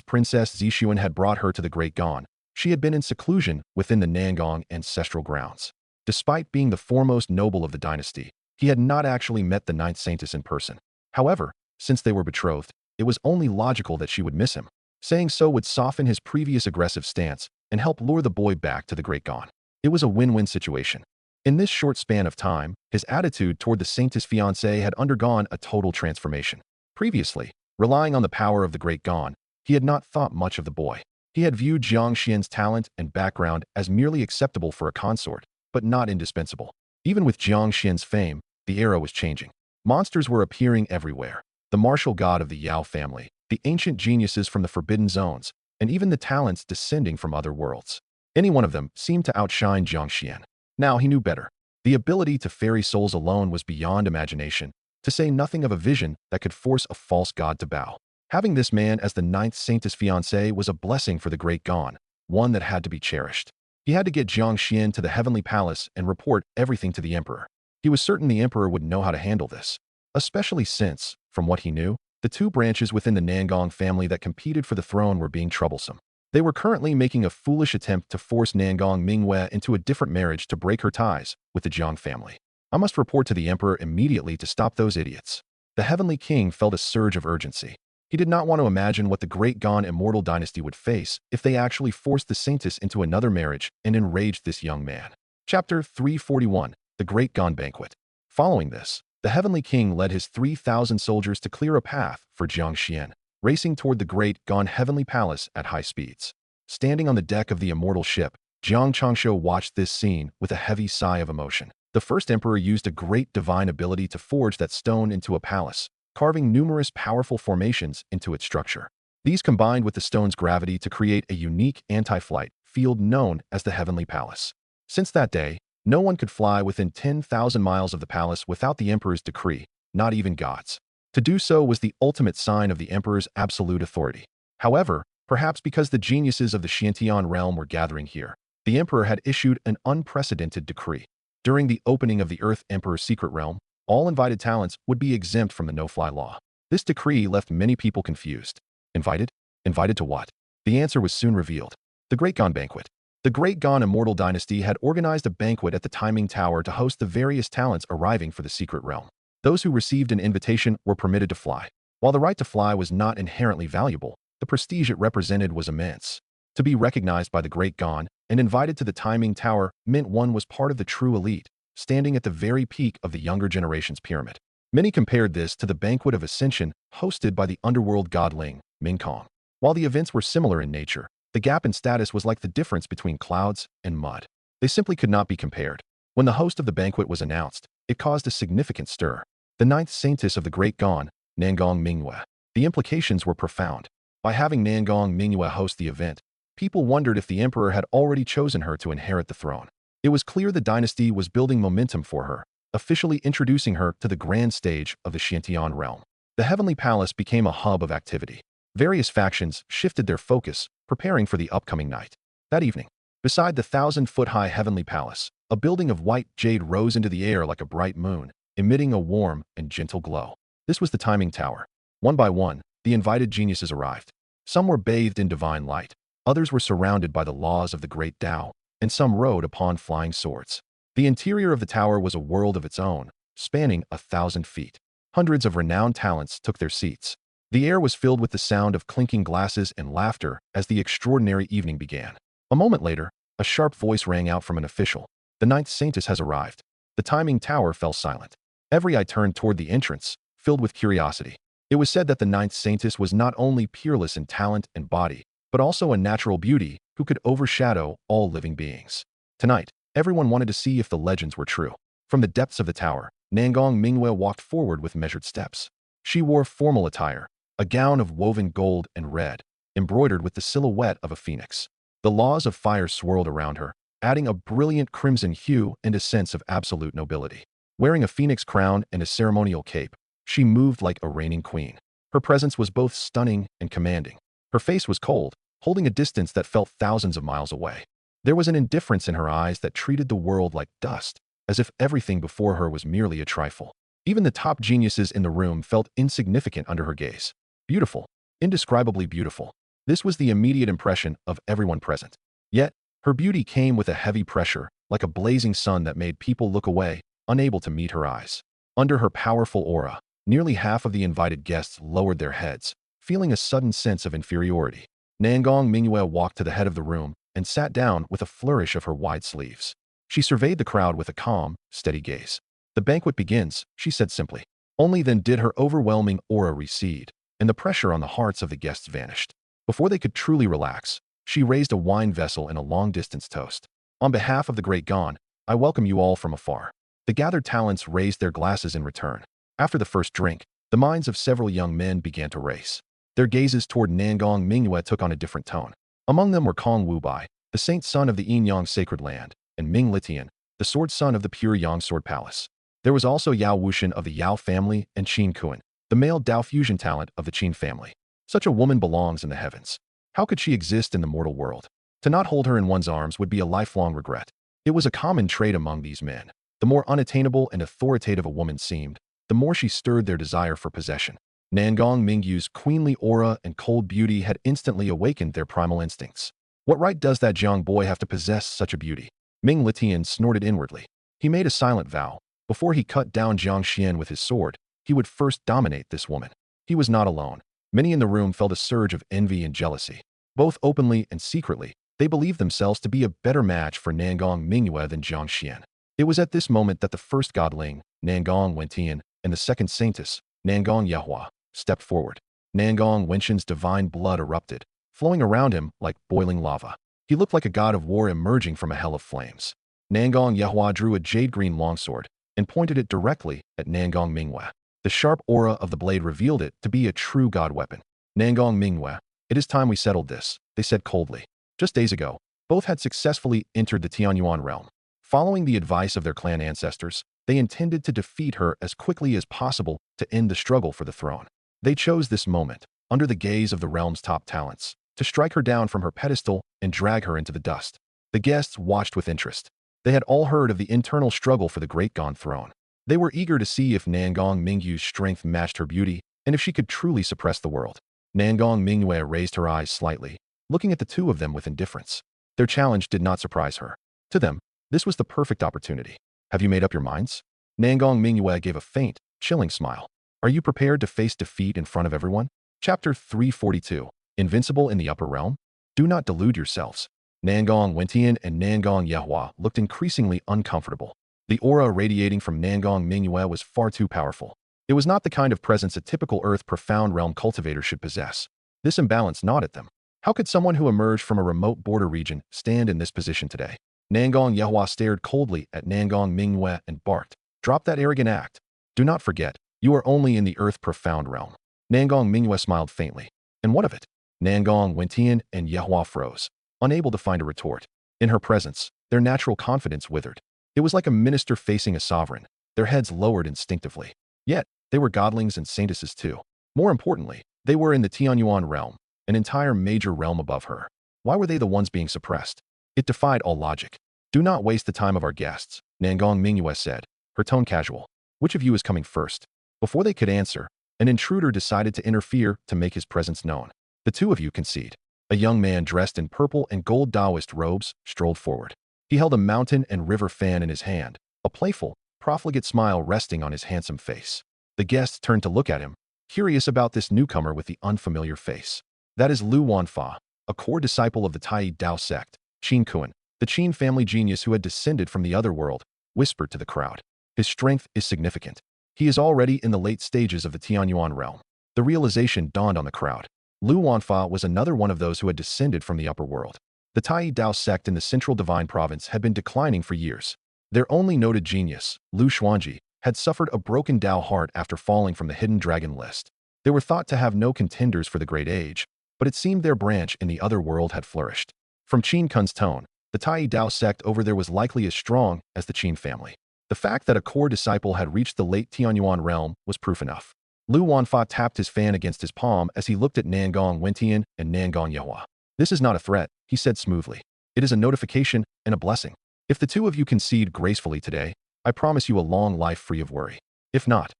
Princess Zixuan had brought her to the Great Gan, she had been in seclusion within the Nangong ancestral grounds. Despite being the foremost noble of the dynasty, he had not actually met the ninth saintess in person. However, since they were betrothed, it was only logical that she would miss him. Saying so would soften his previous aggressive stance and help lure the boy back to the Great Gan. It was a win-win situation. In this short span of time, his attitude toward the saintess fiancée had undergone a total transformation. Previously, relying on the power of the Great Gan, he had not thought much of the boy. He had viewed Jiang Xuan's talent and background as merely acceptable for a consort, but not indispensable. Even with Jiang Xuan's fame, the era was changing. Monsters were appearing everywhere. The martial god of the Yao family, the ancient geniuses from the Forbidden Zones, and even the talents descending from other worlds. Any one of them seemed to outshine Jiang Xuan. Now he knew better. The ability to ferry souls alone was beyond imagination, to say nothing of a vision that could force a false god to bow. Having this man as the ninth saintess fiancée was a blessing for the Great Gan, one that had to be cherished. He had to get Jiang Xuan to the heavenly palace and report everything to the emperor. He was certain the emperor would know how to handle this, especially since, from what he knew, the two branches within the Nangong family that competed for the throne were being troublesome. They were currently making a foolish attempt to force Nangong Mingyue into a different marriage to break her ties with the Jiang family. I must report to the emperor immediately to stop those idiots. The heavenly king felt a surge of urgency. He did not want to imagine what the Great Gan immortal dynasty would face if they actually forced the saintess into another marriage and enraged this young man. Chapter 341, The Great Gan Banquet. Following this, the heavenly king led his 3,000 soldiers to clear a path for Jiang Xuan, racing toward the Great Gan heavenly palace at high speeds. Standing on the deck of the immortal ship, Jiang Changshu watched this scene with a heavy sigh of emotion. The first emperor used a great divine ability to forge that stone into a palace, carving numerous powerful formations into its structure. These combined with the stone's gravity to create a unique anti-flight field known as the Heavenly Palace. Since that day, no one could fly within 10,000 miles of the palace without the emperor's decree, not even gods. To do so was the ultimate sign of the emperor's absolute authority. However, perhaps because the geniuses of the Xiantian realm were gathering here, the emperor had issued an unprecedented decree. During the opening of the Earth Emperor's secret realm, all invited talents would be exempt from the no-fly law. This decree left many people confused. Invited? Invited to what? The answer was soon revealed. The Great Gan Banquet. The Great Gan Immortal Dynasty had organized a banquet at the Taiming Tower to host the various talents arriving for the secret realm. Those who received an invitation were permitted to fly. While the right to fly was not inherently valuable, the prestige it represented was immense. To be recognized by the Great Gan and invited to the Taiming Tower meant one was part of the true elite, standing at the very peak of the younger generation's pyramid. Many compared this to the Banquet of Ascension hosted by the underworld god Ling, Ming Kong. While the events were similar in nature, The gap in status was like the difference between clouds and mud. They simply could not be compared. When the host of the banquet was announced, it caused a significant stir. The ninth saintess of the Great Gan, Nangong Mingyue. The implications were profound. By having Nangong Mingyue host the event, people wondered if the emperor had already chosen her to inherit the throne. It was clear the dynasty was building momentum for her, officially introducing her to the grand stage of the Xiantian realm. The Heavenly Palace became a hub of activity. Various factions shifted their focus, preparing for the upcoming night. That evening, beside the 1,000-foot-high Heavenly Palace, a building of white jade rose into the air like a bright moon, emitting a warm and gentle glow. This was the Taiming Tower. One by one, the invited geniuses arrived. Some were bathed in divine light, others were surrounded by the laws of the great Tao, and some rode upon flying swords. The interior of the tower was a world of its own, spanning 1,000 feet. Hundreds of renowned talents took their seats. The air was filled with the sound of clinking glasses and laughter as the extraordinary evening began. A moment later, a sharp voice rang out from an official. The ninth saintess has arrived. The Taiming Tower fell silent. Every eye turned toward the entrance, filled with curiosity. It was said that the ninth saintess was not only peerless in talent and body, but also a natural beauty who could overshadow all living beings. Tonight, everyone wanted to see if the legends were true. From the depths of the tower, Nangong Mingyue walked forward with measured steps. She wore formal attire, a gown of woven gold and red, embroidered with the silhouette of a phoenix. The laws of fire swirled around her, adding a brilliant crimson hue and a sense of absolute nobility. Wearing a phoenix crown and a ceremonial cape, she moved like a reigning queen. Her presence was both stunning and commanding. Her face was cold, holding a distance that felt thousands of miles away. There was an indifference in her eyes that treated the world like dust, as if everything before her was merely a trifle. Even the top geniuses in the room felt insignificant under her gaze. Beautiful, indescribably beautiful. This was the immediate impression of everyone present. Yet, her beauty came with a heavy pressure, like a blazing sun that made people look away, unable to meet her eyes. Under her powerful aura, nearly half of the invited guests lowered their heads, feeling a sudden sense of inferiority. Nangong Mingyue walked to the head of the room and sat down with a flourish of her wide sleeves. She surveyed the crowd with a calm, steady gaze. "The banquet begins," she said simply. Only then did her overwhelming aura recede, and the pressure on the hearts of the guests vanished. Before they could truly relax, she raised a wine vessel in a long-distance toast. "On behalf of the Great Gan, I welcome you all from afar." The gathered talents raised their glasses in return. After the first drink, the minds of several young men began to race. Their gazes toward Nangong Mingyue took on a different tone. Among them were Kong Wubai, the saint son of the Yin Yang sacred land, and Ming Litian, the sword son of the pure Yang sword palace. There was also Yao Wuxian of the Yao family and Qin Kun, the male Dao Fusion talent of the Qin family. Such a woman belongs in the heavens. How could she exist in the mortal world? To not hold her in one's arms would be a lifelong regret. It was a common trait among these men. The more unattainable and authoritative a woman seemed, the more she stirred their desire for possession. Nangong Mingyu's queenly aura and cold beauty had instantly awakened their primal instincts. What right does that Jiang boy have to possess such a beauty? Ming Litian snorted inwardly. He made a silent vow. Before he cut down Jiang Xuan with his sword, he would first dominate this woman. He was not alone. Many in the room felt a surge of envy and jealousy. Both openly and secretly, they believed themselves to be a better match for Nangong Mingyue than Jiang Xuan. It was at this moment that the first godling, Nangong Wentian, and the second saintess, Nangong Yehua, stepped forward. Nangong Wenqian's divine blood erupted, flowing around him like boiling lava. He looked like a god of war emerging from a hell of flames. Nangong Yehua drew a jade-green longsword and pointed it directly at Nangong Mingyue. The sharp aura of the blade revealed it to be a true god weapon. "Nangong Mingyue, it is time we settled this," they said coldly. Just days ago, both had successfully entered the Tianyuan realm. Following the advice of their clan ancestors, they intended to defeat her as quickly as possible to end the struggle for the throne. They chose this moment, under the gaze of the realm's top talents, to strike her down from her pedestal and drag her into the dust. The guests watched with interest. They had all heard of the internal struggle for the Great Gan throne. They were eager to see if Nangong Mingyu's strength matched her beauty and if she could truly suppress the world. Nangong Mingyue raised her eyes slightly, looking at the two of them with indifference. Their challenge did not surprise her. To them, this was the perfect opportunity. "Have you made up your minds?" Nangong Mingyue gave a faint, chilling smile. "Are you prepared to face defeat in front of everyone?" Chapter 342. Invincible in the Upper Realm? Do not delude yourselves. Nangong Wentian and Nangong Yehua looked increasingly uncomfortable. The aura radiating from Nangong Mingyue was far too powerful. It was not the kind of presence a typical Earth profound realm cultivator should possess. This imbalance gnawed at them. How could someone who emerged from a remote border region stand in this position today? Nangong Yehua stared coldly at Nangong Mingyue and barked, "Drop that arrogant act. Do not forget, you are only in the earth profound realm." Nangong Mingyue smiled faintly. And what of it? Nangong Wentian and Yehua froze, unable to find a retort. In her presence, their natural confidence withered. It was like a minister facing a sovereign, their heads lowered instinctively. Yet, they were godlings and saintesses too. More importantly, they were in the Tianyuan realm, an entire major realm above her. Why were they the ones being suppressed? It defied all logic. "Do not waste the time of our guests," Nangong Mingyue said, her tone casual. "Which of you is coming first?" Before they could answer, an intruder decided to interfere to make his presence known. "The two of you concede." A young man dressed in purple and gold Taoist robes strolled forward. He held a mountain and river fan in his hand, a playful, profligate smile resting on his handsome face. The guests turned to look at him, curious about this newcomer with the unfamiliar face. "That is Lu Wanfa, a core disciple of the Tai Dao sect, Qin Kun, the Qin family genius who had descended from the other world," whispered to the crowd. "His strength is significant. He is already in the late stages of the Tianyuan realm." The realization dawned on the crowd. Lu Wanfa was another one of those who had descended from the upper world. The Tai Dao sect in the central divine province had been declining for years. Their only noted genius, Lu Xuanji, had suffered a broken Dao heart after falling from the hidden dragon list. They were thought to have no contenders for the great age, but it seemed their branch in the other world had flourished. From Qin Kun's tone, the Tai Dao sect over there was likely as strong as the Qin family. The fact that a core disciple had reached the late Tianyuan realm was proof enough. Lu Wanfa tapped his fan against his palm as he looked at Nangong Wentian and Nangong Yehua. "This is not a threat," he said smoothly. "It is a notification and a blessing. If the two of you concede gracefully today, I promise you a long life free of worry. If not,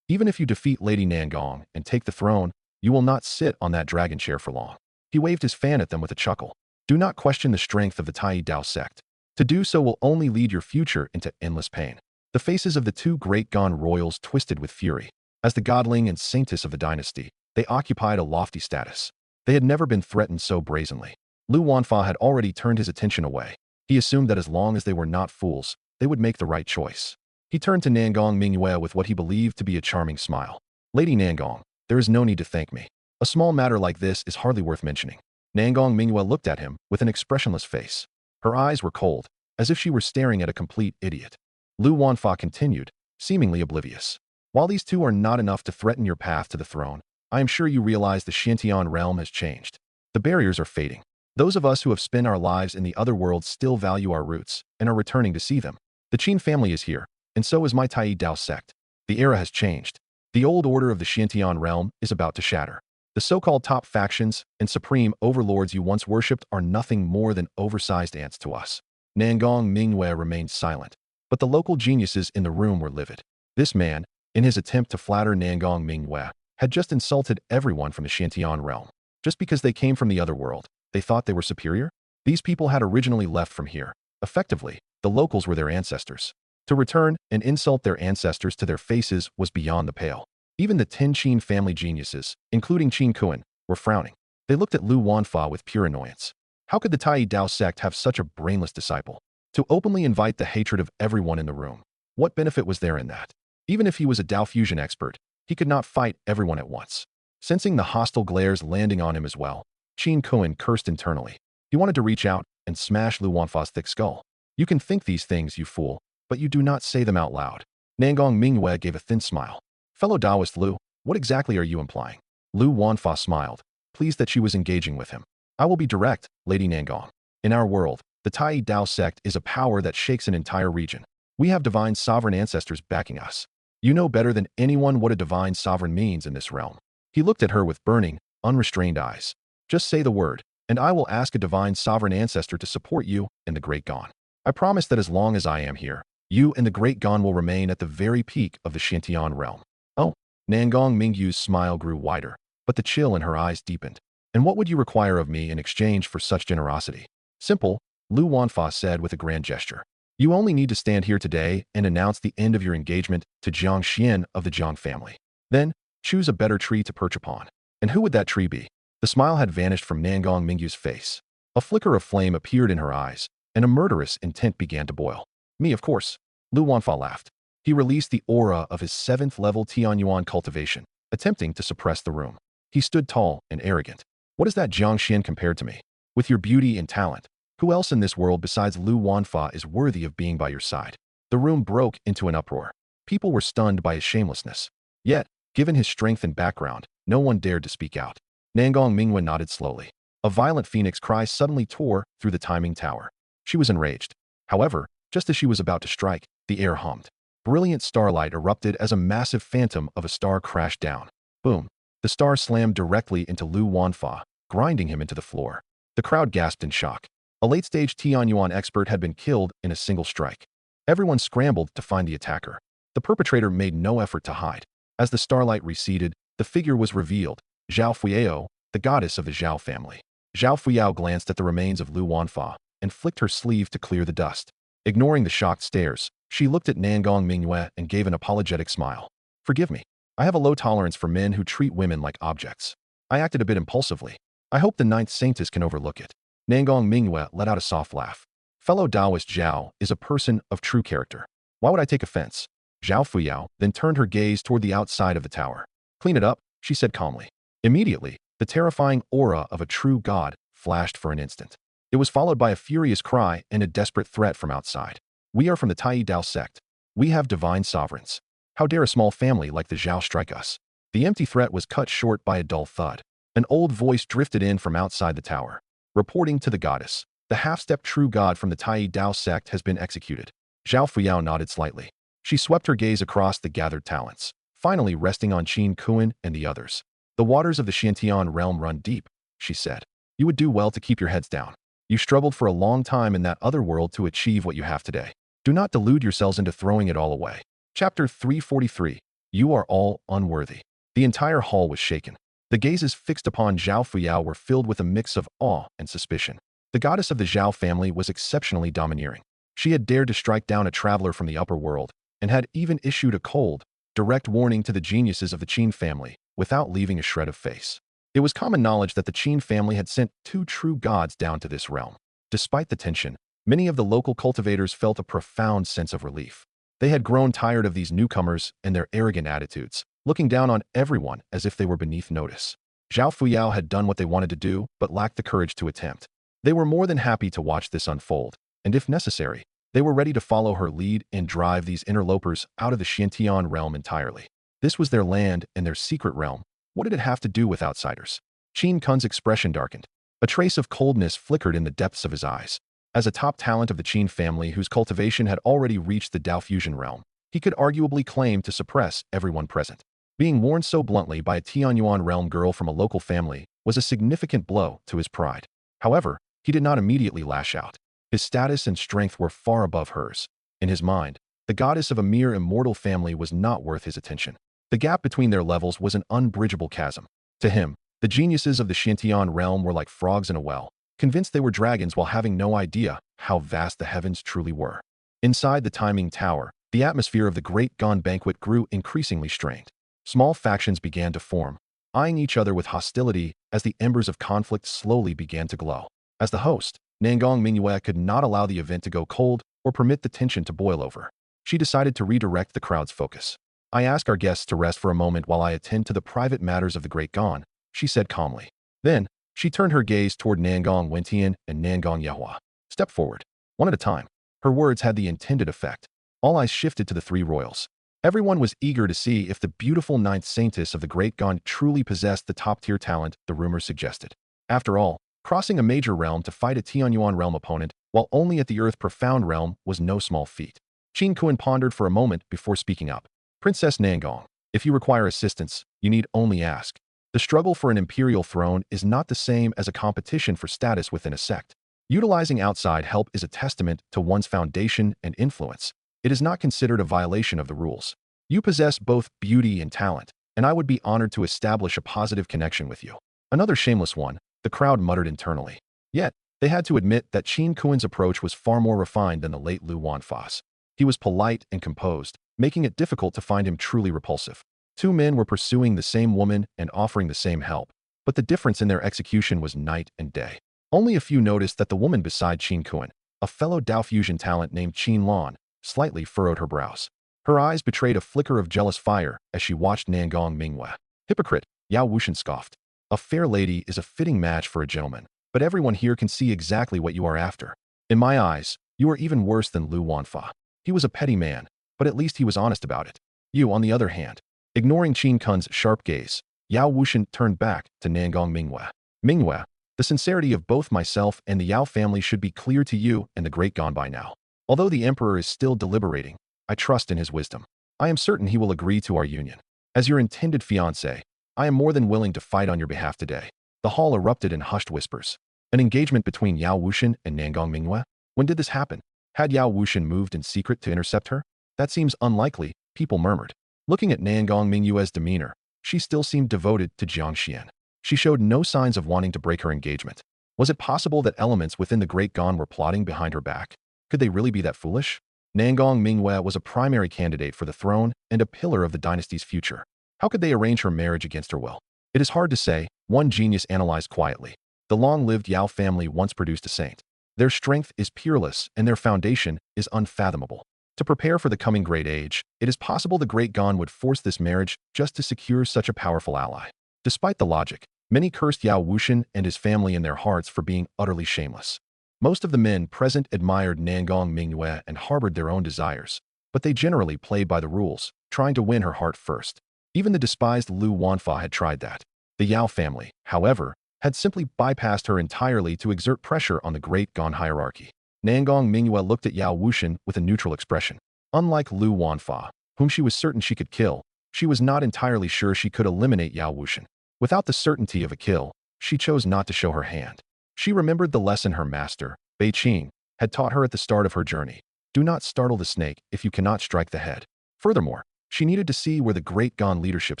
even if you defeat Lady Nangong and take the throne, you will not sit on that dragon chair for long." He waved his fan at them with a chuckle. "Do not question the strength of the Tai Dao sect. To do so will only lead your future into endless pain." The faces of the two great Gan royals twisted with fury. As the godling and saintess of the dynasty, they occupied a lofty status. They had never been threatened so brazenly. Lu Wanfa had already turned his attention away. He assumed that as long as they were not fools, they would make the right choice. He turned to Nangong Mingyue with what he believed to be a charming smile. "Lady Nangong, there is no need to thank me. A small matter like this is hardly worth mentioning." Nangong Mingyue looked at him with an expressionless face. Her eyes were cold, as if she were staring at a complete idiot. Lu Wanfa continued, seemingly oblivious. "While these two are not enough to threaten your path to the throne, I am sure you realize the Xiantian realm has changed. The barriers are fading. Those of us who have spent our lives in the other world still value our roots and are returning to see them. The Qin family is here, and so is my Tai Dao sect. The era has changed. The old order of the Xiantian realm is about to shatter. The so-called top factions and supreme overlords you once worshipped are nothing more than oversized ants to us." Nangong Mingyue remained silent, but the local geniuses in the room were livid. This man, in his attempt to flatter Nangong Mingyue, had just insulted everyone from the Xiantian realm. Just because they came from the other world, they thought they were superior? These people had originally left from here. Effectively, the locals were their ancestors. To return and insult their ancestors to their faces was beyond the pale. Even the 10 Qin family geniuses, including Qin Kun, were frowning. They looked at Lu Wanfa with pure annoyance. How could the Tai Dao sect have such a brainless disciple? To openly invite the hatred of everyone in the room. What benefit was there in that? Even if he was a Dao Fusion expert, he could not fight everyone at once. Sensing the hostile glares landing on him as well, Qin Kun cursed internally. He wanted to reach out and smash Lu Wanfa's thick skull. "You can think these things, you fool, but you do not say them out loud." Nangong Mingyue gave a thin smile. "Fellow Taoist Lu, what exactly are you implying?" Lu Wanfa smiled, pleased that she was engaging with him. "I will be direct, Lady Nangong. In our world, the Tai Dao sect is a power that shakes an entire region. We have divine sovereign ancestors backing us. You know better than anyone what a divine sovereign means in this realm." He looked at her with burning, unrestrained eyes. "Just say the word, and I will ask a divine sovereign ancestor to support you and the Great Gan. I promise that as long as I am here, you and the Great Gan will remain at the very peak of the Xiantian realm." "Oh." Nangong Mingyu's smile grew wider, but the chill in her eyes deepened. "And what would you require of me in exchange for such generosity?" "Simple," Lu Wanfa said with a grand gesture. "You only need to stand here today and announce the end of your engagement to Jiang Xuan of the Jiang family. Then, choose a better tree to perch upon." "And who would that tree be?" The smile had vanished from Nangong Mingyu's face. A flicker of flame appeared in her eyes, and a murderous intent began to boil. "Me, of course." Lu Wanfa laughed. He released the aura of his 7th level Tianyuan cultivation, attempting to suppress the room. He stood tall and arrogant. What is that Jiang Xuan compared to me? With your beauty and talent, who else in this world besides Lu Wanfa is worthy of being by your side? The room broke into an uproar. People were stunned by his shamelessness. Yet, given his strength and background, no one dared to speak out. Nangong Mingwen nodded slowly. A violent phoenix cry suddenly tore through the Taiming Tower. She was enraged. However, just as she was about to strike, the air hummed. Brilliant starlight erupted as a massive phantom of a star crashed down. Boom! The star slammed directly into Lu Wanfa, grinding him into the floor. The crowd gasped in shock. A late-stage Tianyuan expert had been killed in a single strike. Everyone scrambled to find the attacker. The perpetrator made no effort to hide. As the starlight receded, the figure was revealed. Zhao Fuyao, the goddess of the Zhao family. Zhao Fuyao glanced at the remains of Lu Wanfa and flicked her sleeve to clear the dust. Ignoring the shocked stares, she looked at Nangong Mingyue and gave an apologetic smile. Forgive me. I have a low tolerance for men who treat women like objects. I acted a bit impulsively. I hope the ninth saintess can overlook it. Nangong Mingyue let out a soft laugh. Fellow Taoist Zhao is a person of true character. Why would I take offense? Zhao Fuyao then turned her gaze toward the outside of the tower. Clean it up, she said calmly. Immediately, the terrifying aura of a true god flashed for an instant. It was followed by a furious cry and a desperate threat from outside. We are from the Tai Dao sect. We have divine sovereigns. How dare a small family like the Zhao strike us? The empty threat was cut short by a dull thud. An old voice drifted in from outside the tower. Reporting to the goddess, the half-step true god from the Tai Dao sect has been executed. Zhao Fuyao nodded slightly. She swept her gaze across the gathered talents, finally resting on Qin Kun and the others. The waters of the Xiantian realm run deep, she said. You would do well to keep your heads down. You struggled for a long time in that other world to achieve what you have today. Do not delude yourselves into throwing it all away. Chapter 343. You are all unworthy. The entire hall was shaken. The gazes fixed upon Zhao Fuyao were filled with a mix of awe and suspicion. The goddess of the Zhao family was exceptionally domineering. She had dared to strike down a traveler from the upper world, and had even issued a cold, direct warning to the geniuses of the Qin family, without leaving a shred of face. It was common knowledge that the Qin family had sent 2 true gods down to this realm. Despite the tension, many of the local cultivators felt a profound sense of relief. They had grown tired of these newcomers and their arrogant attitudes, looking down on everyone as if they were beneath notice. Zhao Fuyao had done what they wanted to do, but lacked the courage to attempt. They were more than happy to watch this unfold, and if necessary, they were ready to follow her lead and drive these interlopers out of the Xiantian realm entirely. This was their land and their secret realm. What did it have to do with outsiders? Qin Kun's expression darkened. A trace of coldness flickered in the depths of his eyes. As a top talent of the Qin family whose cultivation had already reached the Dao Fusion realm, he could arguably claim to suppress everyone present. Being warned so bluntly by a Tianyuan realm girl from a local family was a significant blow to his pride. However, he did not immediately lash out. His status and strength were far above hers. In his mind, the goddess of a mere immortal family was not worth his attention. The gap between their levels was an unbridgeable chasm. To him, the geniuses of the Xiantian realm were like frogs in a well, convinced they were dragons while having no idea how vast the heavens truly were. Inside the Taiming Tower, the atmosphere of the Great Gone banquet grew increasingly strained. Small factions began to form, eyeing each other with hostility as the embers of conflict slowly began to glow. As the host, Nangong Mingyue could not allow the event to go cold or permit the tension to boil over. She decided to redirect the crowd's focus. I ask our guests to rest for a moment while I attend to the private matters of the Great Gone, she said calmly. Then, she turned her gaze toward Nangong Wentian and Nangong Yehua. Step forward, one at a time. Her words had the intended effect. All eyes shifted to the 3 royals. Everyone was eager to see if the beautiful ninth saintess of the Great Gone truly possessed the top-tier talent the rumors suggested. After all, crossing a major realm to fight a Tianyuan realm opponent, while only at the Earth Profound realm, was no small feat. Qin Kun pondered for a moment before speaking up. Princess Nangong, if you require assistance, you need only ask. The struggle for an imperial throne is not the same as a competition for status within a sect. Utilizing outside help is a testament to one's foundation and influence. It is not considered a violation of the rules. You possess both beauty and talent, and I would be honored to establish a positive connection with you. Another shameless one, the crowd muttered internally. Yet, they had to admit that Qin Kun's approach was far more refined than the late Lu Wanfa's. He was polite and composed, making it difficult to find him truly repulsive. 2 men were pursuing the same woman and offering the same help, but the difference in their execution was night and day. Only a few noticed that the woman beside Qin Kun, a fellow Dao Fusion talent named Qin Lan, slightly furrowed her brows. Her eyes betrayed a flicker of jealous fire as she watched Nangong Mingyue. Hypocrite, Yao Wuxian scoffed. A fair lady is a fitting match for a gentleman, but everyone here can see exactly what you are after. In my eyes, you are even worse than Lu Wanfa. He was a petty man, but at least he was honest about it. You, on the other hand, ignoring Qin Kun's sharp gaze, Yao Wuxian turned back to Nangong Minghua. Minghua, the sincerity of both myself and the Yao family should be clear to you and the great Gan by now. Although the emperor is still deliberating, I trust in his wisdom. I am certain he will agree to our union. As your intended fiancé, I am more than willing to fight on your behalf today. The hall erupted in hushed whispers. An engagement between Yao Wuxian and Nangong Minghua? When did this happen? Had Yao Wuxian moved in secret to intercept her? That seems unlikely, people murmured. Looking at Nangong Minghua's demeanor, she still seemed devoted to Jiang Xuan. She showed no signs of wanting to break her engagement. Was it possible that elements within the Great Gan were plotting behind her back? Could they really be that foolish? Nangong Minghua was a primary candidate for the throne and a pillar of the dynasty's future. How could they arrange her marriage against her will? It is hard to say, one genius analyzed quietly. The long-lived Yao family once produced a saint. Their strength is peerless and their foundation is unfathomable. To prepare for the coming great age, it is possible the Great Gan would force this marriage just to secure such a powerful ally. Despite the logic, many cursed Yao Wuxian and his family in their hearts for being utterly shameless. Most of the men present admired Nangong Minghua and harbored their own desires, but they generally played by the rules, trying to win her heart first. Even the despised Lu Wanfa had tried that. The Yao family, however, had simply bypassed her entirely to exert pressure on the Great Gan hierarchy. Nangong Minghua looked at Yao Wuxian with a neutral expression. Unlike Lu Wanfa, whom she was certain she could kill, she was not entirely sure she could eliminate Yao Wuxian. Without the certainty of a kill, she chose not to show her hand. She remembered the lesson her master, Bei Qing, had taught her at the start of her journey. Do not startle the snake if you cannot strike the head. Furthermore, she needed to see where the Great Gan leadership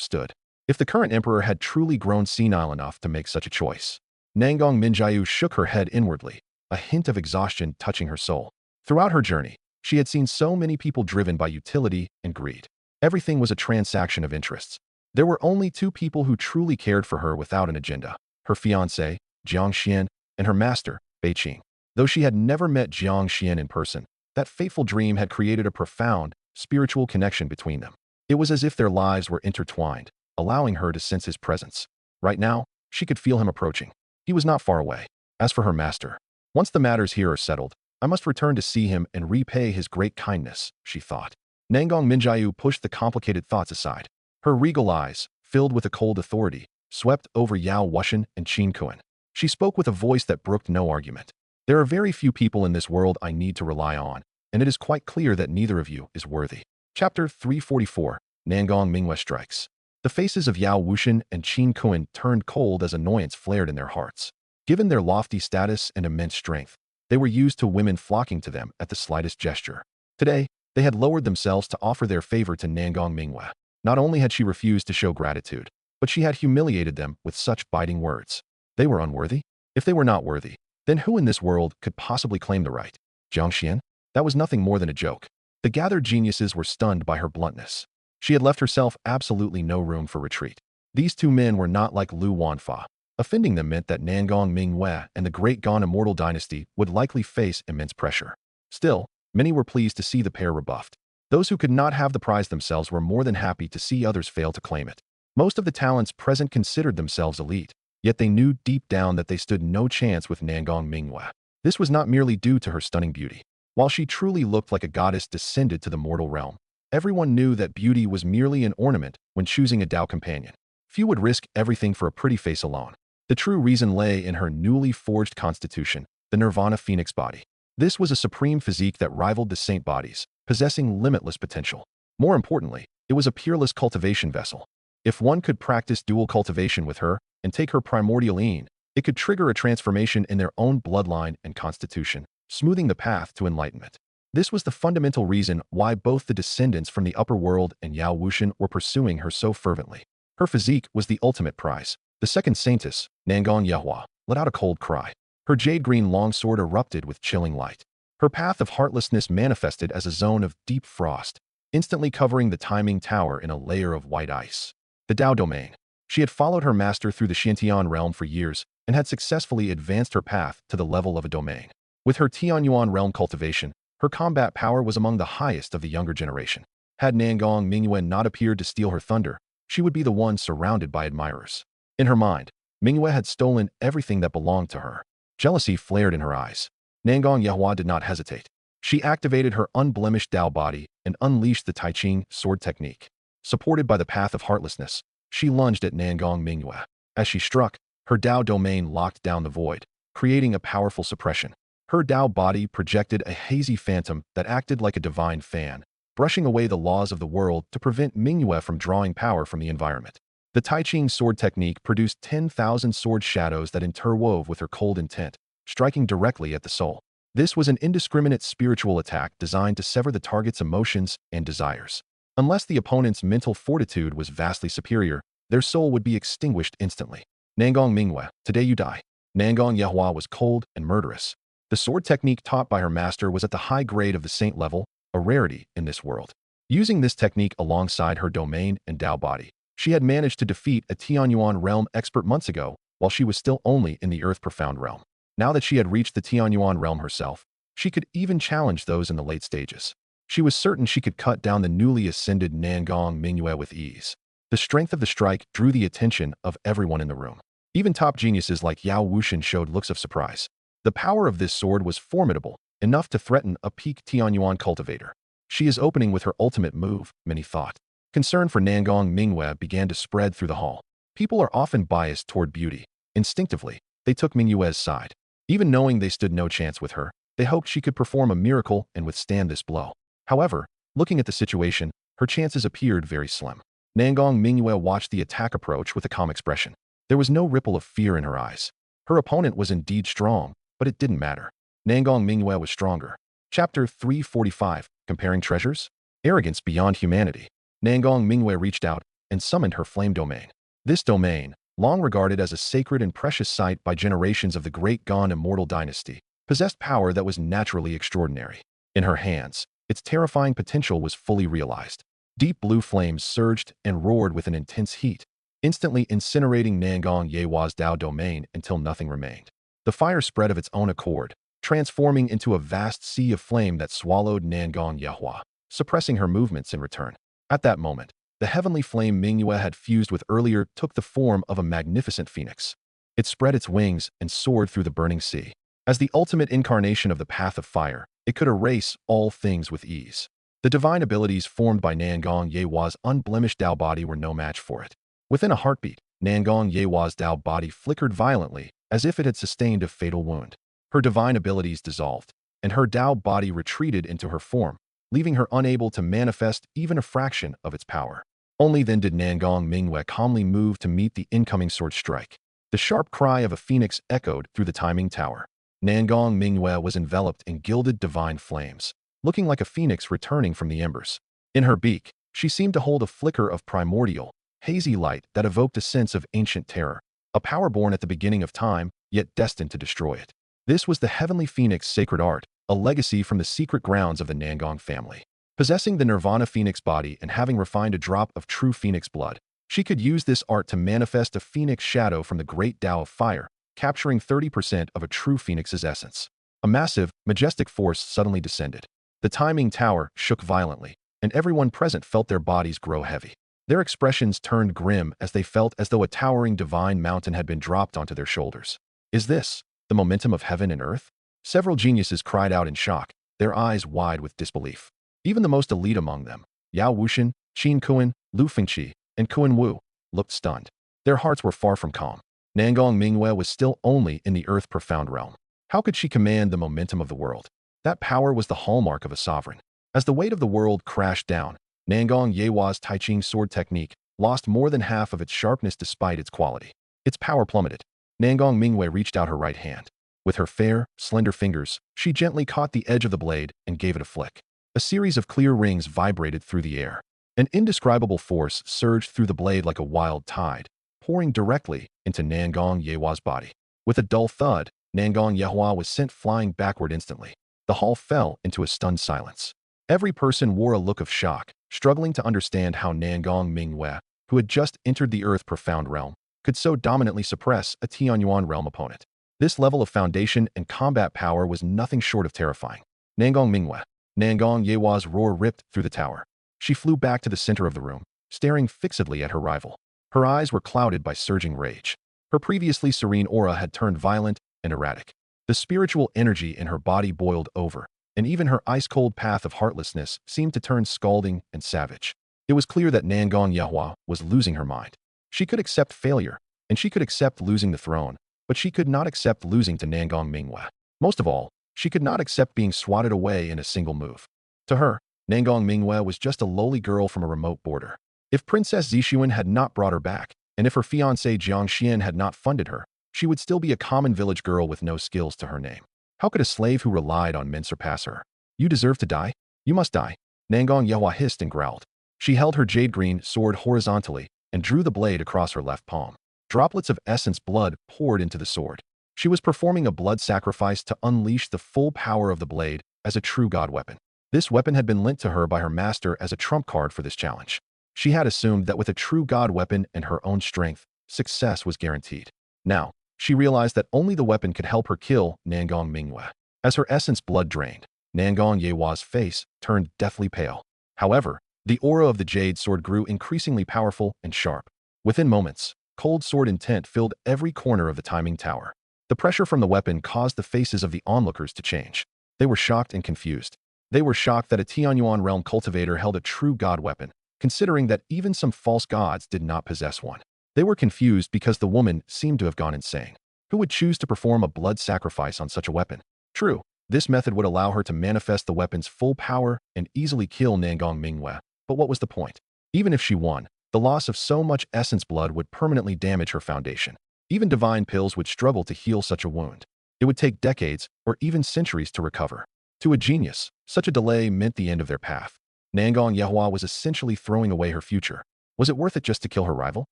stood. If the current emperor had truly grown senile enough to make such a choice. Nangong Minjiu shook her head inwardly, a hint of exhaustion touching her soul. Throughout her journey, she had seen so many people driven by utility and greed. Everything was a transaction of interests. There were only two people who truly cared for her without an agenda, her fiancé, Jiang Xuan, and her master, Bei Qing. Though she had never met Jiang Xuan in person, that fateful dream had created a profound, spiritual connection between them. It was as if their lives were intertwined, allowing her to sense his presence. Right now, she could feel him approaching. He was not far away. As for her master, once the matters here are settled, I must return to see him and repay his great kindness, she thought. Nangong Minjiu pushed the complicated thoughts aside. Her regal eyes, filled with a cold authority, swept over Yao Wuxian and Qin Kun. She spoke with a voice that brooked no argument. There are very few people in this world I need to rely on, and it is quite clear that neither of you is worthy. Chapter 344, Nangong Minghua Strikes. The faces of Yao Wuxian and Qin Kun turned cold as annoyance flared in their hearts. Given their lofty status and immense strength, they were used to women flocking to them at the slightest gesture. Today, they had lowered themselves to offer their favor to Nangong Minghua. Not only had she refused to show gratitude, but she had humiliated them with such biting words. They were unworthy? If they were not worthy, then who in this world could possibly claim the right? Jiang Xuan? That was nothing more than a joke. The gathered geniuses were stunned by her bluntness. She had left herself absolutely no room for retreat. These two men were not like Lu Wanfa. Offending them meant that Nangong Minghua and the Great Gan immortal dynasty would likely face immense pressure. Still, many were pleased to see the pair rebuffed. Those who could not have the prize themselves were more than happy to see others fail to claim it. Most of the talents present considered themselves elite, yet they knew deep down that they stood no chance with Nangong Minghua. This was not merely due to her stunning beauty. While she truly looked like a goddess descended to the mortal realm, everyone knew that beauty was merely an ornament when choosing a Dao companion. Few would risk everything for a pretty face alone. The true reason lay in her newly forged constitution, the Nirvana Phoenix body. This was a supreme physique that rivaled the saint bodies, possessing limitless potential. More importantly, it was a peerless cultivation vessel. If one could practice dual cultivation with her and take her primordial yin, it could trigger a transformation in their own bloodline and constitution, smoothing the path to enlightenment. This was the fundamental reason why both the descendants from the upper world and Yao Wuxian were pursuing her so fervently. Her physique was the ultimate prize. The second saintess, Nangong Yehua, let out a cold cry. Her jade-green longsword erupted with chilling light. Her path of heartlessness manifested as a zone of deep frost, instantly covering the Taiming Tower in a layer of white ice. The Dao Domain. She had followed her master through the Xiantian realm for years and had successfully advanced her path to the level of a domain. With her Tianyuan realm cultivation, her combat power was among the highest of the younger generation. Had Nangong Mingyuan not appeared to steal her thunder, she would be the one surrounded by admirers. In her mind, Mingyue had stolen everything that belonged to her. Jealousy flared in her eyes. Nangong Yehua did not hesitate. She activated her unblemished Dao body and unleashed the Taiming sword technique. Supported by the path of heartlessness, she lunged at Nangong Mingyue. As she struck, her Dao domain locked down the void, creating a powerful suppression. Her Dao body projected a hazy phantom that acted like a divine fan, brushing away the laws of the world to prevent Mingyue from drawing power from the environment. The Taiming sword technique produced 10,000 sword shadows that interwove with her cold intent, striking directly at the soul. This was an indiscriminate spiritual attack designed to sever the target's emotions and desires. Unless the opponent's mental fortitude was vastly superior, their soul would be extinguished instantly. Nangong Mingyue, today you die. Nangong Yehua was cold and murderous. The sword technique taught by her master was at the high grade of the saint level, a rarity in this world. Using this technique alongside her domain and Dao body, she had managed to defeat a Tianyuan realm expert months ago while she was still only in the Earth Profound realm. Now that she had reached the Tianyuan realm herself, she could even challenge those in the late stages. She was certain she could cut down the newly ascended Nangong Mingyue with ease. The strength of the strike drew the attention of everyone in the room. Even top geniuses like Yao Wuxian showed looks of surprise. The power of this sword was formidable, enough to threaten a peak Tianyuan cultivator. She is opening with her ultimate move, many thought. Concern for Nangong Mingyue began to spread through the hall. People are often biased toward beauty. Instinctively, they took Mingyue's side. Even knowing they stood no chance with her, they hoped she could perform a miracle and withstand this blow. However, looking at the situation, her chances appeared very slim. Nangong Mingyue watched the attack approach with a calm expression. There was no ripple of fear in her eyes. Her opponent was indeed strong, but it didn't matter. Nangong Mingyue was stronger. Chapter 345, Comparing Treasures? Arrogance Beyond Humanity. Nangong Mingyue reached out and summoned her flame domain. This domain, long regarded as a sacred and precious site by generations of the Great Gan immortal dynasty, possessed power that was naturally extraordinary. In her hands, its terrifying potential was fully realized. Deep blue flames surged and roared with an intense heat, instantly incinerating Nangong Yehua's Dao domain until nothing remained. The fire spread of its own accord, transforming into a vast sea of flame that swallowed Nangong Yehua, suppressing her movements in return. At that moment, the heavenly flame Mingyue had fused with earlier took the form of a magnificent phoenix. It spread its wings and soared through the burning sea. As the ultimate incarnation of the path of fire, it could erase all things with ease. The divine abilities formed by Nangong Yehua's unblemished Dao body were no match for it. Within a heartbeat, Nangong Yehua's Dao body flickered violently, as if it had sustained a fatal wound. Her divine abilities dissolved, and her Dao body retreated into her form, leaving her unable to manifest even a fraction of its power. Only then did Nangong Mingyue calmly move to meet the incoming sword strike. The sharp cry of a phoenix echoed through the Taiming Tower. Nangong Mingyue was enveloped in gilded divine flames, looking like a phoenix returning from the embers. In her beak, she seemed to hold a flicker of primordial, hazy light that evoked a sense of ancient terror, a power born at the beginning of time, yet destined to destroy it. This was the heavenly phoenix sacred art, a legacy from the secret grounds of the Nangong family. Possessing the Nirvana phoenix body and having refined a drop of true phoenix blood, she could use this art to manifest a phoenix shadow from the great Tao of fire, capturing 30% of a true phoenix's essence. A massive, majestic force suddenly descended. The Taiming Tower shook violently, and everyone present felt their bodies grow heavy. Their expressions turned grim as they felt as though a towering divine mountain had been dropped onto their shoulders. Is this the momentum of heaven and earth? Several geniuses cried out in shock, their eyes wide with disbelief. Even the most elite among them, Yao Wuxian, Qin Kun, Lu Fengqi, and Kun Wu, looked stunned. Their hearts were far from calm. Nangong Mingyue was still only in the Earth Profound realm. How could she command the momentum of the world? That power was the hallmark of a sovereign. As the weight of the world crashed down, Nangong Yehua's Taiming sword technique lost more than half of its sharpness despite its quality. Its power plummeted. Nangong Mingyue reached out her right hand. With her fair, slender fingers, she gently caught the edge of the blade and gave it a flick. A series of clear rings vibrated through the air. An indescribable force surged through the blade like a wild tide, pouring directly into Nangong Yehua's body. With a dull thud, Nangong Yehua was sent flying backward instantly. The hall fell into a stunned silence. Every person wore a look of shock, struggling to understand how Nangong Mingyue, who had just entered the Earth Profound realm, could so dominantly suppress a Tianyuan realm opponent. This level of foundation and combat power was nothing short of terrifying. Nangong Mingyue. Nangong Yehua's roar ripped through the tower. She flew back to the center of the room, staring fixedly at her rival. Her eyes were clouded by surging rage. Her previously serene aura had turned violent and erratic. The spiritual energy in her body boiled over, and even her ice-cold path of heartlessness seemed to turn scalding and savage. It was clear that Nangong Yehua was losing her mind. She could accept failure, and she could accept losing the throne, but she could not accept losing to Nangong Mingyue. Most of all, she could not accept being swatted away in a single move. To her, Nangong Mingyue was just a lowly girl from a remote border. If Princess Zixuan had not brought her back, and if her fiancé Jiang Xuan had not funded her, she would still be a common village girl with no skills to her name. How could a slave who relied on men surpass her? You deserve to die. You must die. Nangong Yehua hissed and growled. She held her jade-green sword horizontally and drew the blade across her left palm. Droplets of essence blood poured into the sword. She was performing a blood sacrifice to unleash the full power of the blade as a true god weapon. This weapon had been lent to her by her master as a trump card for this challenge. She had assumed that with a true god weapon and her own strength, success was guaranteed. Now, she realized that only the weapon could help her kill Nangong Mingyue. As her essence blood drained, Nangong Yehua's face turned deathly pale. However, the aura of the jade sword grew increasingly powerful and sharp. Within moments, cold sword intent filled every corner of the Taiming Tower. The pressure from the weapon caused the faces of the onlookers to change. They were shocked and confused. They were shocked that a Tianyuan realm cultivator held a true god weapon, considering that even some false gods did not possess one. They were confused because the woman seemed to have gone insane. Who would choose to perform a blood sacrifice on such a weapon? True, this method would allow her to manifest the weapon's full power and easily kill Nangong Mingyue, but what was the point? Even if she won, the loss of so much essence blood would permanently damage her foundation. Even divine pills would struggle to heal such a wound. It would take decades or even centuries to recover. To a genius, such a delay meant the end of their path. Nangong Yehua was essentially throwing away her future. Was it worth it just to kill her rival?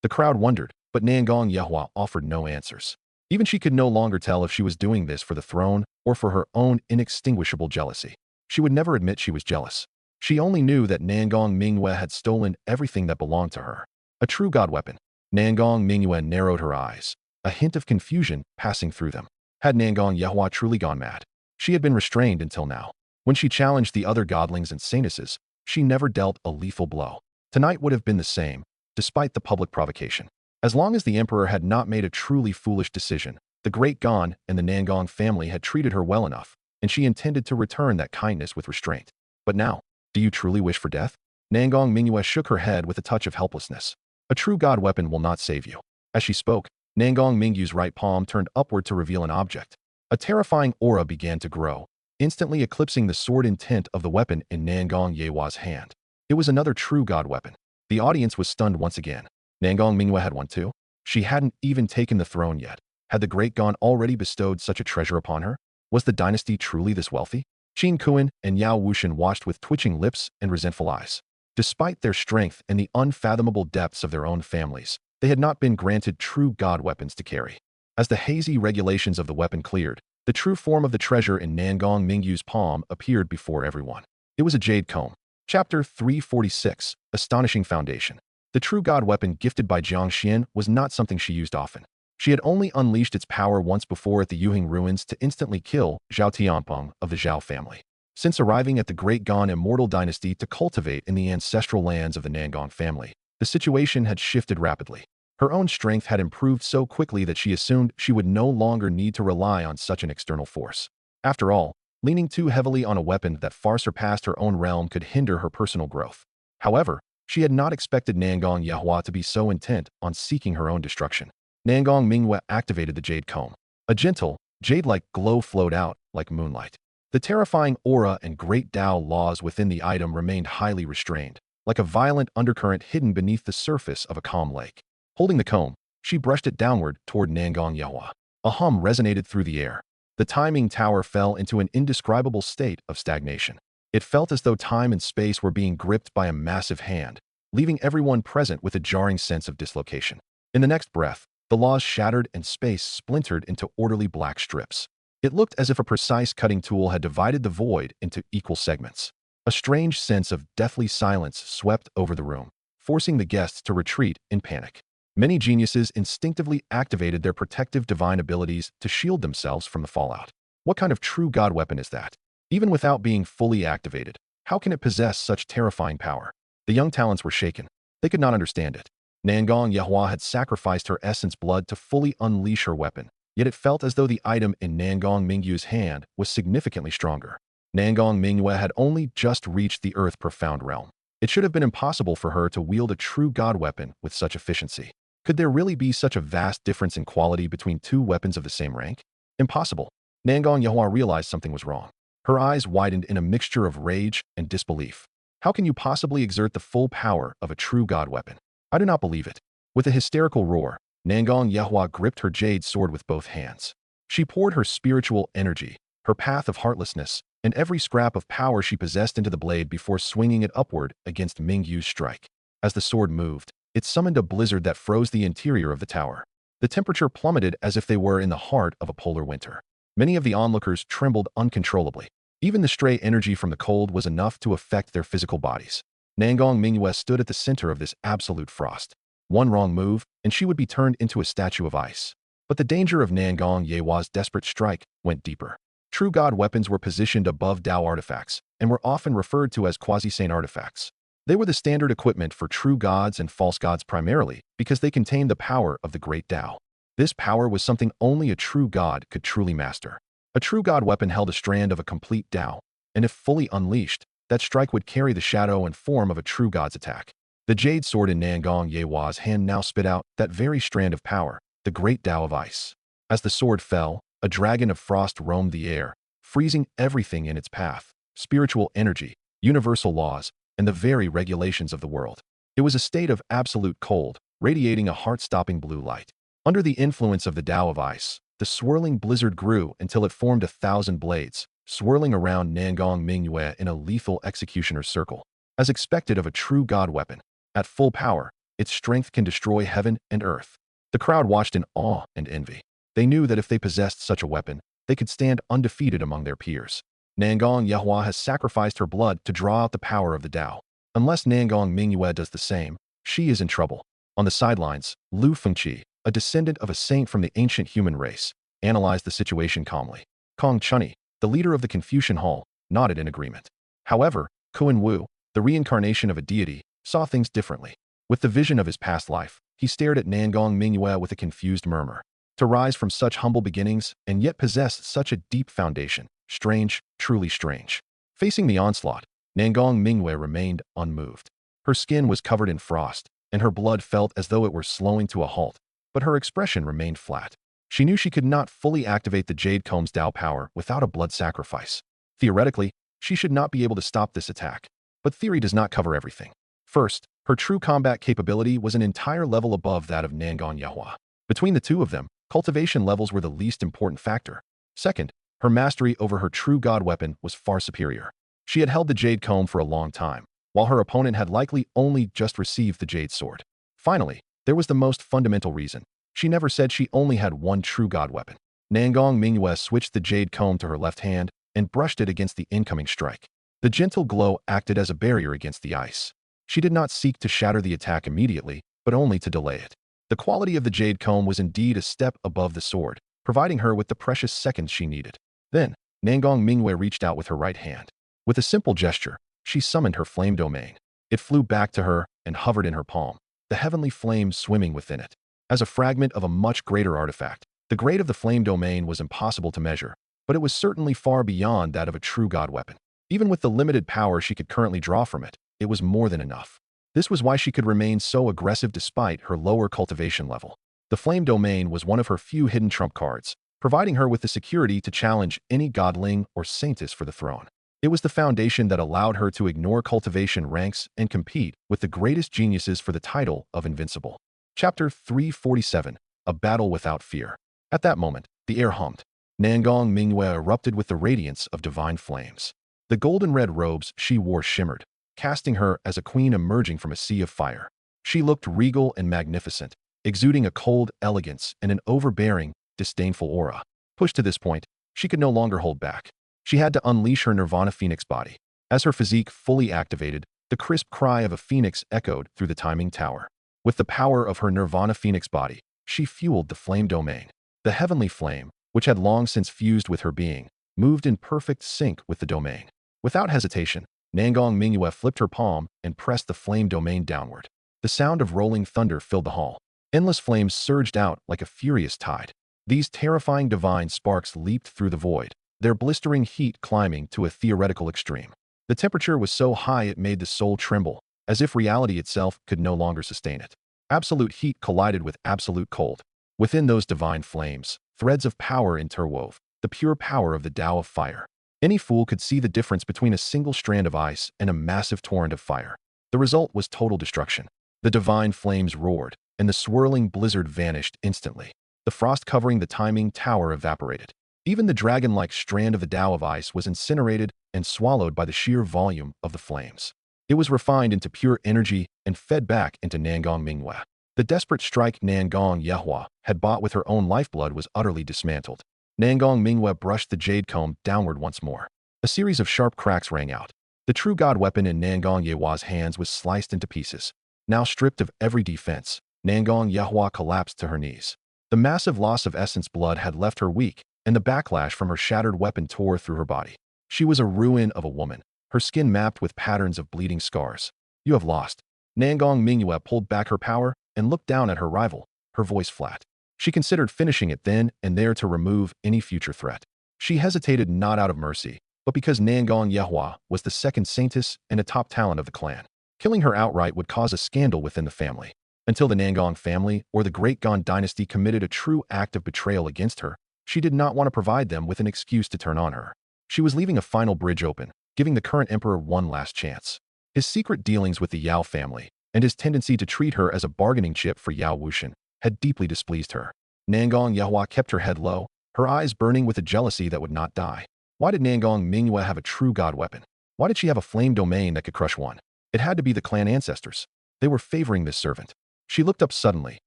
The crowd wondered, but Nangong Yehua offered no answers. Even she could no longer tell if she was doing this for the throne or for her own inextinguishable jealousy. She would never admit she was jealous. She only knew that Nangong Mingyue had stolen everything that belonged to her. A true god weapon. Nangong Mingyue narrowed her eyes, a hint of confusion passing through them. Had Nangong Yehua truly gone mad? She had been restrained until now. When she challenged the other godlings and saintesses, she never dealt a lethal blow. Tonight would have been the same, despite the public provocation. As long as the emperor had not made a truly foolish decision, the great Gan and the Nangong family had treated her well enough, and she intended to return that kindness with restraint. But now, do you truly wish for death? Nangong Mingyue shook her head with a touch of helplessness. A true god weapon will not save you. As she spoke, Nangong Mingyue's right palm turned upward to reveal an object. A terrifying aura began to grow, instantly eclipsing the sword intent of the weapon in Nangong Yehua's hand. It was another true god weapon. The audience was stunned once again. Nangong Mingyue had one too. She hadn't even taken the throne yet. Had the great Gan already bestowed such a treasure upon her? Was the dynasty truly this wealthy? Qin Kun and Yao Wushan watched with twitching lips and resentful eyes. Despite their strength and the unfathomable depths of their own families, they had not been granted true god weapons to carry. As the hazy regulations of the weapon cleared, the true form of the treasure in Nangong Mingyue's palm appeared before everyone. It was a jade comb. Chapter 346, Astonishing Foundation. The true god weapon gifted by Jiang Xuan was not something she used often. She had only unleashed its power once before at the Yuhing ruins to instantly kill Zhao Tianpeng of the Zhao family. Since arriving at the Great Gan Immortal Dynasty to cultivate in the ancestral lands of the Nangong family, the situation had shifted rapidly. Her own strength had improved so quickly that she assumed she would no longer need to rely on such an external force. After all, leaning too heavily on a weapon that far surpassed her own realm could hinder her personal growth. However, she had not expected Nangong Yehua to be so intent on seeking her own destruction. Nangong Mingyue activated the jade comb. A gentle, jade-like glow flowed out like moonlight. The terrifying aura and great Dao laws within the item remained highly restrained, like a violent undercurrent hidden beneath the surface of a calm lake. Holding the comb, she brushed it downward toward Nangong Yehua. A hum resonated through the air. The Taiming Tower fell into an indescribable state of stagnation. It felt as though time and space were being gripped by a massive hand, leaving everyone present with a jarring sense of dislocation. In the next breath, the laws shattered and space splintered into orderly black strips. It looked as if a precise cutting tool had divided the void into equal segments. A strange sense of deathly silence swept over the room, forcing the guests to retreat in panic. Many geniuses instinctively activated their protective divine abilities to shield themselves from the fallout. What kind of true god weapon is that? Even without being fully activated, how can it possess such terrifying power? The young talents were shaken. They could not understand it. Nangong Yehua had sacrificed her essence blood to fully unleash her weapon, yet it felt as though the item in Nangong Mingyu's hand was significantly stronger. Nangong Mingyue had only just reached the Earth Profound realm. It should have been impossible for her to wield a true god weapon with such efficiency. Could there really be such a vast difference in quality between two weapons of the same rank? Impossible. Nangong Yehua realized something was wrong. Her eyes widened in a mixture of rage and disbelief. How can you possibly exert the full power of a true god weapon? I do not believe it. With a hysterical roar, Nangong Yehua gripped her jade sword with both hands. She poured her spiritual energy, her path of heartlessness, and every scrap of power she possessed into the blade before swinging it upward against Mingyu's strike. As the sword moved, it summoned a blizzard that froze the interior of the tower. The temperature plummeted as if they were in the heart of a polar winter. Many of the onlookers trembled uncontrollably. Even the stray energy from the cold was enough to affect their physical bodies. Nangong Mingyue stood at the center of this absolute frost. One wrong move, and she would be turned into a statue of ice. But the danger of Nangong Yehua's desperate strike went deeper. True god weapons were positioned above Dao artifacts, and were often referred to as quasi-saint artifacts. They were the standard equipment for true gods and false gods primarily because they contained the power of the great Dao. This power was something only a true god could truly master. A true god weapon held a strand of a complete Dao, and if fully unleashed, that strike would carry the shadow and form of a true god's attack. The jade sword in Nangong Yehua's hand now spit out that very strand of power, the great Dao of ice. As the sword fell, a dragon of frost roamed the air, freezing everything in its path: spiritual energy, universal laws, and the very regulations of the world. It was a state of absolute cold, radiating a heart-stopping blue light. Under the influence of the Dao of ice, the swirling blizzard grew until it formed 1,000 blades, swirling around Nangong Mingyue in a lethal executioner's circle. As expected of a true god weapon, at full power, its strength can destroy heaven and earth. The crowd watched in awe and envy. They knew that if they possessed such a weapon, they could stand undefeated among their peers. Nangong Yehua has sacrificed her blood to draw out the power of the Dao. Unless Nangong Mingyue does the same, she is in trouble. On the sidelines, Lu Fengqi, a descendant of a saint from the ancient human race, analyzed the situation calmly. Kong Chunyi, the leader of the Confucian Hall, nodded in agreement. However, Kuan Wu, the reincarnation of a deity, saw things differently. With the vision of his past life, he stared at Nangong Mingyue with a confused murmur. To rise from such humble beginnings and yet possess such a deep foundation, strange, truly strange. Facing the onslaught, Nangong Mingyue remained unmoved. Her skin was covered in frost, and her blood felt as though it were slowing to a halt, but her expression remained flat. She knew she could not fully activate the Jade Comb's Dao power without a blood sacrifice. Theoretically, she should not be able to stop this attack, but theory does not cover everything. First, her true combat capability was an entire level above that of Nangong Yehua. Between the two of them, cultivation levels were the least important factor. Second, her mastery over her true god weapon was far superior. She had held the Jade Comb for a long time, while her opponent had likely only just received the Jade Sword. Finally, there was the most fundamental reason. She never said she only had one true god weapon. Nangong Mingyue switched the Jade Comb to her left hand and brushed it against the incoming strike. The gentle glow acted as a barrier against the ice. She did not seek to shatter the attack immediately, but only to delay it. The quality of the Jade Comb was indeed a step above the sword, providing her with the precious seconds she needed. Then, Nangong Mingyue reached out with her right hand. With a simple gesture, she summoned her flame domain. It flew back to her and hovered in her palm, the heavenly flame swimming within it. As a fragment of a much greater artifact, the grade of the flame domain was impossible to measure, but it was certainly far beyond that of a true god weapon. Even with the limited power she could currently draw from it, it was more than enough. This was why she could remain so aggressive despite her lower cultivation level. The flame domain was one of her few hidden trump cards, providing her with the security to challenge any godling or saintess for the throne. It was the foundation that allowed her to ignore cultivation ranks and compete with the greatest geniuses for the title of invincible. Chapter 347, A Battle Without Fear. At that moment, the air hummed. Nangong Mingyue erupted with the radiance of divine flames. The golden red robes she wore shimmered, casting her as a queen emerging from a sea of fire. She looked regal and magnificent, exuding a cold elegance and an overbearing, disdainful aura. Pushed to this point, she could no longer hold back. She had to unleash her Nirvana Phoenix body. As her physique fully activated, the crisp cry of a phoenix echoed through the Taiming Tower. With the power of her Nirvana Phoenix body, she fueled the flame domain. The heavenly flame, which had long since fused with her being, moved in perfect sync with the domain. Without hesitation, Nangong Mingyue flipped her palm and pressed the flame domain downward. The sound of rolling thunder filled the hall. Endless flames surged out like a furious tide. These terrifying divine sparks leaped through the void, their blistering heat climbing to a theoretical extreme. The temperature was so high it made the soul tremble, as if reality itself could no longer sustain it. Absolute heat collided with absolute cold. Within those divine flames, threads of power interwove, the pure power of the Tao of fire. Any fool could see the difference between a single strand of ice and a massive torrent of fire. The result was total destruction. The divine flames roared, and the swirling blizzard vanished instantly. The frost covering the Taiming Tower evaporated. Even the dragon-like strand of the Tao of ice was incinerated and swallowed by the sheer volume of the flames. It was refined into pure energy and fed back into Nangong Mingyue. The desperate strike Nangong Yehua had bought with her own lifeblood was utterly dismantled. Nangong Mingyue brushed the jade comb downward once more. A series of sharp cracks rang out. The true god weapon in Nangong Yehua's hands was sliced into pieces. Now stripped of every defense, Nangong Yehua collapsed to her knees. The massive loss of essence blood had left her weak, and the backlash from her shattered weapon tore through her body. She was a ruin of a woman, her skin mapped with patterns of bleeding scars. "You have lost." Nangong Mingyue pulled back her power and looked down at her rival, her voice flat. She considered finishing it then and there to remove any future threat. She hesitated not out of mercy, but because Nangong Yehua was the second saintess and a top talent of the clan. Killing her outright would cause a scandal within the family. Until the Nangong family or the Great Gan dynasty committed a true act of betrayal against her, she did not want to provide them with an excuse to turn on her. She was leaving a final bridge open, giving the current emperor one last chance. His secret dealings with the Yao family and his tendency to treat her as a bargaining chip for Yao Wuxian had deeply displeased her. Nangong Yehua kept her head low, her eyes burning with a jealousy that would not die. Why did Nangong Mingyue have a true god weapon? Why did she have a flame domain that could crush one? It had to be the clan ancestors. They were favoring this servant. She looked up suddenly,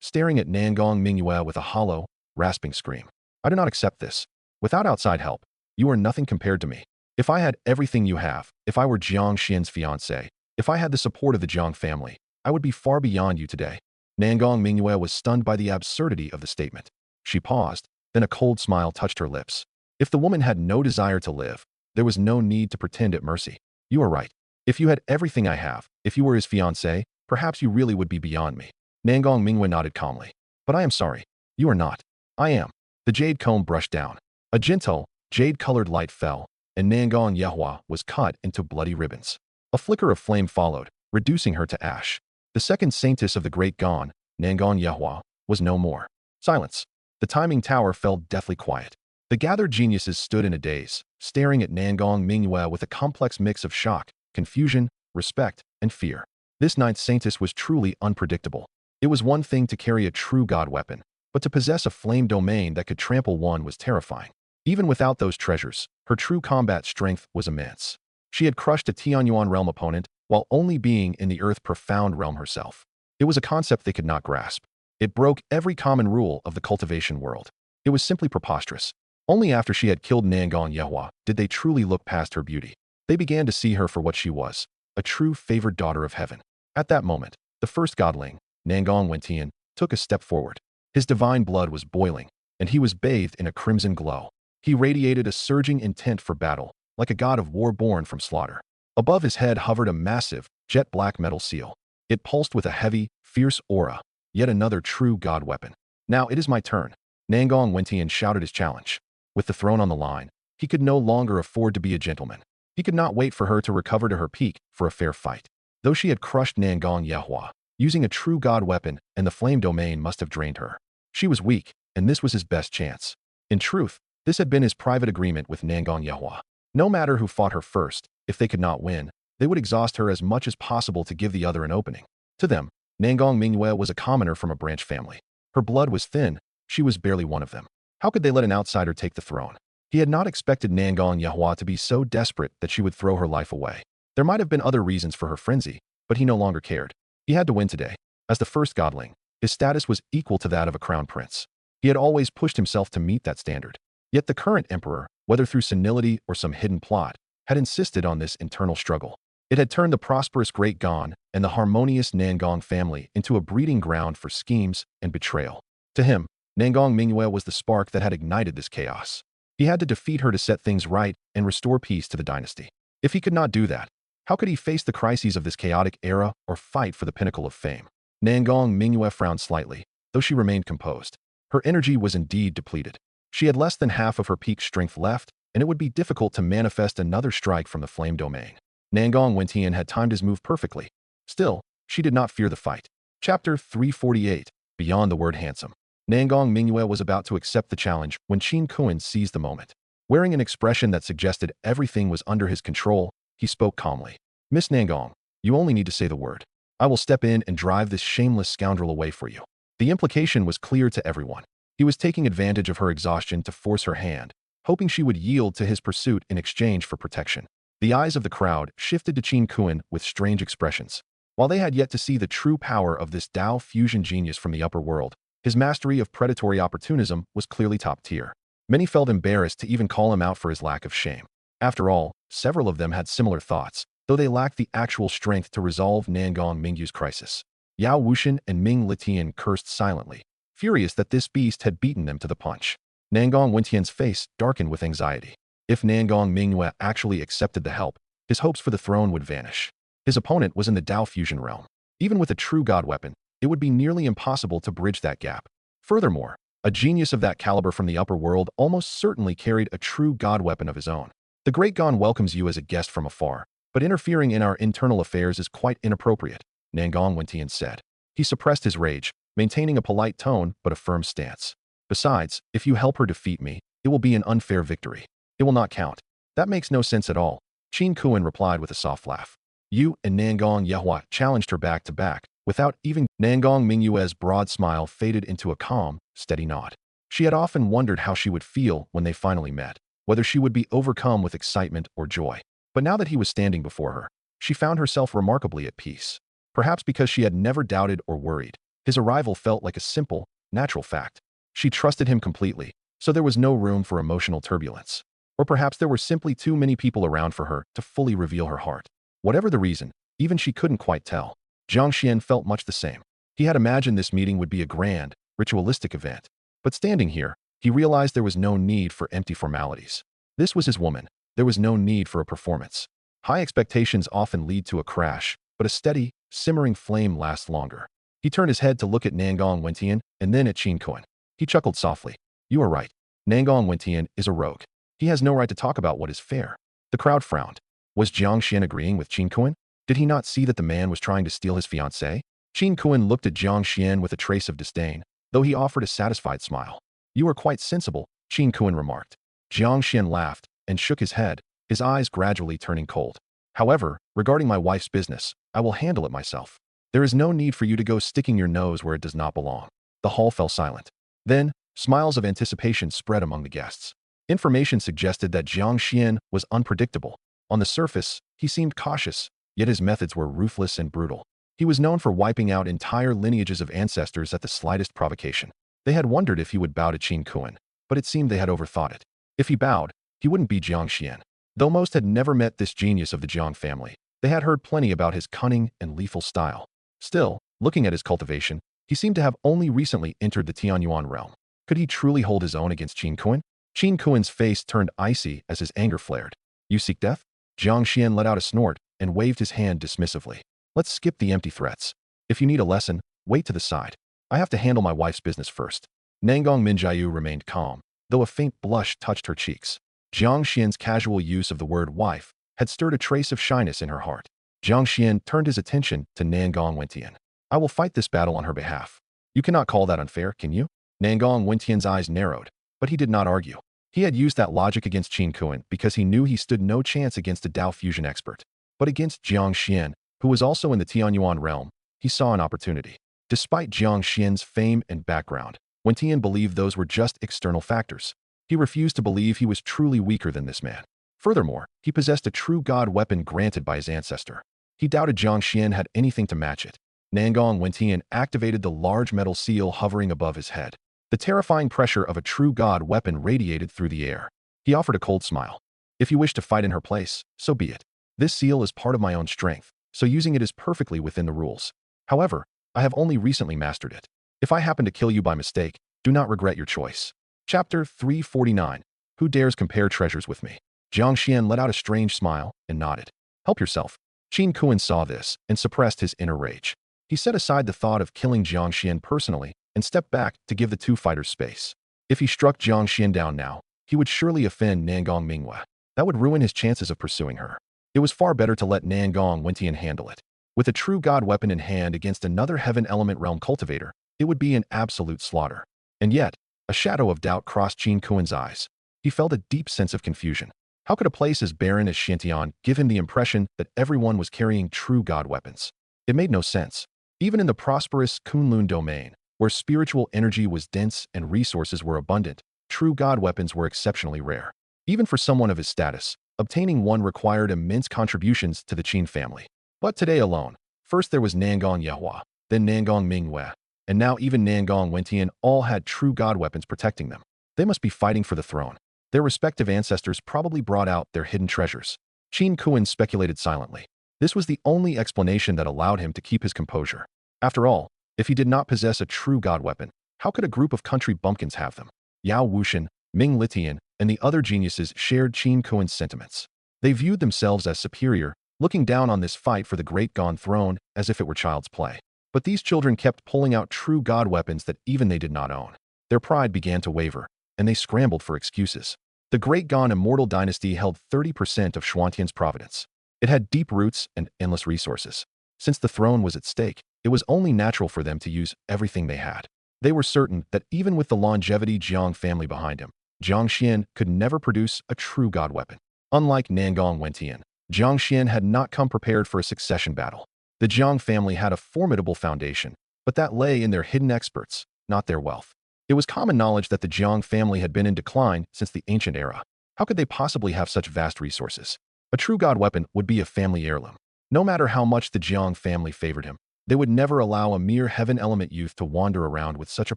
staring at Nangong Mingyue with a hollow, rasping scream. "I do not accept this. Without outside help, you are nothing compared to me. If I had everything you have, if I were Jiang Xuan's fiancé, if I had the support of the Jiang family, I would be far beyond you today." Nangong Mingyue was stunned by the absurdity of the statement. She paused, then a cold smile touched her lips. If the woman had no desire to live, there was no need to pretend at mercy. "You are right. If you had everything I have, if you were his fiancé, perhaps you really would be beyond me." Nangong Mingyue nodded calmly. "But I am sorry. You are not. I am." The jade comb brushed down. A gentle, jade-colored light fell, and Nangong Yehua was cut into bloody ribbons. A flicker of flame followed, reducing her to ash. The second saintess of the Great Gan, Nangong Yehua, was no more. Silence. The Taiming Tower fell deathly quiet. The gathered geniuses stood in a daze, staring at Nangong Mingyue with a complex mix of shock, confusion, respect, and fear. This ninth saintess was truly unpredictable. It was one thing to carry a true god weapon, but to possess a flame domain that could trample one was terrifying. Even without those treasures, her true combat strength was immense. She had crushed a Tianyuan realm opponent while only being in the Earth Profound realm herself. It was a concept they could not grasp. It broke every common rule of the cultivation world. It was simply preposterous. Only after she had killed Nangong Yehua did they truly look past her beauty. They began to see her for what she was, a true favored daughter of heaven. At that moment, the first godling, Nangong Wentian, took a step forward. His divine blood was boiling, and he was bathed in a crimson glow. He radiated a surging intent for battle, like a god of war born from slaughter. Above his head hovered a massive, jet-black metal seal. It pulsed with a heavy, fierce aura, yet another true god weapon. "Now it is my turn." Nangong Wentian shouted his challenge. With the throne on the line, he could no longer afford to be a gentleman. He could not wait for her to recover to her peak for a fair fight. Though she had crushed Nangong Yehua, using a true god weapon and the flame domain must have drained her. She was weak, and this was his best chance. In truth, this had been his private agreement with Nangong Yehua. No matter who fought her first, if they could not win, they would exhaust her as much as possible to give the other an opening. To them, Nangong Mingyue was a commoner from a branch family. Her blood was thin, she was barely one of them. How could they let an outsider take the throne? He had not expected Nangong Yehua to be so desperate that she would throw her life away. There might have been other reasons for her frenzy, but he no longer cared. He had to win today. As the first godling, his status was equal to that of a crown prince. He had always pushed himself to meet that standard. Yet the current emperor, whether through senility or some hidden plot, had insisted on this internal struggle. It had turned the prosperous Great Gan and the harmonious Nangong family into a breeding ground for schemes and betrayal. To him, Nangong Mingyue was the spark that had ignited this chaos. He had to defeat her to set things right and restore peace to the dynasty. If he could not do that, how could he face the crises of this chaotic era or fight for the pinnacle of fame? Nangong Mingyue frowned slightly, though she remained composed. Her energy was indeed depleted. She had less than half of her peak strength left, and it would be difficult to manifest another strike from the flame domain. Nangong Wentian had timed his move perfectly. Still, she did not fear the fight. Chapter 348, Beyond the Word Handsome. Nangong Mingyue was about to accept the challenge when Qin Kun seized the moment. Wearing an expression that suggested everything was under his control, he spoke calmly. Miss Nangong, you only need to say the word. I will step in and drive this shameless scoundrel away for you. The implication was clear to everyone. He was taking advantage of her exhaustion to force her hand, hoping she would yield to his pursuit in exchange for protection. The eyes of the crowd shifted to Qin Kun with strange expressions. While they had yet to see the true power of this Dao Fusion genius from the upper world, his mastery of predatory opportunism was clearly top tier. Many felt embarrassed to even call him out for his lack of shame. After all, several of them had similar thoughts, though they lacked the actual strength to resolve Nangong Mingyu's crisis. Yao Wuxian and Ming Litian cursed silently, furious that this beast had beaten them to the punch. Nangong Wentian's face darkened with anxiety. If Nangong Mingyue actually accepted the help, his hopes for the throne would vanish. His opponent was in the Dao Fusion realm. Even with a true god weapon, it would be nearly impossible to bridge that gap. Furthermore, a genius of that caliber from the upper world almost certainly carried a true god weapon of his own. The Great Gon welcomes you as a guest from afar, but interfering in our internal affairs is quite inappropriate, Nangong Wentian said. He suppressed his rage, maintaining a polite tone but a firm stance. Besides, if you help her defeat me, it will be an unfair victory. It will not count. That makes no sense at all, Qin Kun replied with a soft laugh. You and Nangong Yehua challenged her back to back, without even. Nangong Mingyue's broad smile faded into a calm, steady nod. She had often wondered how she would feel when they finally met, whether she would be overcome with excitement or joy. But now that he was standing before her, she found herself remarkably at peace. Perhaps because she had never doubted or worried, his arrival felt like a simple, natural fact. She trusted him completely, so there was no room for emotional turbulence. Or perhaps there were simply too many people around for her to fully reveal her heart. Whatever the reason, even she couldn't quite tell. Jiang Xuan felt much the same. He had imagined this meeting would be a grand, ritualistic event. But standing here, he realized there was no need for empty formalities. This was his woman. There was no need for a performance. High expectations often lead to a crash, but a steady, simmering flame lasts longer. He turned his head to look at Nangong Wentian and then at Qin Kun. He chuckled softly. You are right. Nangong Wentian is a rogue. He has no right to talk about what is fair. The crowd frowned. Was Jiang Xuan agreeing with Qin Kun? Did he not see that the man was trying to steal his fiancée? Qin Kun looked at Jiang Xuan with a trace of disdain, though he offered a satisfied smile. You are quite sensible, Qin Kun remarked. Jiang Xuan laughed and shook his head, his eyes gradually turning cold. However, regarding my wife's business, I will handle it myself. There is no need for you to go sticking your nose where it does not belong. The hall fell silent. Then, smiles of anticipation spread among the guests. Information suggested that Jiang Xuan was unpredictable. On the surface, he seemed cautious, yet his methods were ruthless and brutal. He was known for wiping out entire lineages of ancestors at the slightest provocation. They had wondered if he would bow to Qin Kun, but it seemed they had overthought it. If he bowed, he wouldn't be Jiang Xuan. Though most had never met this genius of the Jiang family, they had heard plenty about his cunning and lethal style. Still, looking at his cultivation, he seemed to have only recently entered the Tianyuan realm. Could he truly hold his own against Qin Kun? Qin Kun's face turned icy as his anger flared. You seek death? Jiang Xuan let out a snort and waved his hand dismissively. Let's skip the empty threats. If you need a lesson, wait to the side. I have to handle my wife's business first. Nangong Mingyue remained calm, though a faint blush touched her cheeks. Jiang Xuan's casual use of the word wife had stirred a trace of shyness in her heart. Jiang Xuan turned his attention to Nangong Wentian. I will fight this battle on her behalf. You cannot call that unfair, can you? Nangong Wentian's eyes narrowed, but he did not argue. He had used that logic against Qin Kun because he knew he stood no chance against a Dao Fusion expert. But against Jiang Xuan, who was also in the Tianyuan realm, he saw an opportunity. Despite Jiang Xuan's fame and background, Wentian believed those were just external factors. He refused to believe he was truly weaker than this man. Furthermore, he possessed a true god weapon granted by his ancestor. He doubted Jiang Xuan had anything to match it. Nangong Wentian activated the large metal seal hovering above his head. The terrifying pressure of a true god weapon radiated through the air. He offered a cold smile. If you wish to fight in her place, so be it. This seal is part of my own strength, so using it is perfectly within the rules. However, I have only recently mastered it. If I happen to kill you by mistake, do not regret your choice. Chapter 349. Who dares compare treasures with me? Jiang Xuan let out a strange smile and nodded. Help yourself. Qin Kun saw this and suppressed his inner rage. He set aside the thought of killing Jiang Xuan personally and stepped back to give the two fighters space. If he struck Jiang Xuan down now, he would surely offend Nangong Minghua. That would ruin his chances of pursuing her. It was far better to let Nangong Wentian handle it. With a true god weapon in hand against another heaven element realm cultivator, it would be an absolute slaughter. And yet, a shadow of doubt crossed Qin Kun's eyes. He felt a deep sense of confusion. How could a place as barren as Xintian give him the impression that everyone was carrying true god weapons? It made no sense. Even in the prosperous Kunlun Domain, where spiritual energy was dense and resources were abundant, true god weapons were exceptionally rare. Even for someone of his status, obtaining one required immense contributions to the Qin family. But today alone, first there was Nangong Yehua, then Nangong Minghua, and now even Nangong Wentian all had true god weapons protecting them. They must be fighting for the throne. Their respective ancestors probably brought out their hidden treasures. Qin Kun speculated silently. This was the only explanation that allowed him to keep his composure. After all, if he did not possess a true god weapon, how could a group of country bumpkins have them? Yao Wuxian, Ming Litian, and the other geniuses shared Qin Kun's sentiments. They viewed themselves as superior, looking down on this fight for the great Gone throne as if it were child's play. But these children kept pulling out true god weapons that even they did not own. Their pride began to waver, and they scrambled for excuses. The Great Gone immortal dynasty held 30% of Xuantian's providence. It had deep roots and endless resources. Since the throne was at stake, it was only natural for them to use everything they had. They were certain that even with the longevity Jiang family behind him, Jiang Xuan could never produce a true god weapon. Unlike Nangong Wentian, Jiang Xuan had not come prepared for a succession battle. The Jiang family had a formidable foundation, but that lay in their hidden experts, not their wealth. It was common knowledge that the Jiang family had been in decline since the ancient era. How could they possibly have such vast resources? A true god weapon would be a family heirloom. No matter how much the Jiang family favored him, they would never allow a mere heaven element youth to wander around with such a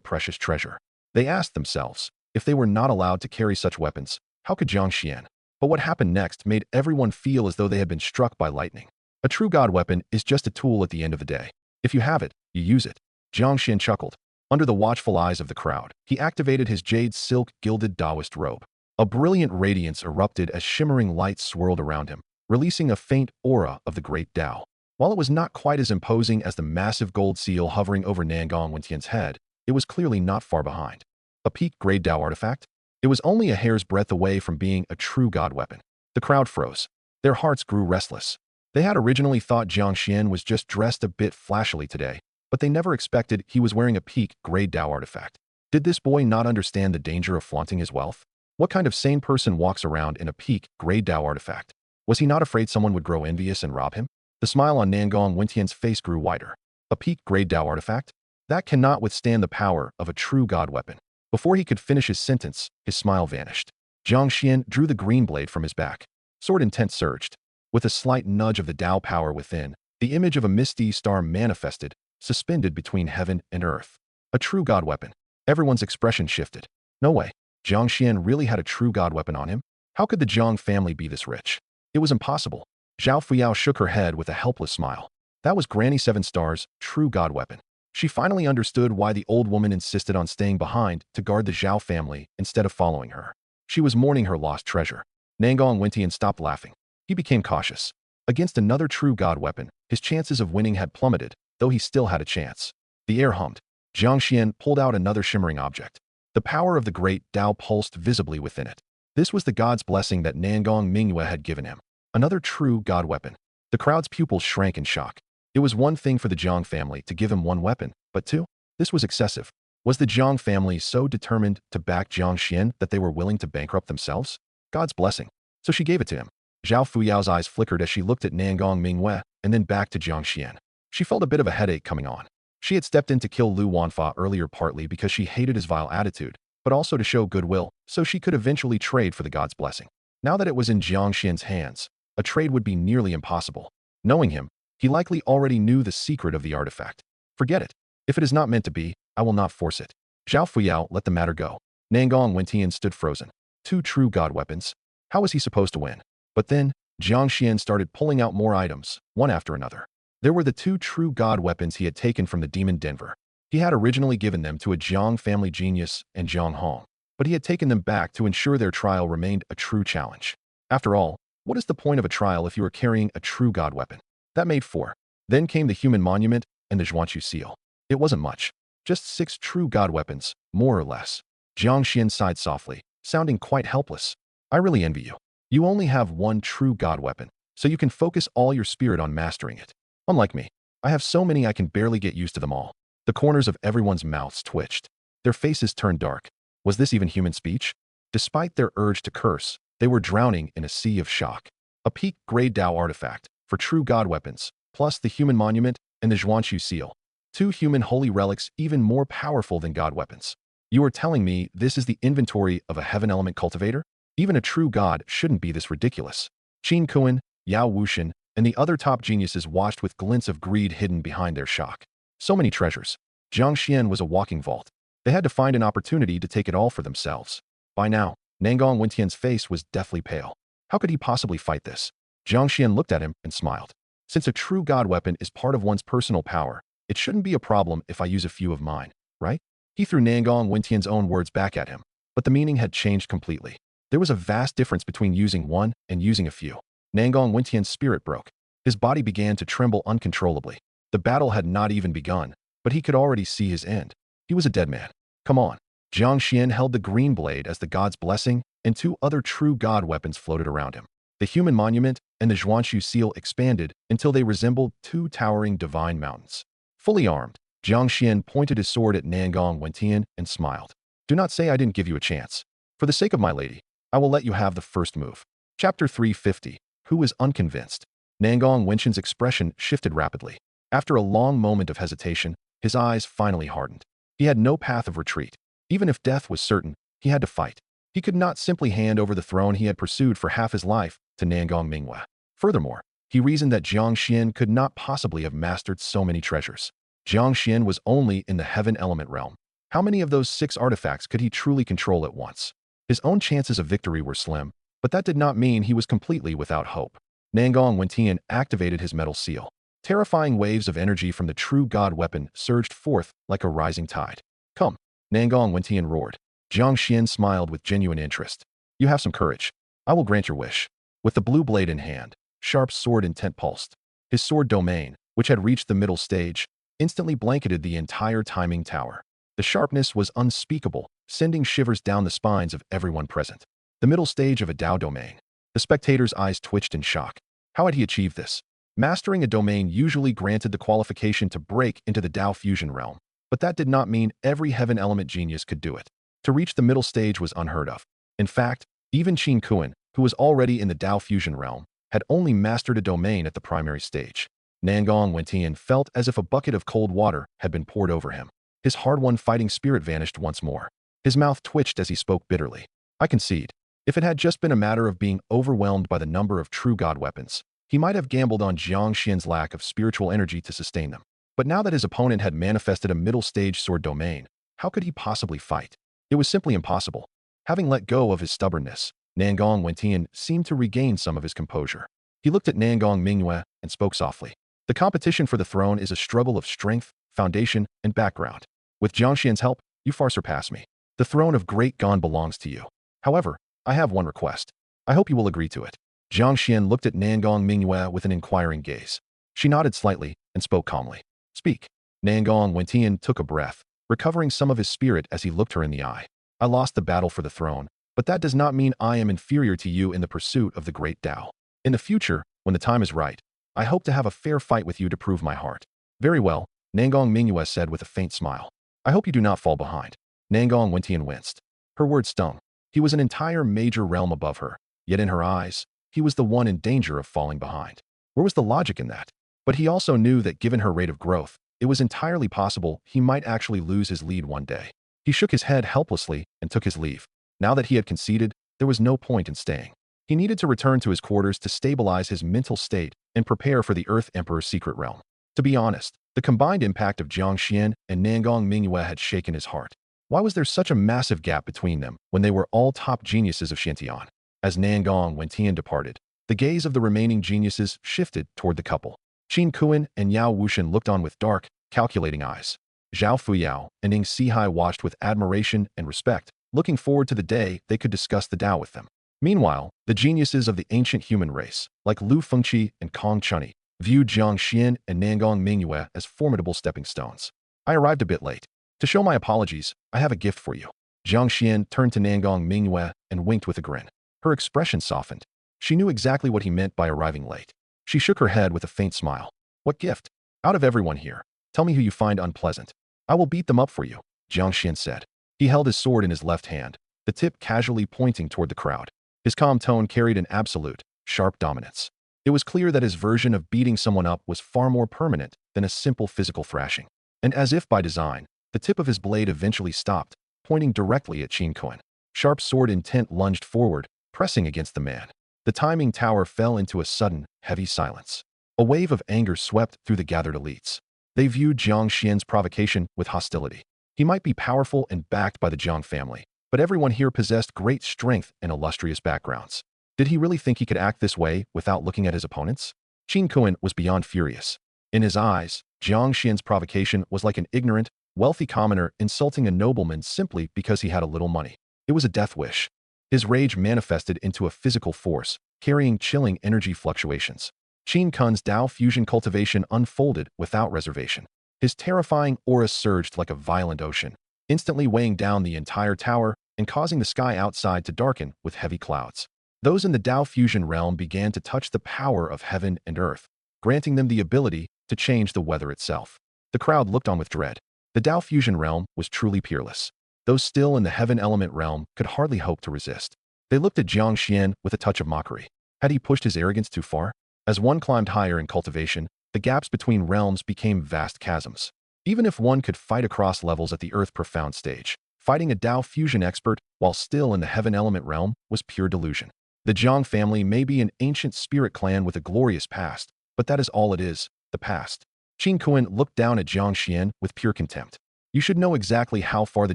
precious treasure. They asked themselves, if they were not allowed to carry such weapons, how could Jiang Xuan? But what happened next made everyone feel as though they had been struck by lightning. A true god weapon is just a tool at the end of the day. If you have it, you use it. Jiang Xuan chuckled. Under the watchful eyes of the crowd, he activated his jade silk gilded Taoist robe. A brilliant radiance erupted as shimmering lights swirled around him, releasing a faint aura of the great Tao. While it was not quite as imposing as the massive gold seal hovering over Nangong Wentian's head, it was clearly not far behind. A peak-grade Tao artifact? It was only a hair's breadth away from being a true god weapon. The crowd froze. Their hearts grew restless. They had originally thought Jiang Xuan was just dressed a bit flashily today, but they never expected he was wearing a peak-grade Tao artifact. Did this boy not understand the danger of flaunting his wealth? What kind of sane person walks around in a peak-grade Tao artifact? Was he not afraid someone would grow envious and rob him? The smile on Nangong Wentian's face grew wider. A peak-grade Tao artifact? That cannot withstand the power of a true god weapon. Before he could finish his sentence, his smile vanished. Jiang Xuan drew the green blade from his back. Sword intent surged. With a slight nudge of the Tao power within, the image of a misty star manifested, suspended between heaven and earth. A true god weapon. Everyone's expression shifted. No way. Jiang Xuan really had a true god weapon on him? How could the Jiang family be this rich? It was impossible. Zhao Fuyao shook her head with a helpless smile. That was Granny Seven Star's true god weapon. She finally understood why the old woman insisted on staying behind to guard the Zhao family instead of following her. She was mourning her lost treasure. Nangong Wentian stopped laughing. He became cautious. Against another true god weapon, his chances of winning had plummeted, though he still had a chance. The air hummed. Jiang Xuan pulled out another shimmering object. The power of the great Tao pulsed visibly within it. This was the god's blessing that Nangong Minghua had given him. Another true god weapon. The crowd's pupils shrank in shock. It was one thing for the Jiang family to give him one weapon, but two? This was excessive. Was the Jiang family so determined to back Jiang Xuan that they were willing to bankrupt themselves? God's blessing. So she gave it to him. Zhao Fuyao's eyes flickered as she looked at Nangong Minghua and then back to Jiang Xuan. She felt a bit of a headache coming on. She had stepped in to kill Lu Wanfa earlier partly because she hated his vile attitude, but also to show goodwill, so she could eventually trade for the god's blessing. Now that it was in Jiang Xuan's hands, a trade would be nearly impossible. Knowing him, he likely already knew the secret of the artifact. Forget it. If it is not meant to be, I will not force it. Zhao Fuyao let the matter go. Nangong Wentian stood frozen. Two true god weapons. How was he supposed to win? But then, Jiang Xuan started pulling out more items, one after another. There were the two true god weapons he had taken from the demon Denver. He had originally given them to a Jiang family genius and Jiang Hong, but he had taken them back to ensure their trial remained a true challenge. After all, what is the point of a trial if you are carrying a true god weapon? That made four. Then came the human monument, and the Zhuanchu seal. It wasn't much. Just 6 true god weapons, more or less. Jiang Xuan sighed softly, sounding quite helpless. I really envy you. You only have 1 true god weapon, so you can focus all your spirit on mastering it. Unlike me, I have so many I can barely get used to them all. The corners of everyone's mouths twitched. Their faces turned dark. Was this even human speech? Despite their urge to curse, they were drowning in a sea of shock. A peak grade Dao artifact for true god weapons, plus the human monument and the Zhuanchu seal. 2 human holy relics even more powerful than god weapons. You are telling me this is the inventory of a heaven element cultivator? Even a true god shouldn't be this ridiculous. Qin Kun, Yao Wuxian, and the other top geniuses watched with glints of greed hidden behind their shock. So many treasures. Jiang Xuan was a walking vault. They had to find an opportunity to take it all for themselves. By now, Nangong Wentian's face was deathly pale. How could he possibly fight this? Jiang Xuan looked at him and smiled. Since a true god weapon is part of one's personal power, it shouldn't be a problem if I use a few of mine, right? He threw Nangong Wentian's own words back at him, but the meaning had changed completely. There was a vast difference between using one and using a few. Nangong Wentian's spirit broke. His body began to tremble uncontrollably. The battle had not even begun, but he could already see his end. He was a dead man. Come on. Jiang Xuan held the green blade as the god's blessing, and 2 other true god weapons floated around him. The human monument and the Zhuanchu seal expanded until they resembled 2 towering divine mountains. Fully armed, Jiang Xuan pointed his sword at Nangong Wentian and smiled. Do not say I didn't give you a chance. For the sake of my lady, I will let you have the first move. Chapter 350. Who is unconvinced? Nangong Wentian's expression shifted rapidly. After a long moment of hesitation, his eyes finally hardened. He had no path of retreat. Even if death was certain, he had to fight. He could not simply hand over the throne he had pursued for half his life to Nangong Minghua. Furthermore, he reasoned that Jiang Xuan could not possibly have mastered so many treasures. Jiang Xuan was only in the heaven element realm. How many of those 6 artifacts could he truly control at once? His own chances of victory were slim, but that did not mean he was completely without hope. Nangong Wentian activated his metal seal. Terrifying waves of energy from the true god weapon surged forth like a rising tide. Come, Nangong Wentian roared. Jiang Xuan smiled with genuine interest. You have some courage. I will grant your wish. With the blue blade in hand, Sharp's sword intent pulsed. His sword domain, which had reached the middle stage, instantly blanketed the entire Taiming Tower. The sharpness was unspeakable, sending shivers down the spines of everyone present. The middle stage of a Dao domain. The spectators' eyes twitched in shock. How had he achieved this? Mastering a domain usually granted the qualification to break into the Dao Fusion realm, but that did not mean every heaven element genius could do it. To reach the middle stage was unheard of. In fact, even Qin Kun, who was already in the Dao Fusion realm, had only mastered a domain at the primary stage. Nangong Wentian felt as if a bucket of cold water had been poured over him. His hard-won fighting spirit vanished once more. His mouth twitched as he spoke bitterly. I concede. If it had just been a matter of being overwhelmed by the number of true god weapons, he might have gambled on Jiang Xuan's lack of spiritual energy to sustain them. But now that his opponent had manifested a middle-stage sword domain, how could he possibly fight? It was simply impossible. Having let go of his stubbornness, Nangong Wentian seemed to regain some of his composure. He looked at Nangong Minghua and spoke softly. The competition for the throne is a struggle of strength, foundation, and background. With Jiang Xuan's help, you far surpass me. The throne of Great Gan belongs to you. However, I have one request. I hope you will agree to it. Jiang Xuan looked at Nangong Minghua with an inquiring gaze. She nodded slightly and spoke calmly. Speak. Nangong Wentian took a breath, recovering some of his spirit as he looked her in the eye. I lost the battle for the throne, but that does not mean I am inferior to you in the pursuit of the great Dao. In the future, when the time is right, I hope to have a fair fight with you to prove my heart. Very well, Nangong Minghua said with a faint smile. I hope you do not fall behind. Nangong Wentian winced. Her words stung. He was an entire major realm above her, yet in her eyes, he was the one in danger of falling behind. Where was the logic in that? But he also knew that given her rate of growth, it was entirely possible he might actually lose his lead one day. He shook his head helplessly and took his leave. Now that he had conceded, there was no point in staying. He needed to return to his quarters to stabilize his mental state and prepare for the Earth Emperor's secret realm. To be honest, the combined impact of Jiang Xuan and Nangong Minghua had shaken his heart. Why was there such a massive gap between them when they were all top geniuses of Xiantian? As Nangong Wentian departed, the gaze of the remaining geniuses shifted toward the couple. Qin Kun and Yao Wuxian looked on with dark, calculating eyes. Zhao Fuyao and Ning Sihai watched with admiration and respect, looking forward to the day they could discuss the Dao with them. Meanwhile, the geniuses of the ancient human race, like Lu Fengqi and Kong Chunyi, viewed Jiang Xuan and Manhua as formidable stepping stones. I arrived a bit late. To show my apologies, I have a gift for you. Jiang Xuan turned to Manhua and winked with a grin. Her expression softened. She knew exactly what he meant by arriving late. She shook her head with a faint smile. What gift? Out of everyone here, tell me who you find unpleasant. I will beat them up for you, Jiang Xuan said. He held his sword in his left hand, the tip casually pointing toward the crowd. His calm tone carried an absolute, sharp dominance. It was clear that his version of beating someone up was far more permanent than a simple physical thrashing. And as if by design, the tip of his blade eventually stopped, pointing directly at Qin Kun. Sharp sword intent lunged forward, pressing against the man. The Taiming Tower fell into a sudden, heavy silence. A wave of anger swept through the gathered elites. They viewed Jiang Xuan's provocation with hostility. He might be powerful and backed by the Jiang family, but everyone here possessed great strength and illustrious backgrounds. Did he really think he could act this way without looking at his opponents? Qin Kun was beyond furious. In his eyes, Jiang Xuan's provocation was like an ignorant, wealthy commoner insulting a nobleman simply because he had a little money. It was a death wish. His rage manifested into a physical force, carrying chilling energy fluctuations. Qin Kun's Dao Fusion cultivation unfolded without reservation. His terrifying aura surged like a violent ocean, instantly weighing down the entire tower and causing the sky outside to darken with heavy clouds. Those in the Dao Fusion realm began to touch the power of heaven and earth, granting them the ability to change the weather itself. The crowd looked on with dread. The Dao Fusion realm was truly peerless. Those still in the heaven element realm could hardly hope to resist. They looked at Jiang Xuan with a touch of mockery. Had he pushed his arrogance too far? As one climbed higher in cultivation, the gaps between realms became vast chasms. Even if one could fight across levels at the Earth Profound stage, fighting a Dao Fusion expert while still in the heaven element realm was pure delusion. The Jiang family may be an ancient spirit clan with a glorious past, but that is all it is, the past. Qin Kun looked down at Jiang Xuan with pure contempt. You should know exactly how far the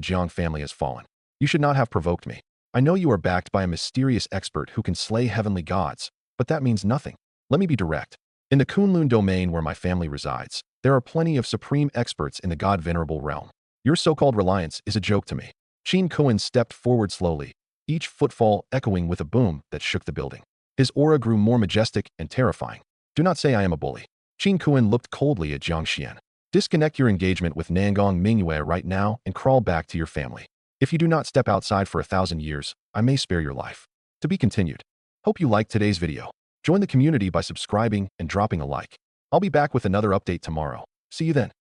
Jiang family has fallen. You should not have provoked me. I know you are backed by a mysterious expert who can slay heavenly gods, but that means nothing. Let me be direct. In the Kunlun Domain where my family resides, there are plenty of supreme experts in the God-Venerable realm. Your so-called reliance is a joke to me. Qin Kun stepped forward slowly, each footfall echoing with a boom that shook the building. His aura grew more majestic and terrifying. Do not say I am a bully. Qin Kun looked coldly at Jiang Xuan. Disconnect your engagement with Manhua right now and crawl back to your family. If you do not step outside for 1,000 years, I may spare your life. To be continued. Hope you liked today's video. Join the community by subscribing and dropping a like. I'll be back with another update tomorrow. See you then.